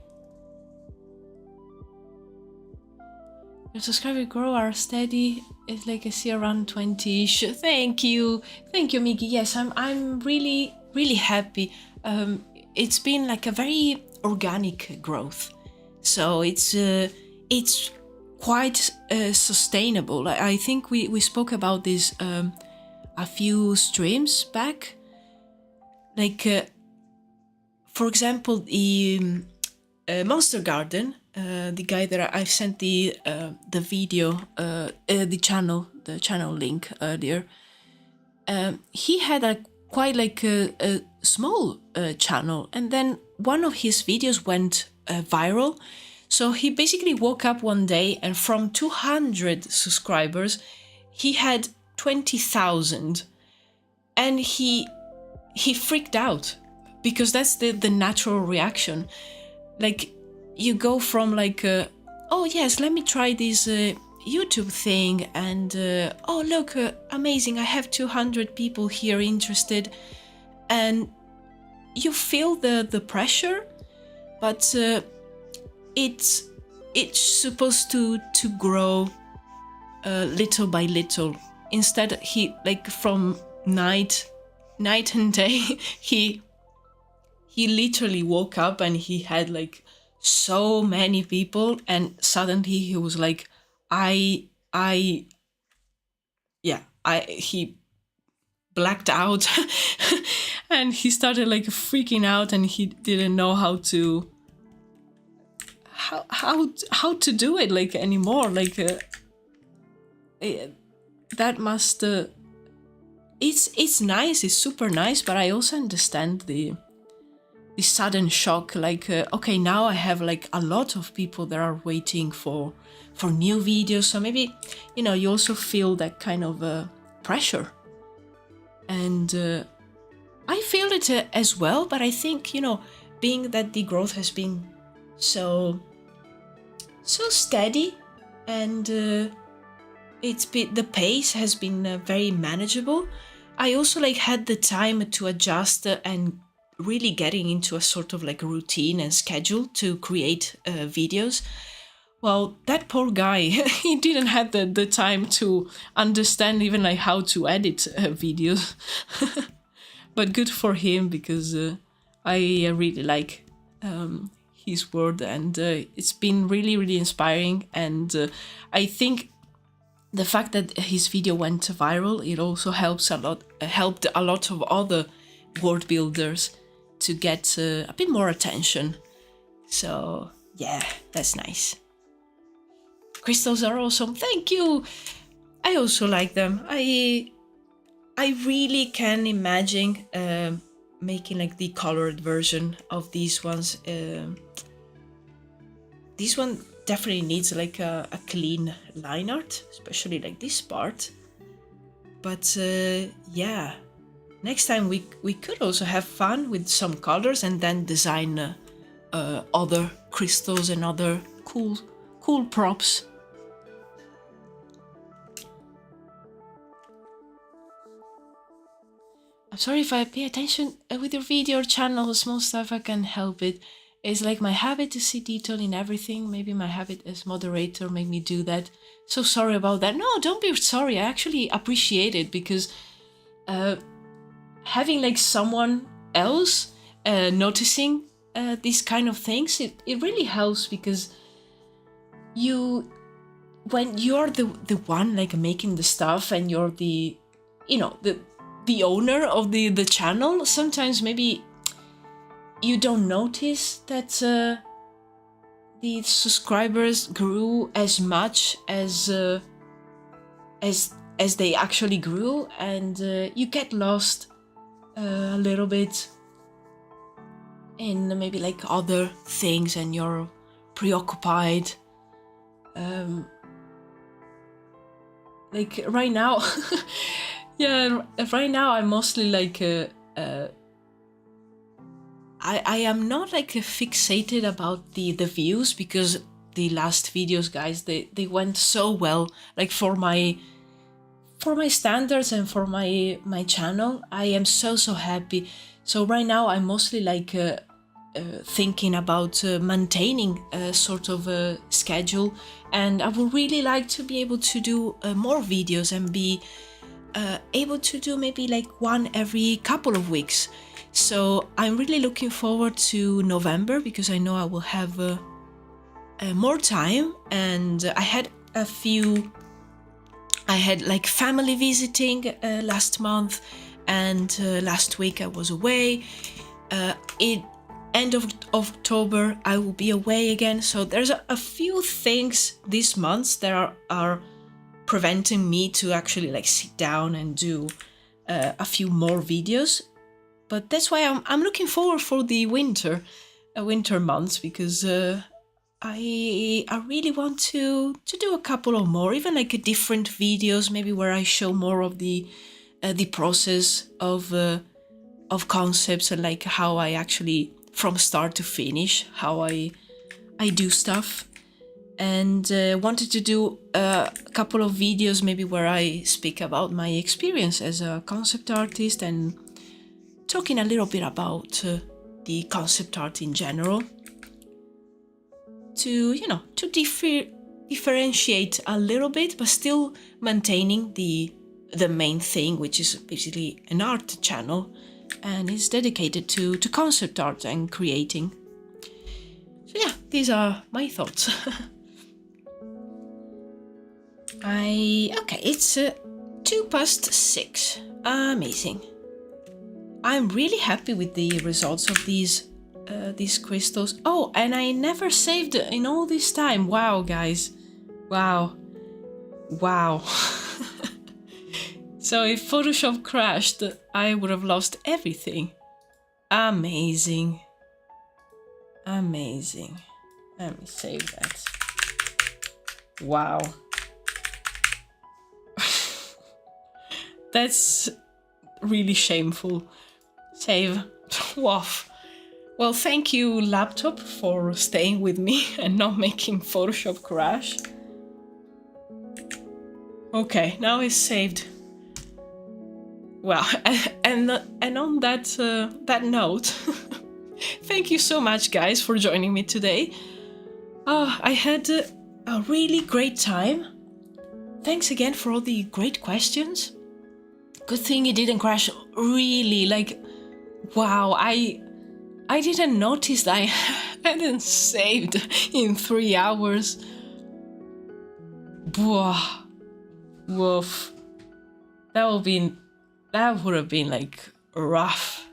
Your subscriber grow are steady. It's like I see around 20-ish. Thank you, Miggy. Yes, I'm really happy. It's been like a very organic growth, so it's quite sustainable. I think we spoke about this a few streams back. Like, for example, the Monster Garden, the guy that I've sent the video, the channel link earlier. He had a quite like a small channel, and then one of his videos went viral. So he basically woke up one day, and from 200 subscribers, he had 20,000, and he freaked out, because that's the natural reaction. Like, you go from like, oh yes, let me try this YouTube thing, and oh look, amazing, I have 200 people here interested, and you feel the pressure, but it's supposed to grow little by little. Instead, he like from night and day, he literally woke up and he had like so many people, and suddenly he was like, he blacked out and he started like freaking out, and he didn't know how to do it like anymore. Like that must it's nice, it's super nice, but I also understand the this sudden shock, like okay, now I have like a lot of people that are waiting for new videos. So maybe, you know, you also feel that kind of pressure, and I feel it as well. But I think, you know, being that the growth has been so steady, and the pace has been very manageable. I also like had the time to adjust and really getting into a sort of like routine and schedule to create videos. Well, that poor guy, he didn't have the time to understand even like how to edit videos. But good for him, because I really like his word, and it's been really, really inspiring. And I think the fact that his video went viral, it also helped a lot of other world builders to get a bit more attention. So yeah, that's nice. Crystals are awesome. Thank you. I also like them. I really can imagine making like the colored version of these ones. This one definitely needs like a clean line art, especially like this part. But yeah, next time we could also have fun with some colors and then design other crystals and other cool props. I'm sorry if I pay attention with your video or channel, small stuff, I can't help it. It's like my habit to see detail in everything. Maybe my habit as moderator made me do that. So sorry about that. No, don't be sorry. I actually appreciate it, because having like someone else noticing these kind of things, it really helps, because when you're the one like making the stuff, and you're the, you know, the owner of the channel, sometimes maybe you don't notice that the subscribers grew as much as they actually grew, and you get lost a little bit in maybe like other things, and you're preoccupied. Like right now, yeah, right now I'm mostly like I am not like fixated about the views, because the last videos, guys, they went so well, like for my standards and for my channel. I am so happy. So right now I'm mostly like thinking about maintaining a sort of a schedule, and I would really like to be able to do more videos and be able to do maybe like one every couple of weeks. So I'm really looking forward to November, because I know I will have more time, and I had like family visiting last month, and last week I was away. End of October I will be away again. So there's a few things this month that are preventing me to actually like sit down and do a few more videos. But that's why I'm looking forward for the winter months, because I really want to do a couple of more, even like different videos, maybe where I show more of the process of concepts, and like how I actually, from start to finish, how I do stuff. And wanted to do a couple of videos maybe where I speak about my experience as a concept artist, and talking a little bit about the concept art in general, to, you know, to differentiate a little bit, but still maintaining the main thing, which is basically an art channel, and is dedicated to concept art and creating. So yeah, these are my thoughts. Okay, it's 6:02. Amazing. I'm really happy with the results of these crystals. Oh, and I never saved in all this time. Wow, guys. Wow. So if Photoshop crashed, I would have lost everything. Amazing. Amazing. Let me save that. Wow. That's really shameful. Save. Woof. Well, thank you, laptop, for staying with me and not making Photoshop crash. Okay, now it's saved. Well, and on that note, thank you so much, guys, for joining me today. I had a really great time. Thanks again for all the great questions. Good thing it didn't crash. Really, like, wow, I didn't notice that I hadn't saved in 3 hours. Bwah. Woof. That would have been like rough.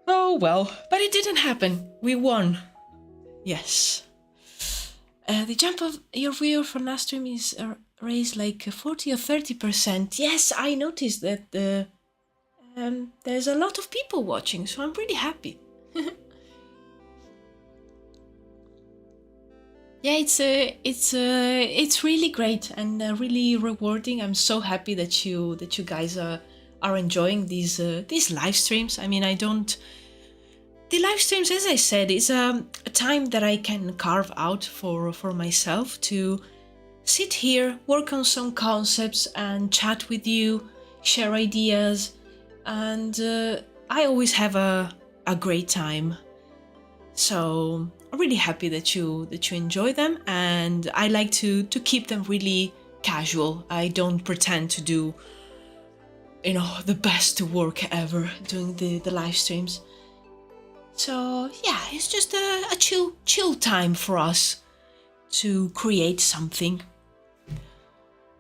Oh well, but it didn't happen. We won. Yes. The jump of your viewer from last stream is raised like 40 or 30%. Yes, I noticed that there's a lot of people watching, so I'm pretty happy. Yeah, it's really great and really rewarding. I'm so happy that you guys are enjoying these live streams. I mean, the live streams, as I said, is a time that I can carve out for myself to sit here, work on some concepts and chat with you, share ideas, and I always have a great time. So I'm really happy that you enjoy them, and I like to keep them really casual. I don't pretend to do, the best work ever doing the live streams. So yeah, it's just a chill time for us to create something.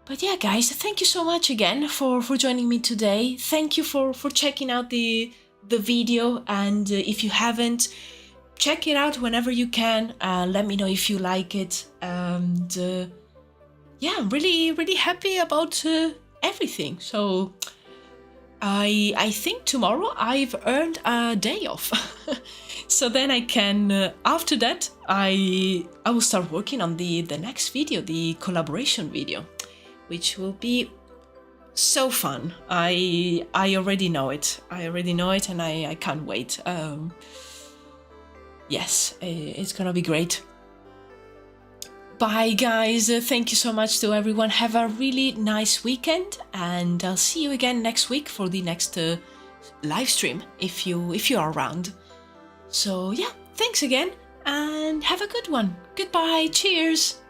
But yeah, guys, thank you so much again for joining me today. Thank you for checking out the video, and if you haven't, check it out whenever you can. Let me know if you like it. And yeah, I'm really happy about everything. So I think tomorrow I've earned a day off. So then I can, after that, I will start working on the next video, the collaboration video, which will be so fun. I already know it. And I can't wait. Yes, it's gonna be great. Bye, guys. Thank you so much to everyone. Have a really nice weekend, and I'll see you again next week for the next live stream if you are around. So yeah, thanks again, and have a good one. Goodbye. Cheers.